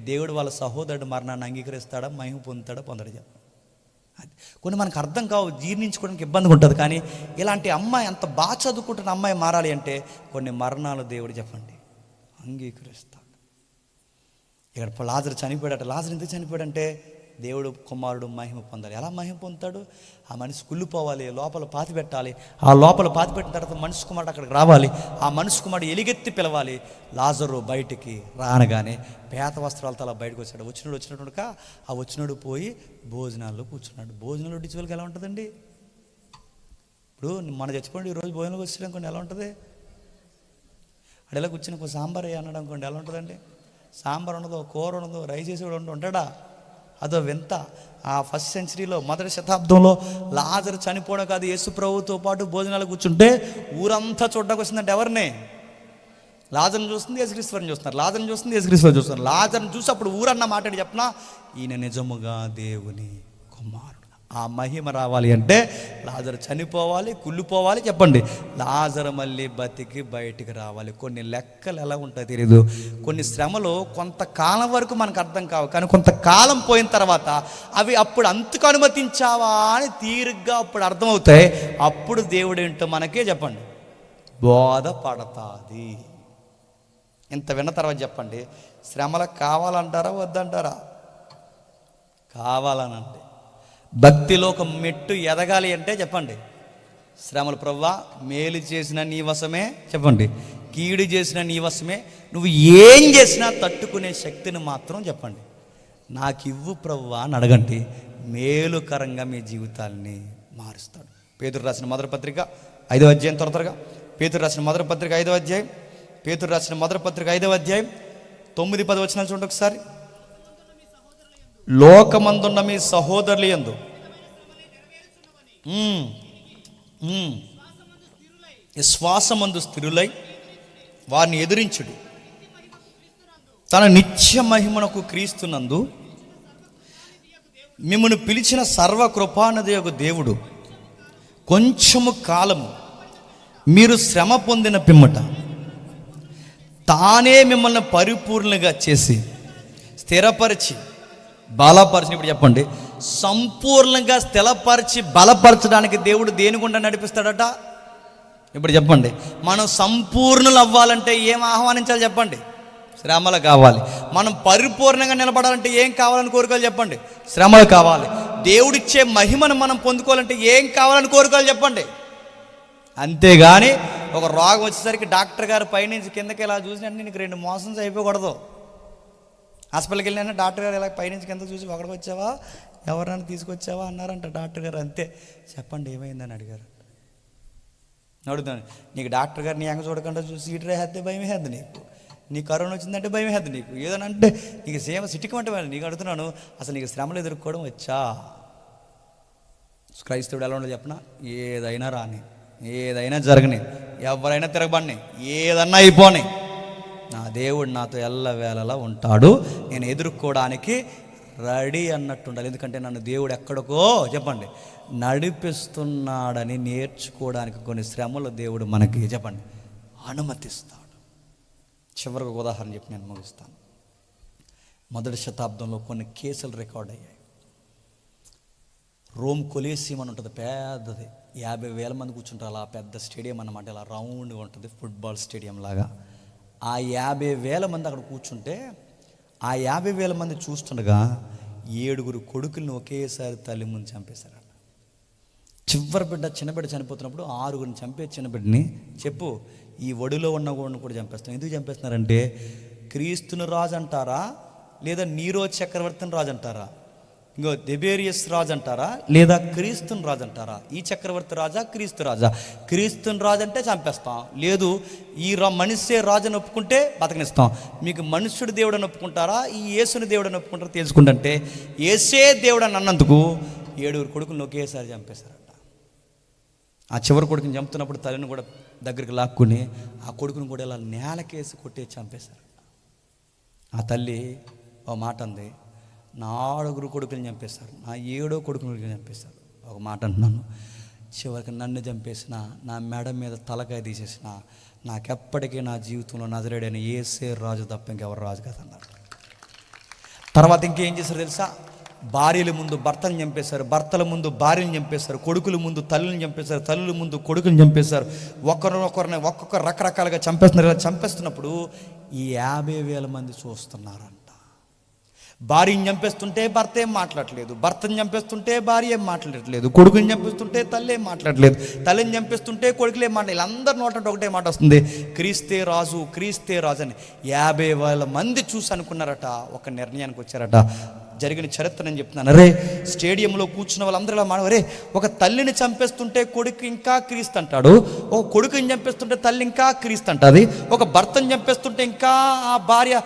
దేవుడు వాళ్ళ సహోదరుడు మరణాన్ని అంగీకరిస్తాడా, మహిమ పొందుతాడా, పొందడా చెప్పండి? అది కొన్ని మనకు అర్థం కావు, జీర్ణించుకోవడానికి ఇబ్బందిగా ఉంటుంది. కానీ ఇలాంటి అమ్మాయి అంత బాగా చదువుకుంటున్న అమ్మాయి మారాలి అంటే కొన్ని మరణాలు దేవుడు చెప్పండి అంగీకరిస్తాడు. ఇక్కడ లాజరు చనిపోయాడట. లాజరు ఎందుకు చనిపోయాడంటే దేవుడు కుమారుడు మహిమ పొందాలి. ఎలా మహిమ పొందుతాడు? ఆ మనిషి కుళ్ళిపోవాలి, లోపల పాతి పెట్టాలి. ఆ లోపల పాతి పెట్టిన తర్వాత మనిషి కుమారుడు అక్కడికి రావాలి. ఆ మనిషి కుమారుడు ఎలుగెత్తి పిలవాలి. లాజరు బయటికి రానగానే పేత వస్త్రాలతో అలా బయటకు వచ్చాడు. వచ్చినట్టుగా ఆ వచ్చినోడు పోయి భోజనాల్లో కూర్చున్నాడు. భోజనాలు వడ్డించే వాళ్ళకి ఎలా ఉంటుందండి? ఇప్పుడు మన చచ్చిపోండి ఈరోజు భోజనాలకు వచ్చాడు అనుకోండి, ఎలా ఉంటుంది? అడేలా కూర్చుని కొంచెం సాంబార్ అన్నాడు అనుకోండి, ఎలా ఉంటుందండి? సాంబార్ ఉండదు, కూర ఉండదు, రైస్ చేసేవాడు ఉంటాడా? అదో వింత. ఆ ఫస్ట్ సెంచరీలో, మొదటి శతాబ్దంలో లాజరు చనిపోవడం కాదు, యేసు ప్రభువుతో పాటు భోజనాలు కూర్చుంటే ఊరంతా చూడడానికి వస్తుందంటే ఎవరిని? లాజర్ని చూస్తుంది, యేసుక్రీస్తుని చూస్తున్నారు. లాజర్ని చూస్తుంది, యేసుక్రీస్తుని చూస్తున్నారు. లాజర్ని చూసి అప్పుడు ఊరన్న మాట చెప్పినా ఈయన నిజముగా దేవుని కుమారుడు. ఆ మహిమ రావాలి అంటే లాజరు చనిపోవాలి, కుళ్ళిపోవాలి. చెప్పండి, లాజరు మళ్ళీ బతికి బయటికి రావాలి. కొన్ని లెక్కలు ఎలా ఉంటాయో తెలియదు. కొన్ని శ్రమలు కొంతకాలం వరకు మనకు అర్థం కావు, కానీ కొంతకాలం పోయిన తర్వాత అవి అప్పుడు అంతకు అనుమతించావా అని తీరుగ్గా అప్పుడు అర్థమవుతాయి. అప్పుడు దేవుడు ఏంటో మనకే చెప్పండి బోధపడతాది. ఇంత విన్న తర్వాత చెప్పండి, శ్రమలకు కావాలంటారా వద్దంటారా? కావాలనండి. భక్తిలో ఒక మెట్టు ఎదగాలి అంటే చెప్పండి శ్రమలు. ప్రభువా మేలు చేసిన నీ వశమే, చెప్పండి కీడు చేసిన నీ వశమే, నువ్వు ఏం చేసినా తట్టుకునే శక్తిని మాత్రం చెప్పండి నాకు ఇవ్వు ప్రభువా అని అడగండి. మేలుకరంగా మీ జీవితాన్ని మారుస్తాడు. పేతురు రాసిన మొదటి పత్రిక 5వ అధ్యాయం, త్వరగా పేతురు రాసిన మొదటి పత్రిక 5వ అధ్యాయం, పేతురు రాసిన మొదటి పత్రిక 5వ అధ్యాయం 9-10 వచనాలు చూడండి ఒకసారి. లోకమందున్న మీ సహోదరులు యందు విశ్వాసమందు స్థిరులై వారిని ఎదిరించుడు, తన నిత్య మహిమనకు క్రీస్తునందు మిమ్మల్ని పిలిచిన సర్వకృపానిధి యొక్క దేవుడు కొంచెము కాలము మీరు శ్రమ పొందిన పిమ్మట తానే మిమ్మల్ని పరిపూర్ణంగా చేసి స్థిరపరిచి బలపరిచి, ఇప్పుడు చెప్పండి, సంపూర్ణంగా స్థిరపరిచి బలపరచడానికి దేవుడు దేని గుండా నడిపిస్తాడట? ఇప్పుడు చెప్పండి, మనం సంపూర్ణులు అవ్వాలంటే ఏం ఆహ్వానించాలి చెప్పండి? శ్రమలు కావాలి. మనం పరిపూర్ణంగా నిలబడాలంటే ఏం కావాలని కోరుకోవాలి చెప్పండి? శ్రమలు కావాలి. దేవుడిచ్చే మహిమను మనం పొందుకోవాలంటే ఏం కావాలని కోరుకోవాలి చెప్పండి? అంతేగాని ఒక రోగం వచ్చేసరికి డాక్టర్ గారు పైనుంచి కిందకి ఇలా చూసినట్టు నీకు 2 మోషన్స్ అయిపోకూడదు. హాస్పిటల్కి వెళ్ళినా డాక్టర్ గారు ఇలా పైనుంచి కింద చూసి ఒకడికి వచ్చావా, ఎవరైనా తీసుకొచ్చావా అన్నారంట డాక్టర్ గారు. అంతే, చెప్పండి ఏమైందని అడిగారు. అడుగుతాను, నీకు డాక్టర్ గారు నీ అంగ చూడకుండా చూసి సీట్ రేస్తే భయం వేద్ది నీకు, నీ కరోనా వచ్చిందంటే భయం వేద్ది నీకు, ఏదనంటే నీకు సేమ సిటికమంటే నీకు అడుగుతున్నాను, అసలు నీకు శ్రమలు ఎదుర్కోవడం వచ్చా? క్రైస్తవుడు ఎలా ఉండదు చెప్పనా? ఏదైనా రాని, ఏదైనా జరగని, ఎవరైనా తిరగబడిని, ఏదన్నా అయిపోని, నా దేవుడు నాతో ఎల్లవేళలా ఉంటాడు, నేను ఎదుర్కోవడానికి రెడీ అన్నట్టు ఉండాలి. ఎందుకంటే నన్ను దేవుడు ఎక్కడికో చెప్పండి నడిపిస్తున్నాడని నేర్చుకోవడానికి కొన్ని శ్రమలు దేవుడు మనకి చెప్పండి అనుమతిస్తాడు. చివరికి ఒక ఉదాహరణ చెప్పి నేను ముగిస్తాను. మొదటి శతాబ్దంలో కొన్ని కేసులు రికార్డ్ అయ్యాయి. రోమ్ కొలీసియం అని ఉంటుంది, పెద్దది, 50,000 మంది కూర్చుంటారు. అలా పెద్ద స్టేడియం అన్నమాట, ఇలా రౌండ్గా ఉంటుంది, ఫుట్బాల్ స్టేడియం లాగా. ఆ 50,000 మంది అక్కడ కూర్చుంటే ఆ 50,000 మంది చూస్తుండగా 7 కొడుకులను ఒకేసారి తల్లి ముందు చంపేశారట. చివరి బిడ్డ, చిన్నబిడ్డ చనిపోతున్నప్పుడు 6 చంపే చిన్నబిడ్డని చెప్పు, ఈ ఒడిలో ఉన్న కూడా చంపేస్తాం. ఎందుకు చంపేస్తున్నారంటే క్రీస్తుని రాజు అంటారా, లేదా నీరో చక్రవర్తిని రాజు అంటారా, ఇంకో దెబేరియస్ రాజు అంటారా, లేదా క్రీస్తుని రాజు అంటారా? ఈ చక్రవర్తి రాజా, క్రీస్తు రాజా? క్రీస్తుని రాజు అంటే చంపేస్తాం, లేదు ఈ మనిషే రాజుని ఒప్పుకుంటే బతకనిస్తాం. మీకు మనుష్యుడు దేవుడు అని ఒప్పుకుంటారా, ఈ యేసుని దేవుడు అని ఒప్పుకుంటారా తెలుసుకుంటే యేసే దేవుడు అని అన్నందుకు 7 కొడుకులను ఒకేసారి చంపేశారట. ఆ చివరి కొడుకుని చంపుతున్నప్పుడు తల్లిని కూడా దగ్గరికి లాక్కుని ఆ కొడుకుని కూడా ఇలా నేలకేసి కొట్టి చంపేశారట. ఆ తల్లి ఓ మాట అంది, నా 6 కొడుకుని చంపేశారు, నా 7వ కొడుకుని చంపేశారు. ఒక మాట అంటున్నాను, చివరికి నన్ను చంపేసిన, నా మెడ మీద తలకాయ తీసేసిన, నాకెప్పటికీ నా జీవితంలో నజరేడైన యేసే రాజు తప్ప ఇంకెవరు రాజు కదన్నారు. తర్వాత ఇంకేం చేశారు తెలుసా? భార్యల ముందు భర్తను చంపేశారు, భర్తల ముందు భార్యను చంపేశారు, కొడుకుల ముందు తల్లిని చంపేశారు, తల్లుల ముందు కొడుకుని చంపేశారు. ఒక్కొక్కరిని ఒక్కొక్క రకరకాలుగా చంపేస్తున్నారు. ఇలా చంపేస్తున్నప్పుడు ఈ 50,000 మంది చూస్తున్నారంట. భార్యని చంపేస్తుంటే భర్త ఏం మాట్లాడలేదు, భర్తని చంపేస్తుంటే భార్య ఏం మాట్లాడట్లేదు, కొడుకుని చంపేస్తుంటే తల్లి ఏం మాట్లాడలేదు, తల్లిని చంపేస్తుంటే కొడుకులు ఏం మాట్లాడలేదు. అందరి నోట ఒకటే మాట వస్తుంది, క్రీస్తే రాజు, క్రీస్తే రాజు అని. 50,000 మంది చూసి అనుకున్నారట, ఒక నిర్ణయానికి వచ్చారట. జరిగిన చరిత్ర నేను చెప్తున్నాను. అరే స్టేడియంలో కూర్చున్న వాళ్ళందరూ ఇలా అరే ఒక తల్లిని చంపేస్తుంటే కొడుకు ఇంకా క్రీస్తు అంటాడు, ఒక కొడుకుని చంపేస్తుంటే తల్లి ఇంకా క్రీస్తు అంటుంది, ఒక భర్తని చంపేస్తుంటే ఇంకా ఆ భార్య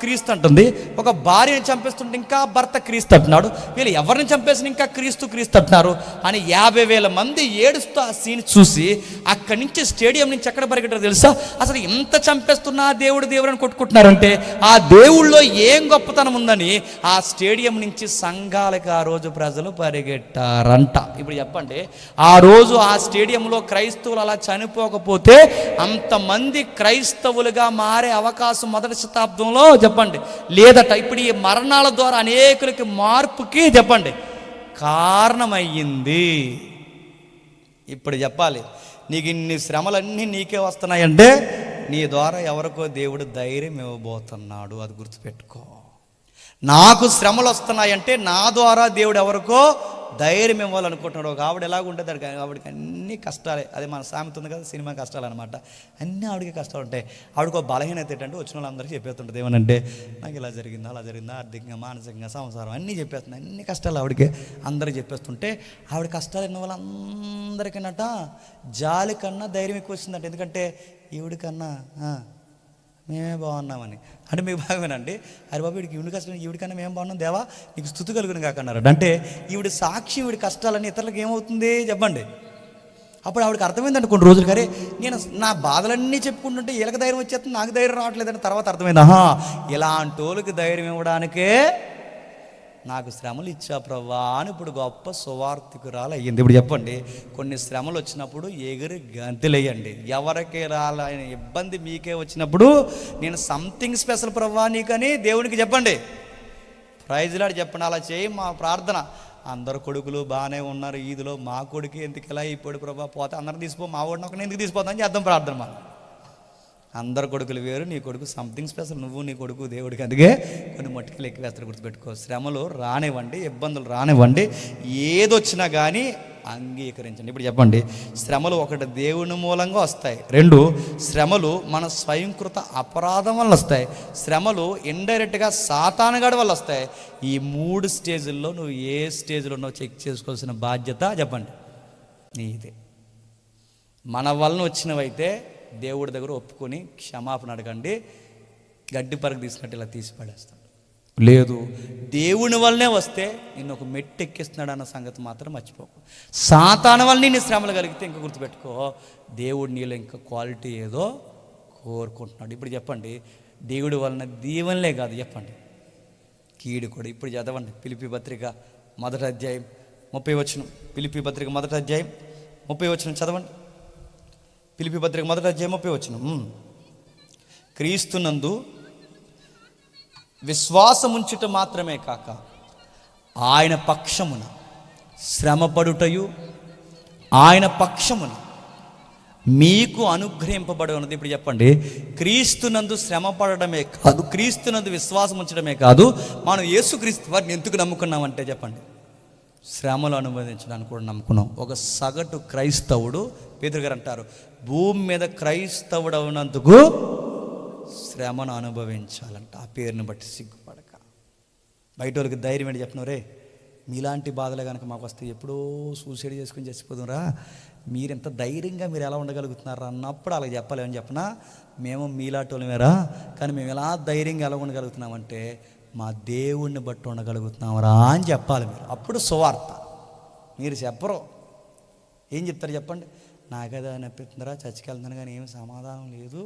క్రీస్తు అంటుంది, ఒక భార్యని చంపేస్తుంటే ఇంకా భర్త క్రీస్తు అంటున్నాడు, వీళ్ళు ఎవరిని చంపేసిన ఇంకా క్రీస్తు అంటున్నారు అని 50,000 మంది ఏడుస్తూ ఆ సీన్ చూసి అక్కడి నుంచి స్టేడియం నుంచి ఎక్కడ పరిగెట్టారో తెలుసా? అసలు ఎంత చంపేస్తున్నా దేవుడు అని కొట్టుకుంటున్నారంటే ఆ దేవుళ్ళో ఏం గొప్పతనం ఉందని ఆ స్టేడియం నుంచి సంఘాలకు ఆ రోజు ప్రజలు పరిగెట్టారంట. ఇప్పుడు చెప్పండి, ఆ రోజు ఆ స్టేడియంలో క్రైస్తవులు అలా చనిపోకపోతే అంతమంది క్రైస్తవులుగా మారే అవకాశం మొదటి శతాబ్దంలో చెప్పండి లేదట. ఇప్పుడు ఈ మరణాల ద్వారా అనేకులకి మార్పుకి చెప్పండి కారణమయ్యింది. ఇప్పుడు చెప్పాలి, నీకు ఇన్ని శ్రమలన్నీ నీకే వస్తున్నాయంటే నీ ద్వారా ఎవరికో దేవుడు ధైర్యం ఇవ్వబోతున్నాడు. అది గుర్తుపెట్టుకో. నాకు శ్రమలు వస్తున్నాయంటే నా ద్వారా దేవుడు ఎవరికో ధైర్యం ఇవ్వాలనుకుంటున్నాడు. ఒక ఆవిడ ఎలాగుంటుంది, ఆవిడకి అన్ని కష్టాలే. అదే మన సామెత ఉంది కదా, సినిమా కష్టాలు అనమాట. అన్నీ ఆవిడకి కష్టాలు ఉంటాయి. ఆవిడకు బలహీనత ఏంటంటే వచ్చిన వాళ్ళందరికీ చెప్పేస్తుంటుంది. ఏమనంటే నాకు ఇలా జరిగిందా, అలా జరిగిందా, ఆర్థికంగా, మానసికంగా, సంసారం అన్నీ చెప్పేస్తుంది. అన్ని కష్టాలు ఆవిడకి అందరికి చెప్పేస్తుంటే ఆవిడ కష్టాలు ఎన్న వాళ్ళందరికీనట జాలి కన్నా ధైర్యం ఎక్కువ వచ్చిందంట. ఎందుకంటే ఈవిడికన్నా మేమే బాగున్నామని. అంటే మీకు భాగమేనండి. అరే బాబు వీడికి ఈవిడ కష్టం, ఈవిడికన్నా మేము బాగున్నాం దేవా నీకు స్తుతి కలుగును కాక అన్నారు. అంటే ఈవిడ సాక్షి, ఈవిడ కష్టాలని ఇతరులకు ఏమవుతుంది చెప్పండి. అప్పుడు ఆవిడకి అర్థమైందంటే కొన్ని రోజులు కరే నేను నా బాధలన్నీ చెప్పుకుంటుంటే వీళ్ళకి ధైర్యం వచ్చేస్తుంది, నాకు ధైర్యం రావట్లేదని తర్వాత అర్థమైంది. ఇలాంటి వాళ్ళకి ధైర్యం ఇవ్వడానికే నాకు శ్రమలు ఇచ్చా ప్రవ్వా అని ఇప్పుడు గొప్ప సువార్థికురాలు అయ్యింది. ఇప్పుడు చెప్పండి, కొన్ని శ్రమలు వచ్చినప్పుడు ఎగిరి గంతులేయండి. ఎవరికి రాలని ఇబ్బంది మీకే వచ్చినప్పుడు నేను సంథింగ్ స్పెషల్ ప్రవ్వా నీకని దేవునికి చెప్పండి, ప్రైజ్లాడి చెప్పండి. అలా చేయి మా ప్రార్థన. అందరు కొడుకులు బాగానే ఉన్నారు ఈదులో, మా కొడుకు ఎందుకు ఇలా ఇప్పుడు ప్రభా పోతే అందరం తీసిపో, మా వాడిని ఒకరిని ఎందుకు తీసిపోతామని చేద్దాం ప్రార్థన. మా అందరు కొడుకులు వేరు, నీ కొడుకు సంథింగ్ స్పెషల్, నువ్వు నీ కొడుకు దేవుడికి. అందుకే కొన్ని మట్టుకులు ఎక్కువ వేస్తారు, గుర్తుపెట్టుకో. శ్రమలు రానివ్వండి, ఇబ్బందులు రానివ్వండి, ఏదొచ్చినా కానీ అంగీకరించండి. ఇప్పుడు చెప్పండి, శ్రమలు ఒకటి దేవుని మూలంగా వస్తాయి, రెండు శ్రమలు మన స్వయంకృత అపరాధం వల్ల వస్తాయి, శ్రమలు ఇండైరెక్ట్గా సాతానుగాడి వల్ల వస్తాయి. ఈ మూడు స్టేజ్ల్లో నువ్వు ఏ స్టేజ్లో ఉన్నావు చెక్ చేసుకోవాల్సిన బాధ్యత చెప్పండి నీదే. మన వలన వచ్చినవైతే దేవుడి దగ్గర ఒప్పుకొని క్షమాపణ అడగండి, గడ్డి పరకు తీసినట్టు ఇలా తీసి పడేస్తాడు. లేదు దేవుని వల్లనే వస్తే నిన్ను ఒక మెట్టు ఎక్కిస్తున్నాడు అన్న సంగతి మాత్రం మర్చిపోకు. సాతాను వల్ల నీ శ్రమలు కలిగితే ఇంకా గుర్తుపెట్టుకో, దేవుడు నీలో ఇంకా క్వాలిటీ ఏదో కోరుకుంటున్నాడు. ఇప్పుడు చెప్పండి, దేవుడి వలన దీవెనలే కాదు చెప్పండి, కీడు కూడా. ఇప్పుడు చదవండి ఫిలిప్పీ పత్రిక 1వ అధ్యాయం 30వ వచనం. ఫిలిప్పీ పత్రిక 1వ అధ్యాయం 30వ వచనం చదవండి. ఫిలిప్పీ పత్రిక 1వ అధ్యాయం 30వ వచనం. క్రీస్తునందు విశ్వాసముంచుట మాత్రమే కాక ఆయన పక్షమున శ్రమపడుటయు ఆయన పక్షమున మీకు అనుగ్రహింపబడి ఉన్నది. ఇప్పుడు చెప్పండి, క్రీస్తునందు శ్రమ పడడమే కాదు, క్రీస్తునందు విశ్వాసం ఉంచడమే కాదు, మనం యేసుక్రీస్తు వారిని ఎందుకు నమ్ముకున్నామంటే చెప్పండి, శ్రమలు అనుభవించడానికి కూడా నమ్ముకున్నాం. ఒక సగటు క్రైస్తవుడు, పేతురు గారు అంటారు, భూమి మీద క్రైస్తవుడు అవునందుకు శ్రమను అనుభవించాలంట. ఆ పేరుని బట్టి సిగ్గుపడక. బయట వాళ్ళకి ధైర్యం ఏంటి చెప్పను, రే మీలాంటి బాధలే కనుక మాకు వస్తే ఎప్పుడో సూసైడ్ చేసుకుని చచ్చిపోదురా, మీరెంత ధైర్యంగా మీరు ఎలా ఉండగలుగుతున్నారా అన్నప్పుడు అలా చెప్పాలి. ఏమని చెప్పనా, మేము మీలాంటి వాళ్ళమేరా, కానీ మేము ఎలా ధైర్యంగా ఎలా ఉండగలుగుతున్నామంటే మా దేవుణ్ణి బట్టి ఉండగలుగుతున్నామరా అని చెప్పాలి మీరు. అప్పుడు సువార్త. మీరు చెప్పరు, ఏం చెప్తారు చెప్పండి, నాకేదో అనిపిస్తుందిరా, చర్చికి వెళ్తున్నాను కానీ ఏమి సమాధానం లేదు,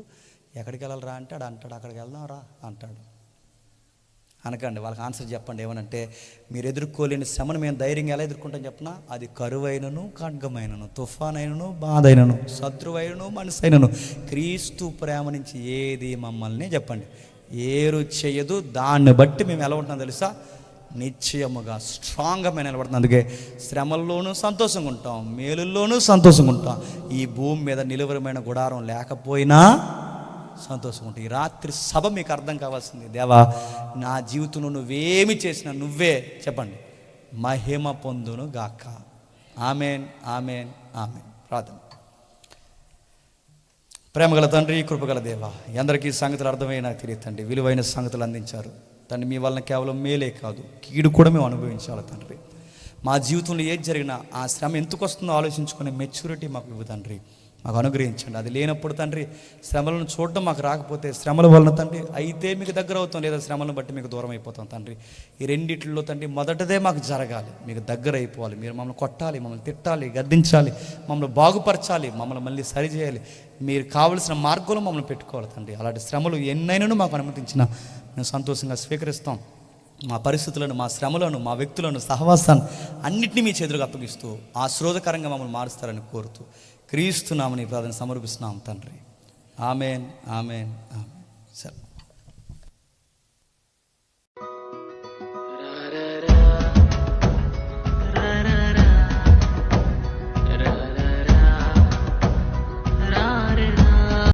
ఎక్కడికి వెళ్ళాలరా అంటే అంటాడు, అక్కడికి వెళ్దాం రా అంటాడు అనకండి. వాళ్ళకి ఆన్సర్ చెప్పండి, ఏమనంటే మీరు ఎదుర్కోలేని శ్రమను మేము ధైర్యంగా ఎలా ఎదుర్కొంటాం చెప్పనా, అది కరువైనను ఖడ్గమైనను, తుఫానైనను బాధైనను, శత్రువైనను మనసైనను క్రీస్తు ప్రేమ నుంచి ఏది మమ్మల్ని చెప్పండి ఏరు చేయదు. దాన్ని బట్టి మేము ఎలా ఉంటున్నాం తెలుసా, నిశ్చయముగా స్ట్రాంగ్గా మేము నిలబడుతున్నాం. అందుకే శ్రమల్లోనూ సంతోషంగా ఉంటాం, మేలుల్లోనూ సంతోషంగా ఉంటాం. ఈ భూమి మీద నిలువరమైన గుడారం లేకపోయినా సంతోషంగా ఉంటాం. ఈ రాత్రి సభ మీకు అర్థం కావాల్సింది, దేవా నా జీవితంలో నువ్వేమి చేసినా నువ్వే చెప్పండి మహిమ పొందును గాక. Amen, amen, amen. ప్రార్థన. ప్రేమగల తండ్రి, కృపగల దేవ, అందరికీ సంగతులు అర్థమయ్యే నాకు తెలియదు తండ్రి, విలువైన సంగతులు అందించారు తండ్రి. మీ వలన కేవలం మేలే కాదు, కీడు కూడా మేము అనుభవించాలి తండ్రి. మా జీవితంలో ఏది జరిగినా ఆ శ్రమ ఎందుకు వస్తుందో ఆలోచించుకునే మెచ్యూరిటీ మాకు ఇవ్వు తండ్రి, మాకు అనుగ్రహించండి. అది లేనప్పుడు తండ్రి శ్రమలను చూడడం మాకు రాకపోతే, శ్రమల వలన తండ్రి అయితే మీకు దగ్గర అవుతాం, లేదా శ్రమలను బట్టి మీకు దూరం అయిపోతాం తండ్రి. ఈ రెండిట్లో తండ్రి మొదటదే మాకు జరగాలి, మీకు దగ్గర అయిపోవాలి. మీరు మమ్మల్ని కొట్టాలి, మమ్మల్ని తిట్టాలి, గద్దించాలి, మమ్మల్ని బాగుపరచాలి, మమ్మల్ని మళ్ళీ సరిచేయాలి, మీరు కావలసిన మార్గంలో మమ్మల్ని పెట్టుకోవాలి తండ్రి. అలాంటి శ్రమలు ఎన్నైనా మాకు అనుమతించినా మేము సంతోషంగా స్వీకరిస్తాం. మా పరిస్థితులను, మా శ్రమలను, మా వ్యక్తులను, సహవాసాన్ని అన్నింటినీ మీ చేతులకు అప్పగిస్తూ ఆశీర్వాదకరంగా మమ్మల్ని మారుస్తారని కోరుతూ క్రీస్తు నామమున ప్రార్థన సమర్పిస్తున్నాం తండ్రి. Amen, amen, amen. సరే.